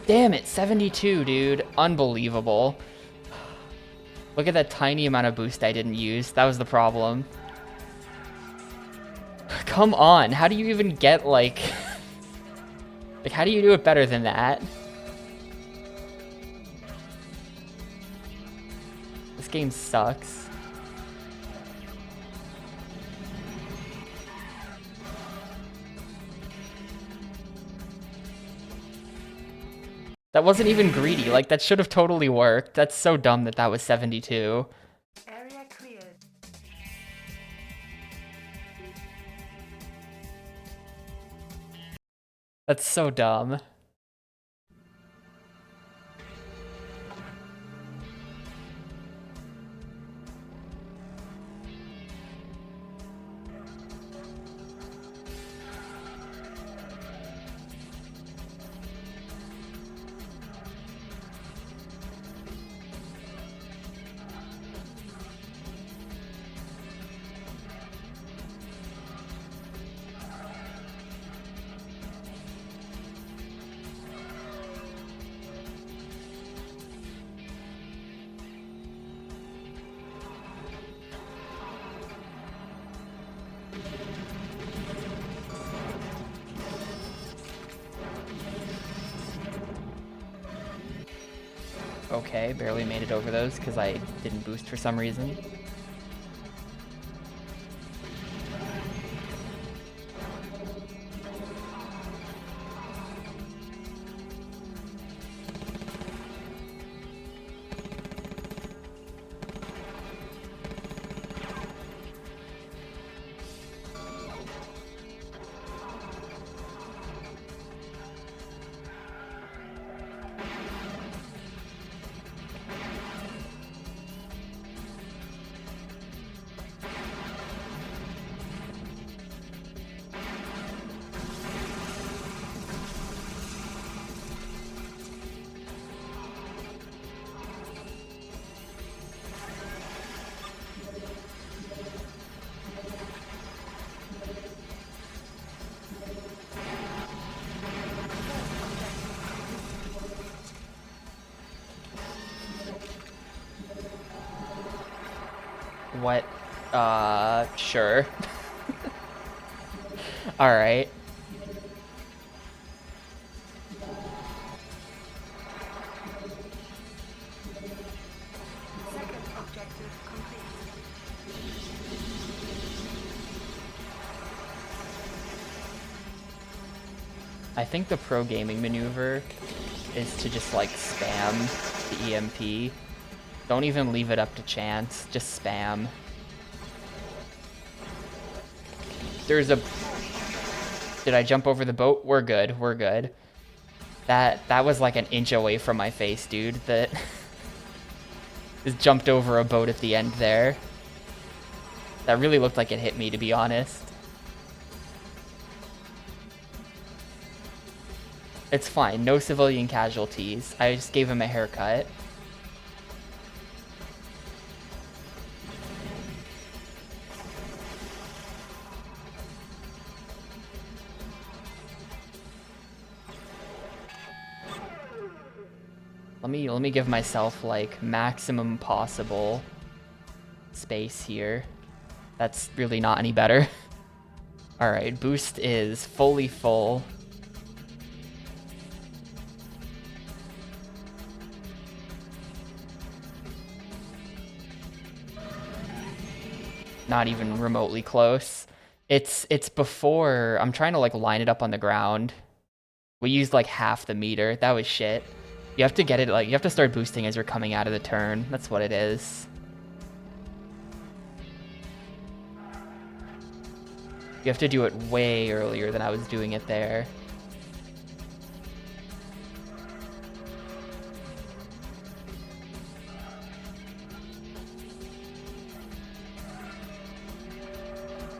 Speaker 1: Damn it, 72, dude. Unbelievable. Look at that tiny amount of boost I didn't use. That was the problem. come on. How do you even get, like... like, how do you do it better than that? This game sucks. That wasn't even greedy. Like, that should have totally worked. That's so dumb that that was 72.
Speaker 2: Area cleared.
Speaker 1: That's so dumb. Okay, barely made it over those because I didn't boost for some reason. What? Sure. Alright.
Speaker 2: Second objective complete.
Speaker 1: I think the pro gaming maneuver is to just like spam the EMP. Don't even leave it up to chance, just spam. There's a... Did I jump over the boat? We're good, we're good. That was like an inch away from my face, dude. That just jumped over a boat at the end there. That really looked like it hit me, to be honest. It's fine, no civilian casualties. I just gave him a haircut. Let me give myself like maximum possible space here. That's really not any better. All right, boost is fully full. Not even remotely close. It's before, I'm trying to like line it up on the ground. We used like half the meter. That was shit. You have to get it, like, you have to start boosting as you're coming out of the turn. That's what it is. You have to do it way earlier than I was doing it there.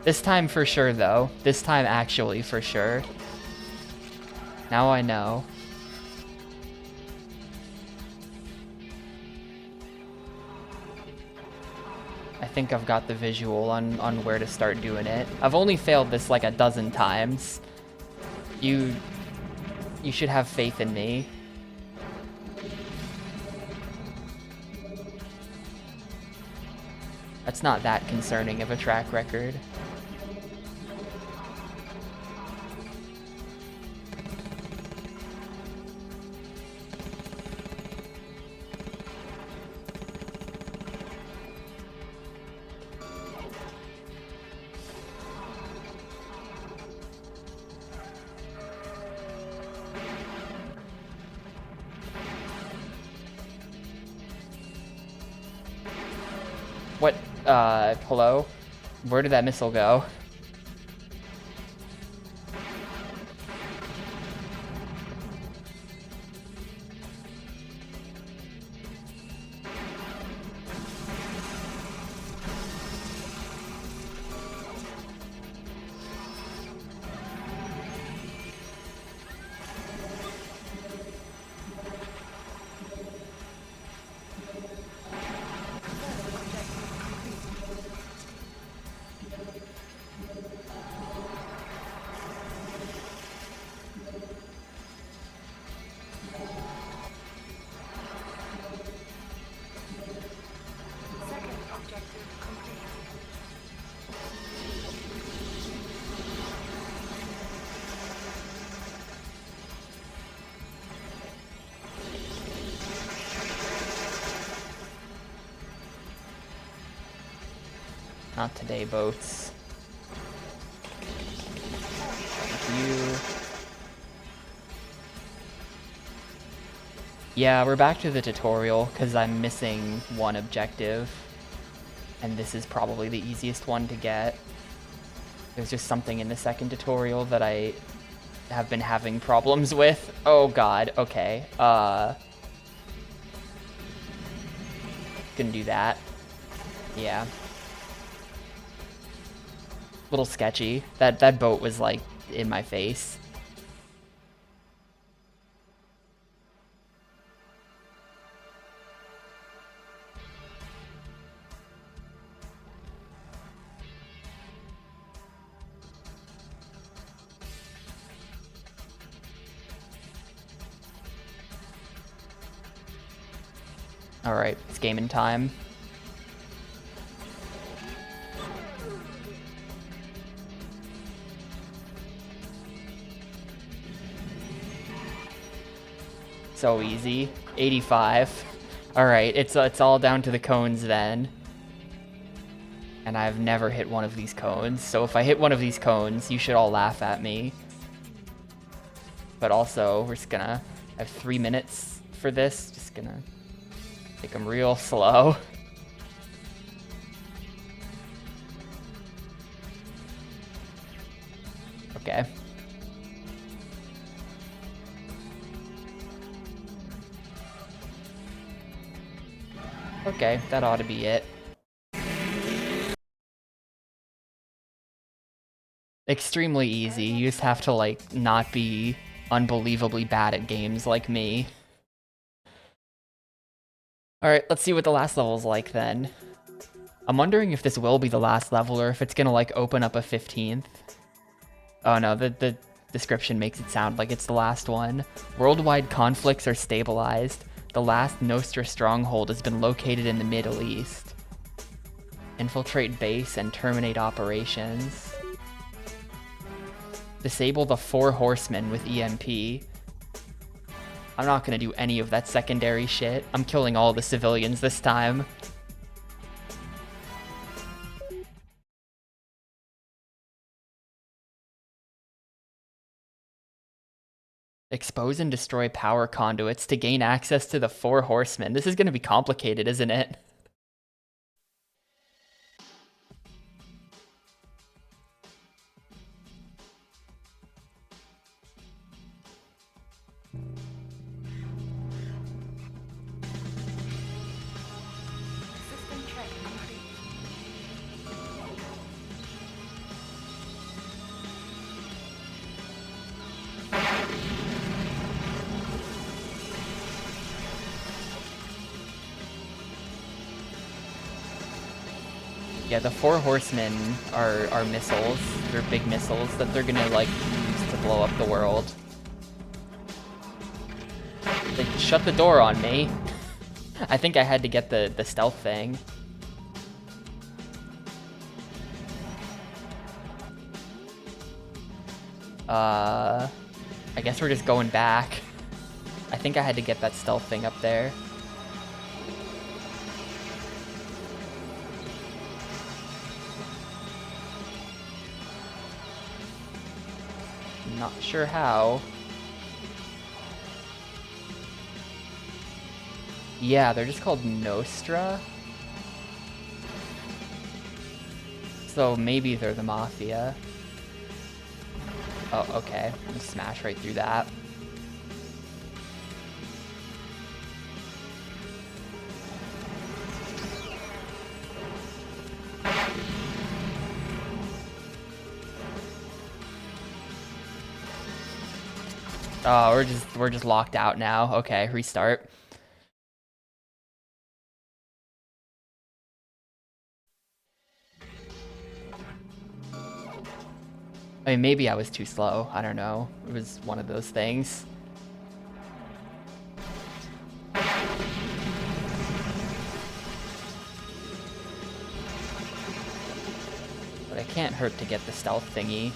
Speaker 1: This time for sure, though. This time actually for sure. Now I know. I think I've got the visual on where to start doing it. I've only failed this like a dozen times. You should have faith in me. That's not that concerning of a track record. Hello? Where did that missile go?
Speaker 2: Second objective complete.
Speaker 1: Not today, boats. Thank you. Yeah, we're back to the tutorial because I'm missing one objective. And this is probably the easiest one to get. There's just something in the second tutorial that I have been having problems with. Oh god, okay. Gonna do that. Yeah. Little sketchy. That boat was like in my face. Alright, it's gaming time. So easy. 85. Alright, it's all down to the cones then. And I've never hit one of these cones, so if I hit one of these cones, you should all laugh at me. But also, we're just gonna have 3 minutes for this. Just gonna take them real slow. Okay. Okay, that ought to be it. Extremely easy. You just have to, like, not be unbelievably bad at games like me. Alright, let's see what the last level's like then. I'm wondering if this will be the last level or if it's gonna, like, open up a 15th. Oh no, the description makes it sound like it's the last one. Worldwide conflicts are stabilized. The last Nostra stronghold has been located in the Middle East. Infiltrate base and terminate operations. Disable the 4 horsemen with EMP. I'm not gonna do any of that secondary shit. I'm killing all the civilians this time. Expose and destroy power conduits to gain access to the 4 horsemen. This is gonna be complicated, isn't it?
Speaker 2: System check complete.
Speaker 1: Yeah, the 4 horsemen are missiles. They're big missiles that they're gonna, like, use to blow up the world. They shut the door on me. I think I had to get the stealth thing. I guess we're just going back. I think I had to get that stealth thing up there. Not sure how. Yeah, they're just called Nostra. So maybe they're the Mafia. Oh, okay. Just smash right through that. Oh, we're just locked out now. Okay, restart. I mean, maybe I was too slow. I don't know. It was one of those things. But it can't hurt to get the stealth thingy.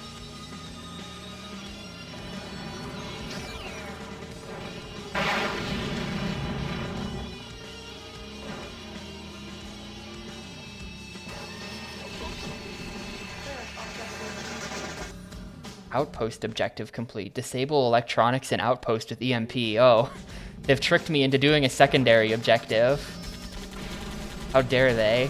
Speaker 1: Outpost objective complete. Disable electronics and outpost with EMP. Oh, they've tricked me into doing a secondary objective. How dare they?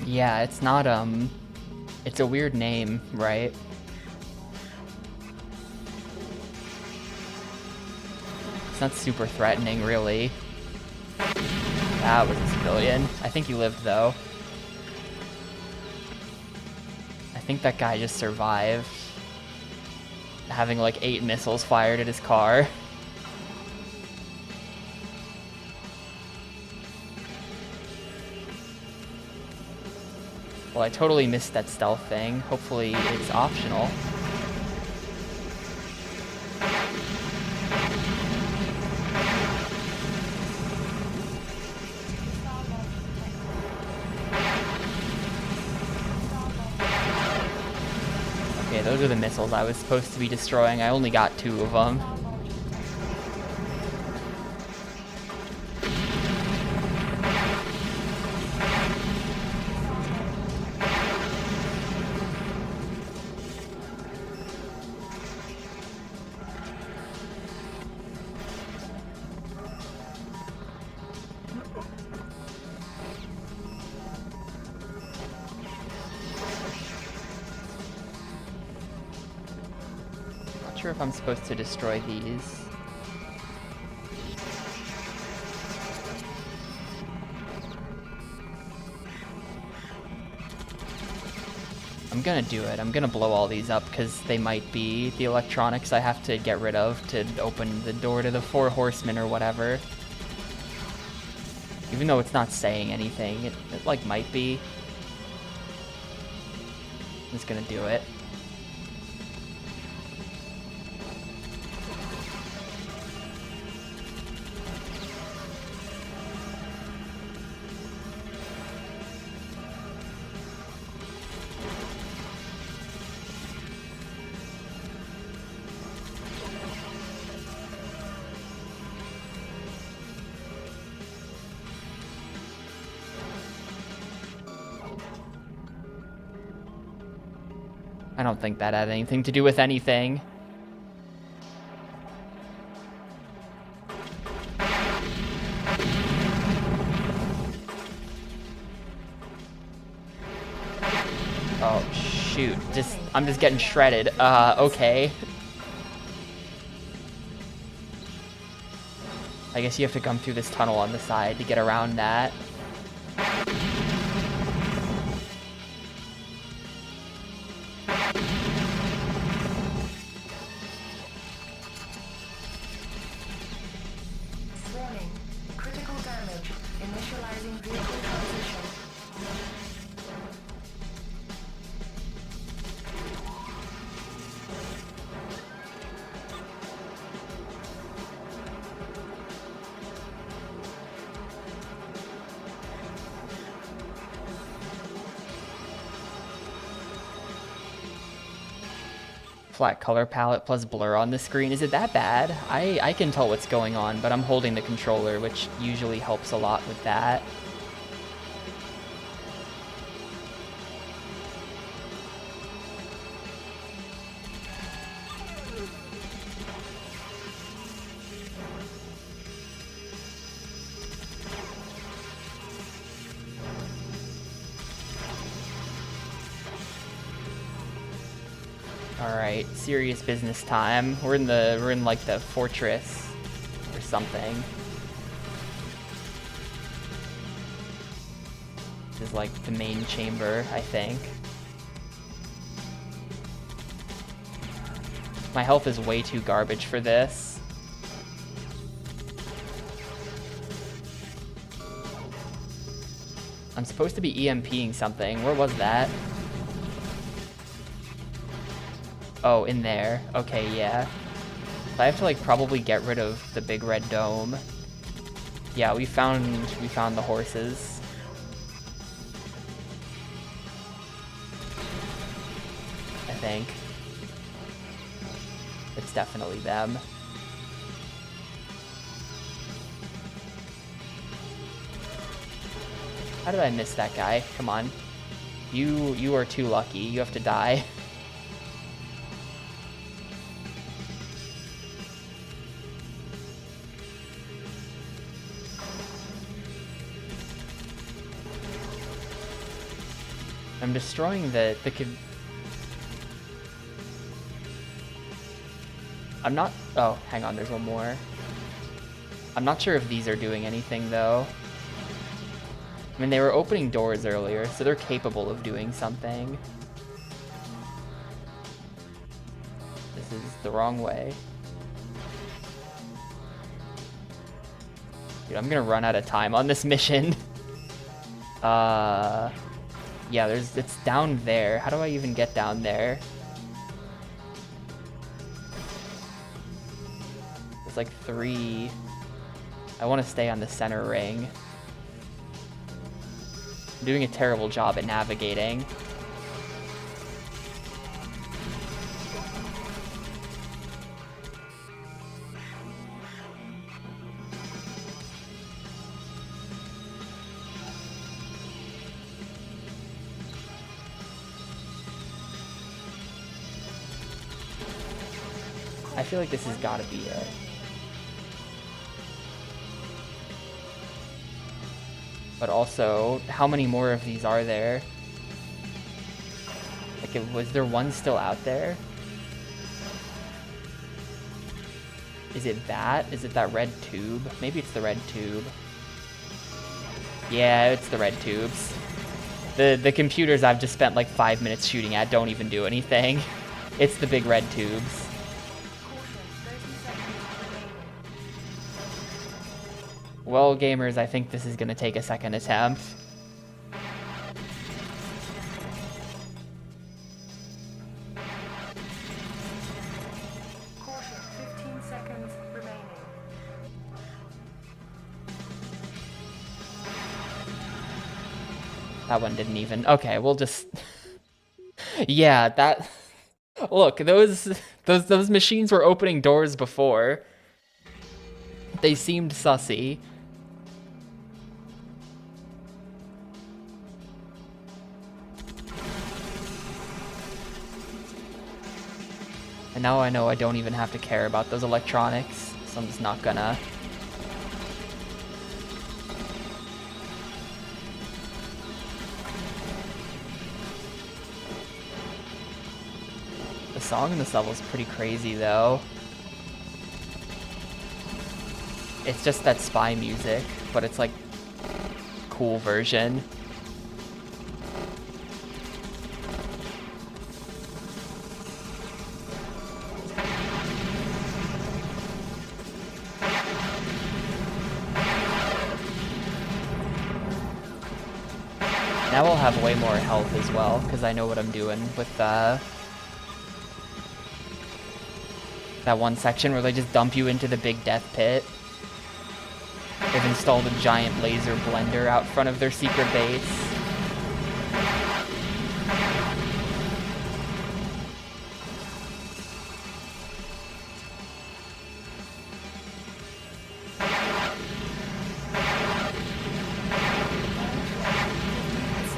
Speaker 1: Yeah, it's not, it's a weird name, right? It's not super threatening, really. That was a civilian. I think he lived, though. I think that guy just survived having like 8 missiles fired at his car. Well, I totally missed that stealth thing. Hopefully it's optional. Okay, those are the missiles I was supposed to be destroying. I only got 2 of them. Not sure if I'm supposed to destroy these. I'm gonna do it. I'm gonna blow all these up because they might be the electronics I have to get rid of to open the door to the 4 horsemen or whatever. Even though it's not saying anything, it like might be. I'm just gonna do it. I don't think that had anything to do with anything. shoot. I'm just getting shredded. Okay. I guess you have to come through this tunnel on the side to get around that.
Speaker 2: Warning. Critical damage. Initializing vehicle transition.
Speaker 1: Flat color palette plus blur on the screen. Is it that bad? I can tell what's going on, but I'm holding the controller, which usually helps a lot with that. Alright, serious business time. We're in like the fortress or something. This is like the main chamber, I think. My health is way too garbage for this. I'm supposed to be EMPing something. Where was that? Oh, in there. Okay, yeah. So I have to like probably get rid of the big red dome. Yeah, we found the horses. I think. It's definitely them. How did I miss that guy? Come on. You are too lucky. You have to die. I'm destroying the I'm not... Oh, hang on, there's one more. I'm not sure if these are doing anything, though. I mean, they were opening doors earlier, so they're capable of doing something. This is the wrong way. Dude, I'm gonna run out of time on this mission. Yeah, it's down there. How do I even get down there? There's like 3. I want to stay on the center ring. I'm doing a terrible job at navigating. I feel like this has got to be it. But also, how many more of these are there? Like, was there one still out there? Is it that? Is it that red tube? Maybe it's the red tube. Yeah, it's the red tubes. The computers I've just spent like 5 minutes shooting at don't even do anything. It's the big red tubes. Well, gamers, I think this is going to take a second attempt.
Speaker 2: Caution, 15 seconds remaining.
Speaker 1: That one didn't even... Okay, we'll just... Yeah, that... Look, those machines were opening doors before. They seemed sussy. And now I know I don't even have to care about those electronics, so I'm just not gonna. song in this level is pretty crazy, though. It's just that spy music, but it's like cool version. Now I'll have way more health as well, because I know what I'm doing with that one section where they just dump you into the big death pit. They've installed a giant laser blender out front of their secret base.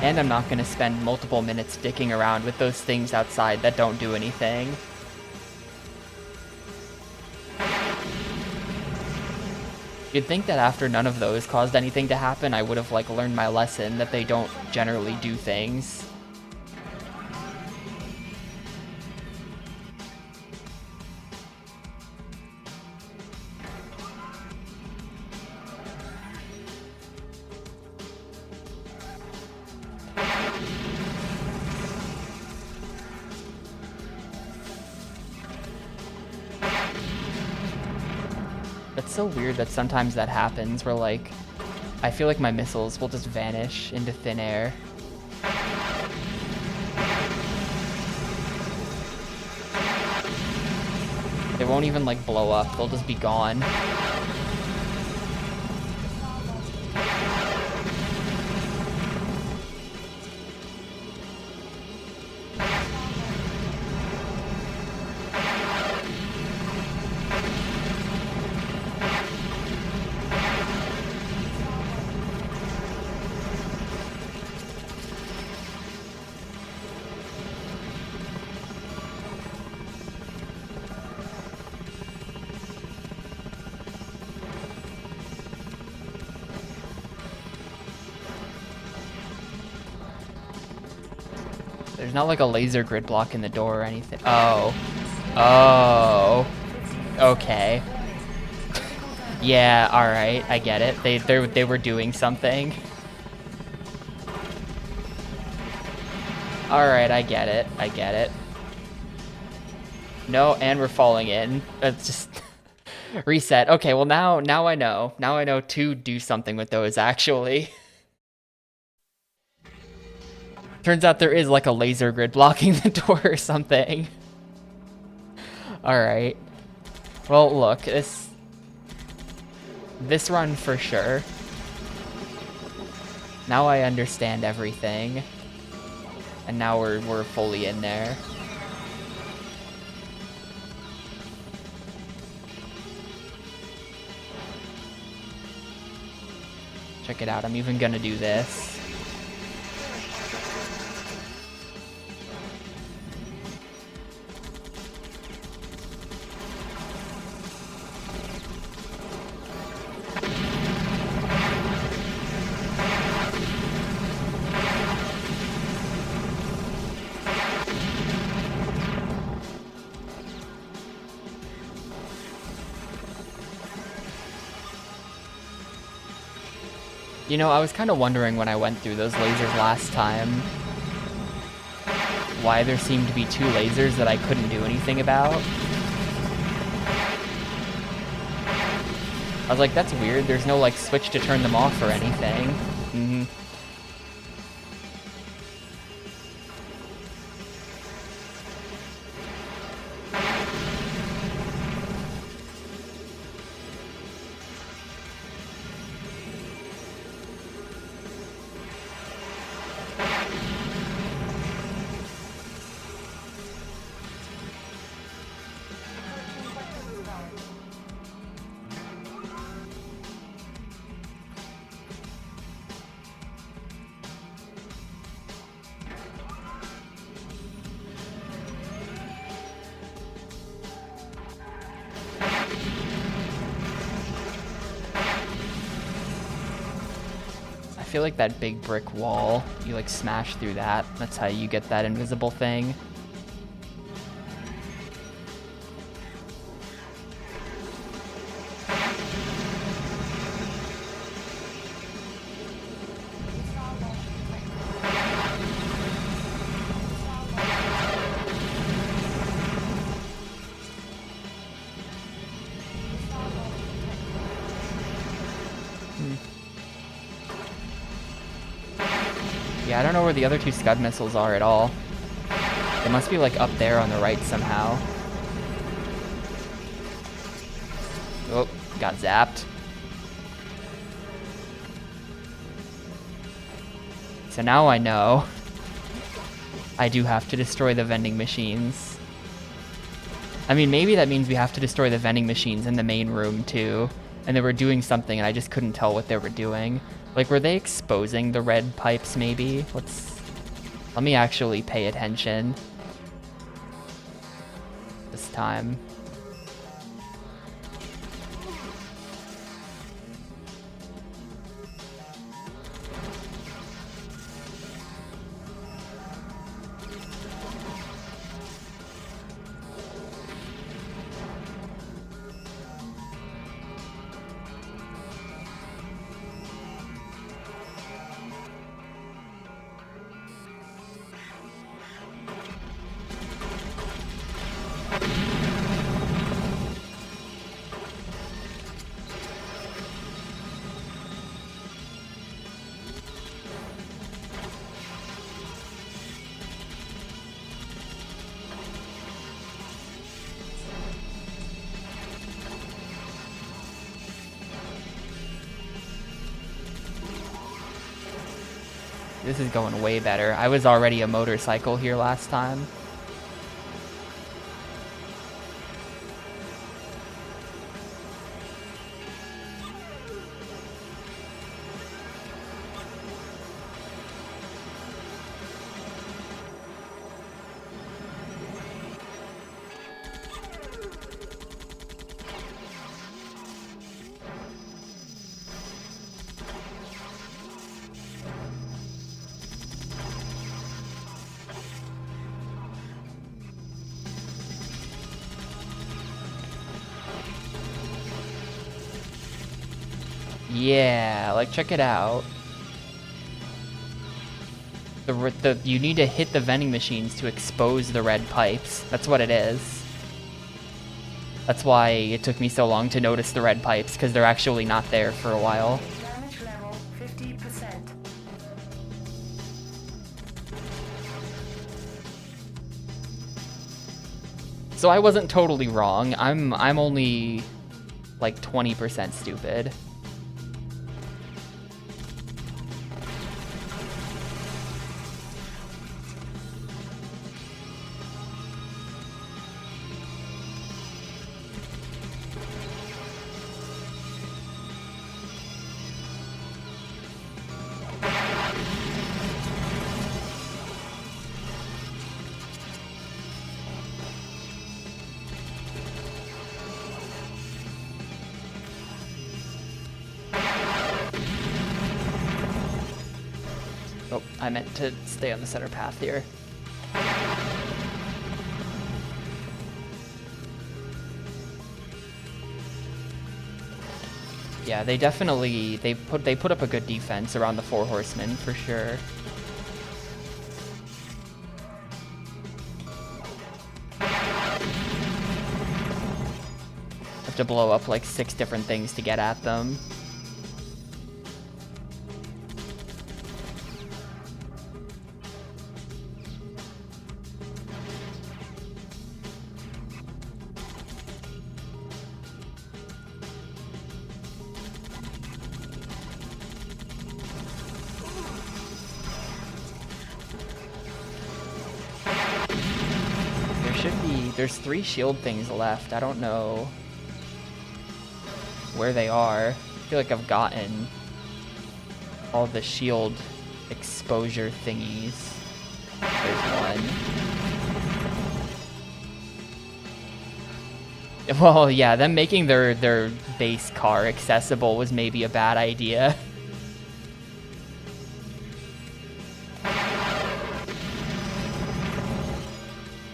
Speaker 1: And I'm not going to spend multiple minutes dicking around with those things outside that don't do anything. You'd think that after none of those caused anything to happen, I would have like learned my lesson that they don't generally do things. It's so weird that sometimes that happens where like I feel like my missiles will just vanish into thin air. They won't even like blow up, they'll just be gone. There's not like a laser grid block in the door or anything. Oh. Oh. Okay. Yeah, alright, I get it. They were doing something. Alright, I get it. I get it. No, and we're falling in. It's just reset. Okay, well now I know. Now I know to do something with those actually. Turns out there is like a laser grid blocking the door or something. Alright. Well, look, this run for sure. Now I understand everything. And now we're fully in there. Check it out, I'm even gonna do this. You know, I was kind of wondering when I went through those lasers last time why there seemed to be two lasers that I couldn't do anything about. I was like, that's weird. There's no like switch to turn them off or anything. Mm-hmm. I feel like that big brick wall, you like smash through that. That's how you get that invisible thing. Yeah, I don't know where the other two Scud missiles are at all. They must be like up there on the right somehow. Oh, got zapped. So now I know I do have to destroy the vending machines. I mean, maybe that means we have to destroy the vending machines in the main room too. And they were doing something and I just couldn't tell what they were doing. Like, were they exposing the red pipes maybe? Let me actually pay attention this time. This is going way better. I was already a motorcycle here last time. Yeah, like check it out. You need to hit the vending machines to expose the red pipes. That's what it is. That's why it took me so long to notice the red pipes, because they're actually not there for a while.
Speaker 2: Damage level 50%.
Speaker 1: So I wasn't totally wrong. I'm only like 20% stupid. Oh, I meant to stay on the center path here. Yeah, they definitely they put up a good defense around the 4 horsemen for sure. Have to blow up like 6 different things to get at them. There's 3 shield things left. I don't know where they are. I feel like I've gotten all the shield exposure thingies. There's one. Well, yeah, them making their base car accessible was maybe a bad idea.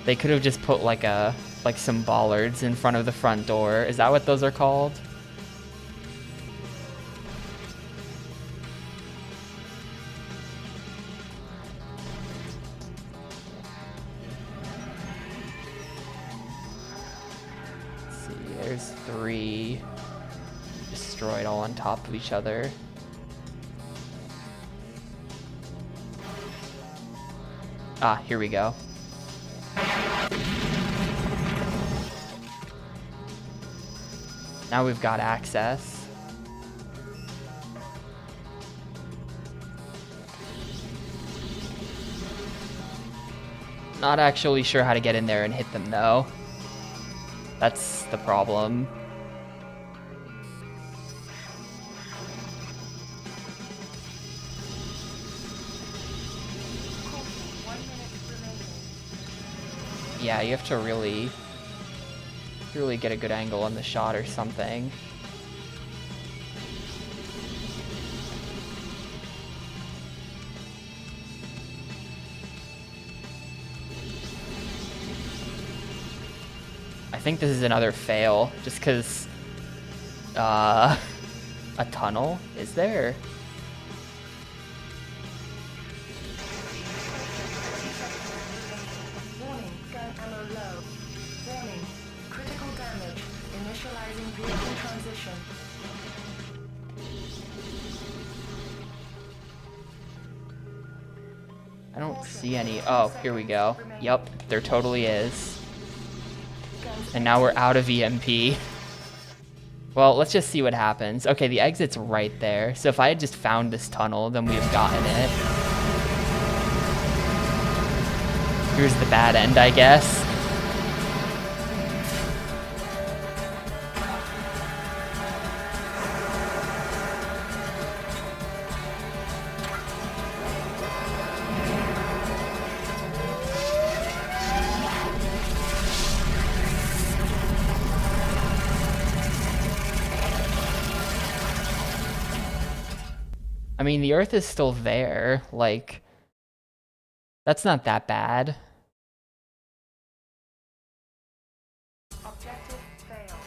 Speaker 1: They could have just put like some bollards in front of the front door. Is that what those are called? Let's see, there's 3 destroyed all on top of each other. Ah, here we go. Now we've got access. Not actually sure how to get in there and hit them though. That's the problem. Yeah, you have to really get a good angle on the shot or something. I think this is another fail, just because a tunnel is there.
Speaker 2: Warning, gun ammo low. Warning, critical damage. Initializing vehicle transition.
Speaker 1: I don't see any. Oh, here we go. Yup, there totally is. And now we're out of EMP. Well, let's just see what happens. Okay, the exit's right there. So if I had just found this tunnel, then we have gotten it. Here's the bad end, I guess. I mean, the Earth is still there. Like, that's not that bad.
Speaker 2: Objective failed.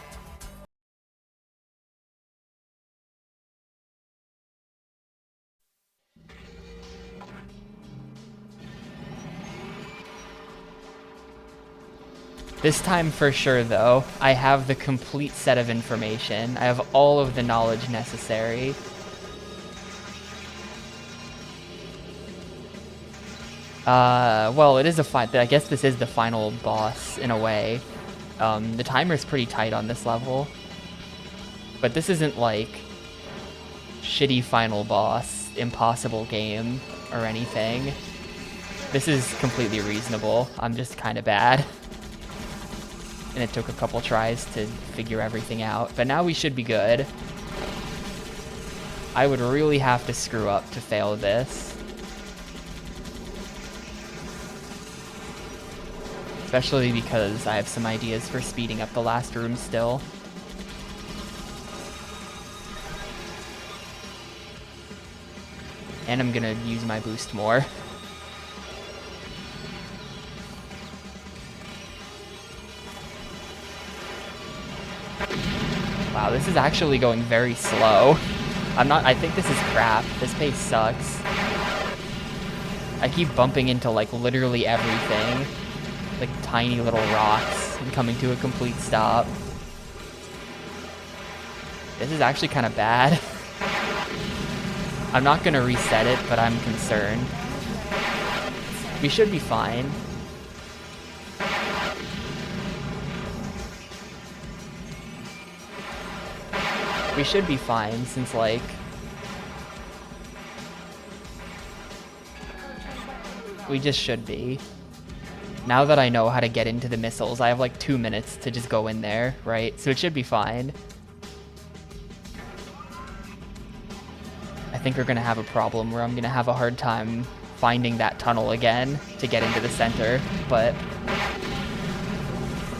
Speaker 1: This time for sure, though, I have the complete set of information. I have all of the knowledge necessary. Well, it is a I guess this is the final boss, in a way. The timer's pretty tight on this level. But this isn't, like, shitty final boss, impossible game, or anything. This is completely reasonable. I'm just kind of bad. And it took a couple tries to figure everything out. But now we should be good. I would really have to screw up to fail this. Especially because I have some ideas for speeding up the last room still. And I'm gonna use my boost more. Wow, this is actually going very slow. I think this is crap. This pace sucks. I keep bumping into like literally everything. Like tiny little rocks and coming to a complete stop. This is actually kind of bad. I'm not gonna reset it, but I'm concerned. We should be fine. We should be fine since like we just should be. Now that I know how to get into the missiles, I have like 2 minutes to just go in there, right? So it should be fine. I think we're gonna have a problem where I'm gonna have a hard time finding that tunnel again to get into the center, but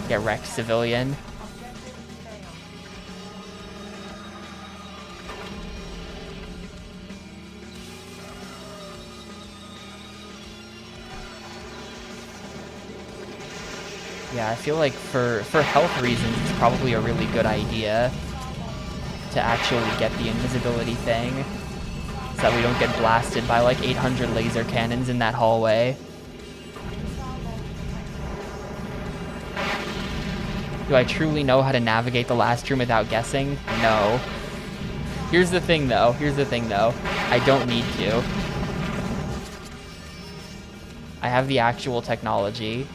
Speaker 1: get wrecked, civilian. Yeah, I feel like for health reasons, it's probably a really good idea to actually get the invisibility thing so that we don't get blasted by like 800 laser cannons in that hallway. Do I truly know how to navigate the last room without guessing? No. Here's the thing though, I don't need to. I have the actual technology.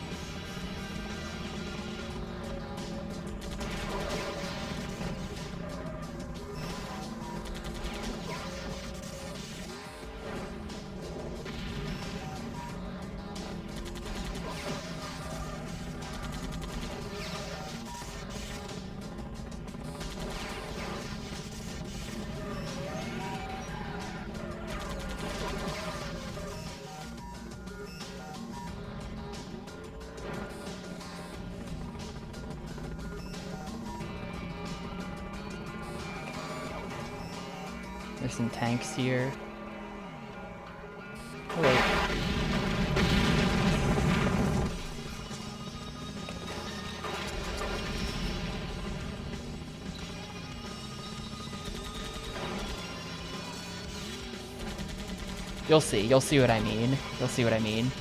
Speaker 1: There's some tanks here. Hello. You'll see what I mean. You'll see what I mean.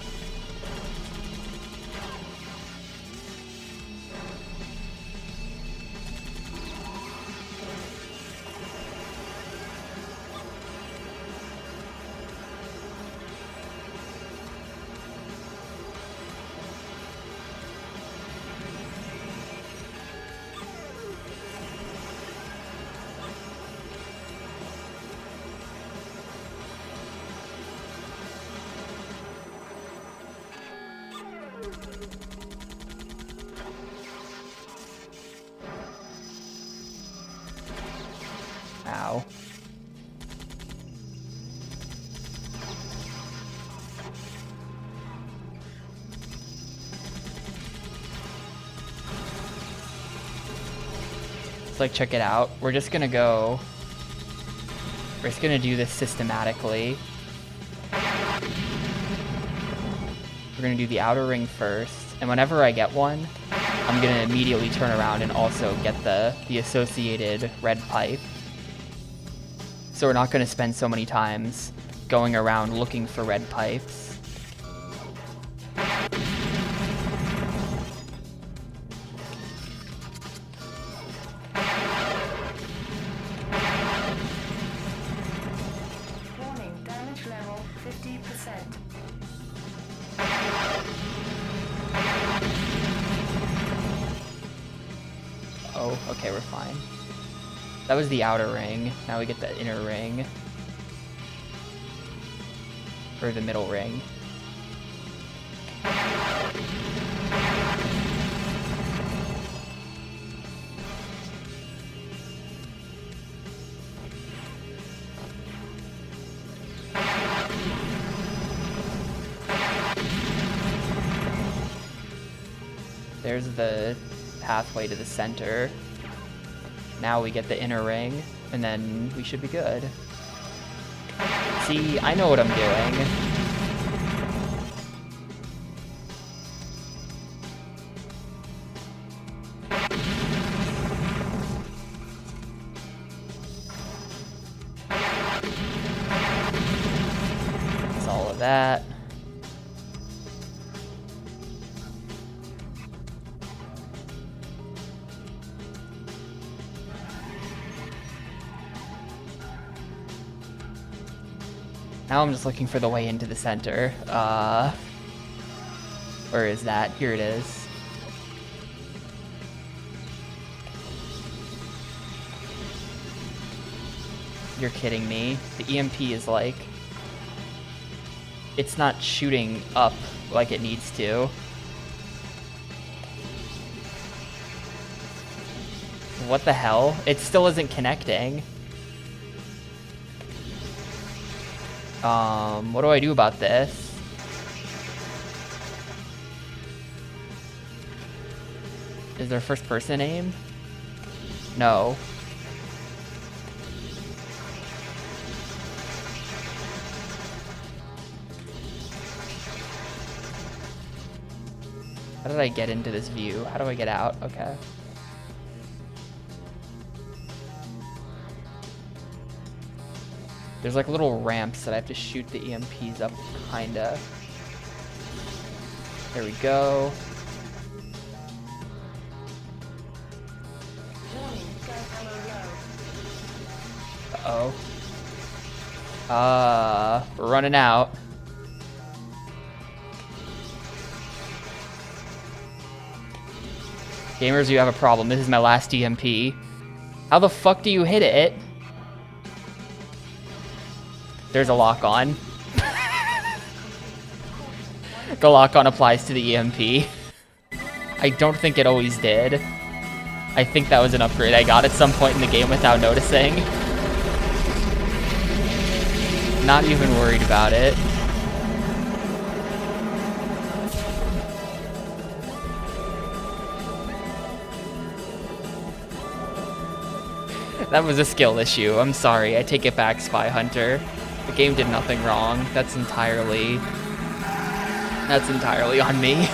Speaker 1: Ow. It's like, check it out. We're just gonna do this systematically. We're gonna do the outer ring first, and whenever I get one, I'm gonna immediately turn around and also get the associated red pipe. So we're not gonna spend so many times going around looking for red pipes.
Speaker 2: Warning, damage level 50%.
Speaker 1: Oh, okay, we're fine. That was the outer ring. Now we get the inner ring. Or the middle ring. There's the pathway to the center. Now we get the inner ring, and then we should be good. See, I know what I'm doing. It's all of that. Now I'm just looking for the way into the center. Where is that? Here it is. You're kidding me. The EMP is like... It's not shooting up like it needs to. What the hell? It still isn't connecting. What do I do about this? Is there first person aim? No. How did I get into this view? How do I get out? Okay. There's like little ramps that I have to shoot the EMPs up, kinda. There we go.
Speaker 2: Warning, gun ammo low.
Speaker 1: Uh-oh. We're running out. Gamers, you have a problem. This is my last EMP. How the fuck do you hit it? There's a lock-on. The lock-on applies to the EMP. I don't think it always did. I think that was an upgrade I got at some point in the game without noticing. Not even worried about it. That was a skill issue. I'm sorry. I take it back, SpyHunter. The game did nothing wrong. That's entirely on me.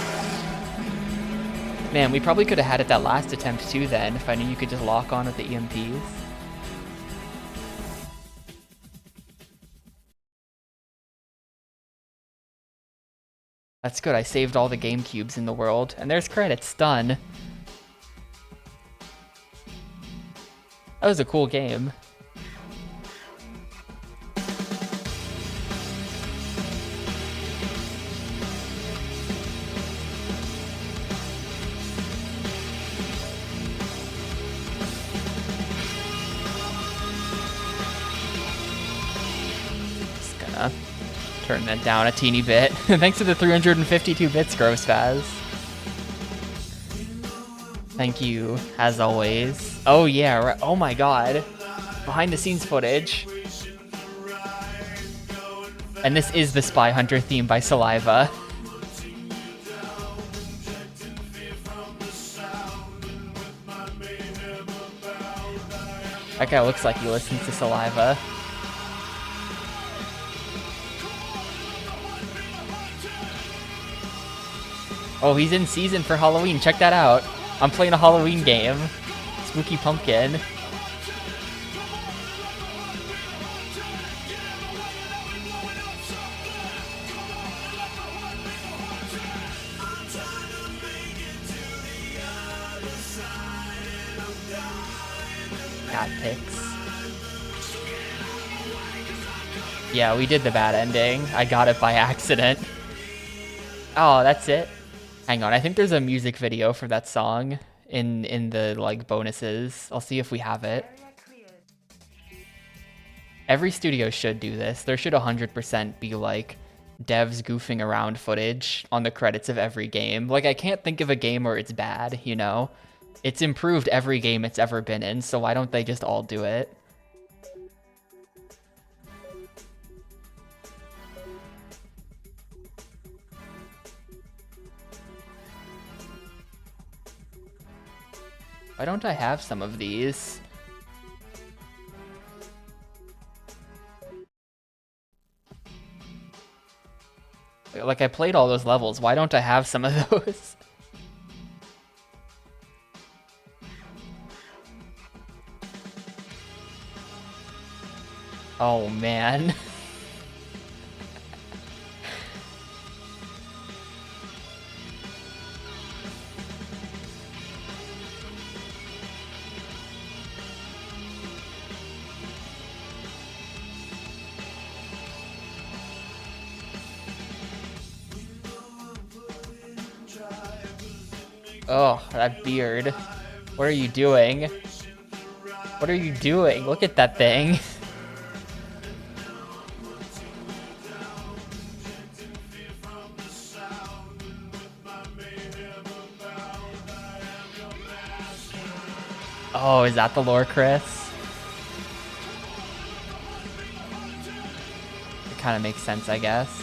Speaker 1: Man, we probably could have had it that last attempt too then, if I knew you could just lock on with the EMPs. That's good, I saved all the Gamecubes in the world. And there's credits, done. That was a cool game. Just gonna turn that down a teeny bit. Thanks to the 352 bits, Grossfaz. Thank you, as always. Oh yeah, right. Oh my god. Behind the scenes footage. And this is the SpyHunter theme by Saliva. That guy looks like he listens to Saliva. Oh, he's in season for Halloween. Check that out. I'm playing a Halloween game. Spooky Pumpkin. Cat pics. Yeah, we did the bad ending. I got it by accident. Oh, that's it? Hang on, I think there's a music video for that song in the like bonuses. I'll see if we have it. Every studio should do this. There should 100% be like devs goofing around footage on the credits of every game. Like I can't think of a game where it's bad, you know? It's improved every game it's ever been in, so why don't they just all do it? Why don't I have some of these? Like, I played all those levels. Why don't I have some of those? Oh, man. Oh, that beard. What are you doing? What are you doing? Look at that thing. Oh, is that the lore, Chris? It kind of makes sense, I guess.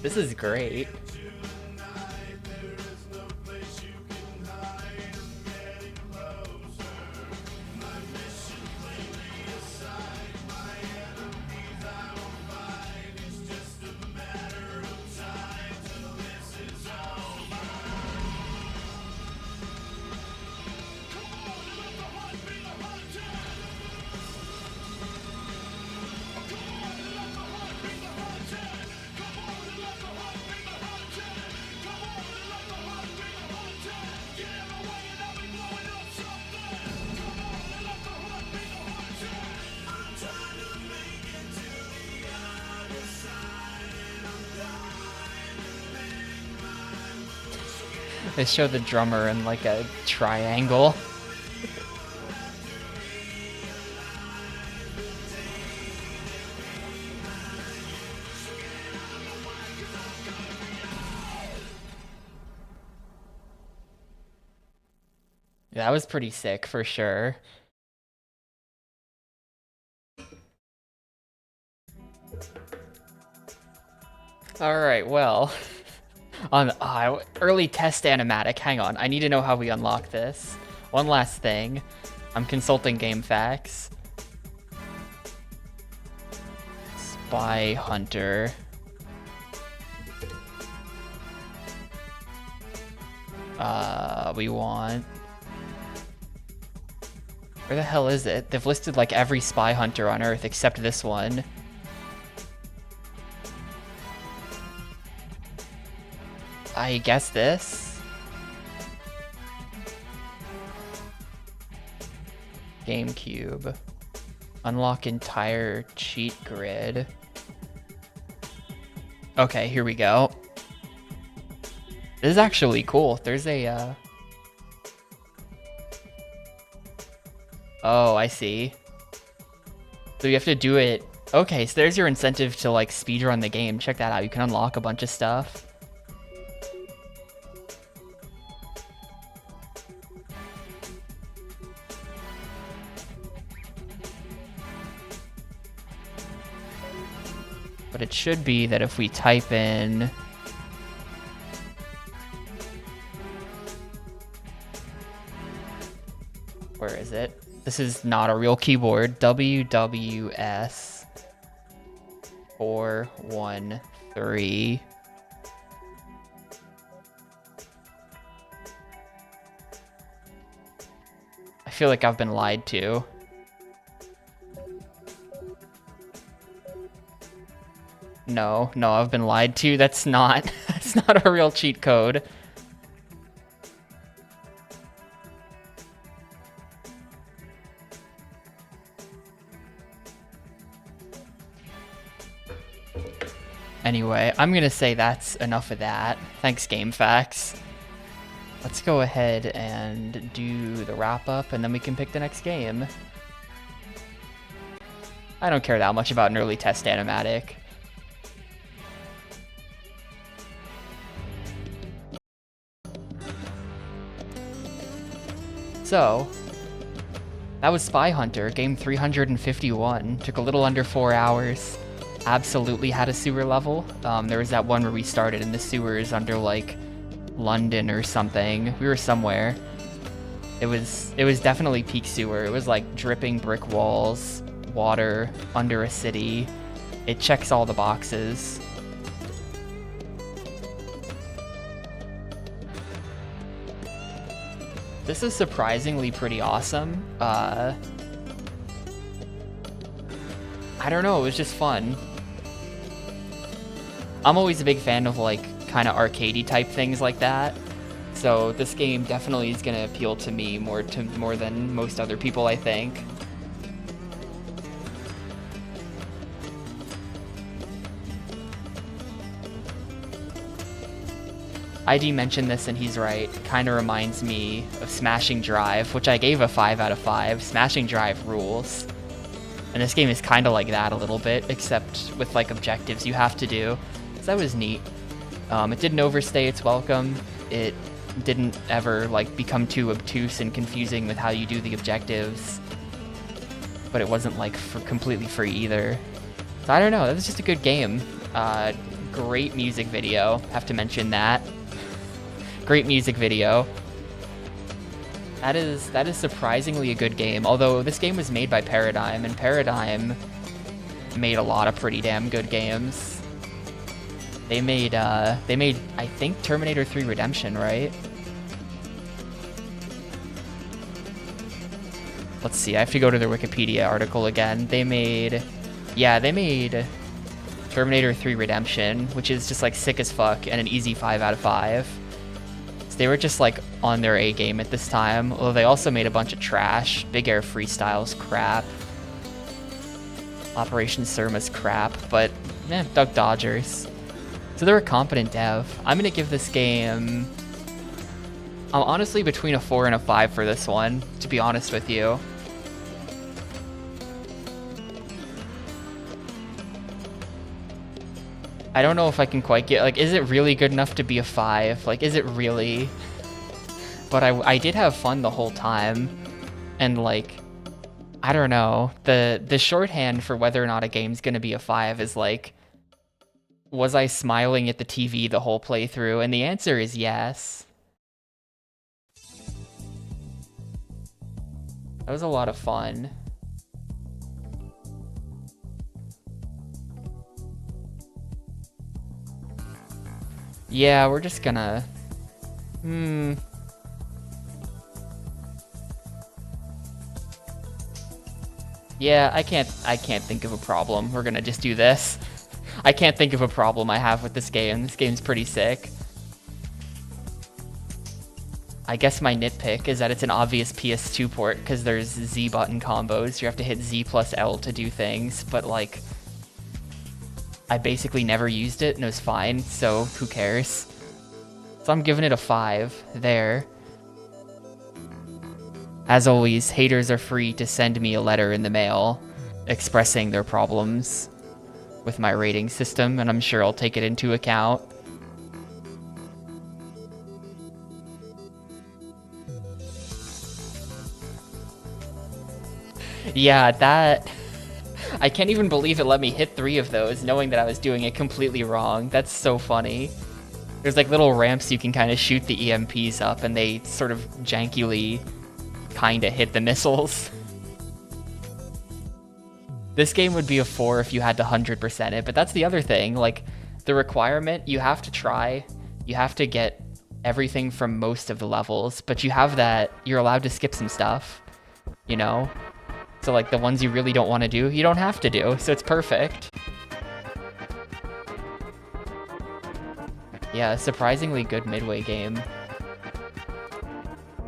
Speaker 1: This is great. They show the drummer in like a triangle. Yeah, that was pretty sick for sure. Alright, well, on early test animatic, hang on, I need to know how we unlock this. One last thing, I'm consulting game facts. SpyHunter. We want... Where the hell is it? They've listed like every SpyHunter on Earth except this one. I guess this? Gamecube. Unlock entire cheat grid. Okay, here we go. This is actually cool. There's a, Oh, I see. So you have to do it... Okay, so there's your incentive to, like, speedrun the game. Check that out. You can unlock a bunch of stuff. But it should be that if we type in... Where is it? This is not a real keyboard. WWS 413. I feel like I've been lied to. No, I've been lied to. That's not that's not a real cheat code. Anyway, I'm gonna say that's enough of that. Thanks, Game Facts. Let's go ahead and do the wrap-up, and then we can pick the next game. I don't care that much about an early test animatic. So, that was SpyHunter, game 351. Took a little under 4 hours. Absolutely had a sewer level. There was that one where we started in the sewers under like London or something. We were somewhere. It was definitely peak sewer. It was like dripping brick walls, water under a city. It checks all the boxes. This is surprisingly pretty awesome. I don't know, it was just fun. I'm always a big fan of like kind of arcadey type things like that. So this game definitely is gonna appeal to me more than most other people, I think. ID mentioned this and he's right. Kind of reminds me of Smashing Drive, which I gave a 5 out of 5. Smashing Drive rules. And this game is kind of like that a little bit, except with like objectives you have to do. So that was neat. It didn't overstay its welcome. It didn't ever like become too obtuse and confusing with how you do the objectives. But it wasn't like completely free either. So I don't know, that was just a good game. Great music video, have to mention that. Great music video. That is surprisingly a good game, although this game was made by Paradigm, and Paradigm made a lot of pretty damn good games. They made I think Terminator 3 Redemption, right? Let's see, I have to go to their Wikipedia article again. They made Terminator 3 Redemption, which is just like sick as fuck and an easy 5 out of 5. They were just like on their A game at this time, although they also made a bunch of trash. Big Air Freestyle's crap. Operation Surma's crap, but Duck Dodgers. So they're a competent dev. I'm gonna give this game I'm honestly between a 4 and a 5 for this one, to be honest with you. I don't know if I can quite get, like, is it really good enough to be a 5? Like, is it really? But I did have fun the whole time. And, like, I don't know. The shorthand for whether or not a game's gonna be a 5 is, like, was I smiling at the TV the whole playthrough? And the answer is yes. That was a lot of fun. Yeah, we're just gonna... Yeah, I can't think of a problem. We're gonna just do this. I can't think of a problem I have with this game. This game's pretty sick. I guess my nitpick is that it's an obvious PS2 port because there's Z button combos. You have to hit Z plus L to do things, but like, I basically never used it and it was fine, so who cares? So I'm giving it a 5 there. As always, haters are free to send me a letter in the mail expressing their problems with my rating system, and I'm sure I'll take it into account. Yeah, that... I can't even believe it let me hit 3 of those, knowing that I was doing it completely wrong. That's so funny. There's like little ramps you can kind of shoot the EMPs up, and they sort of jankily kind of hit the missiles. This game would be a 4 if you had to 100% it, but that's the other thing. Like, the requirement, you have to try, you have to get everything from most of the levels, but you have that, you're allowed to skip some stuff, you know? So like the ones you really don't want to do, you don't have to do, so it's perfect. Yeah, surprisingly good midway game.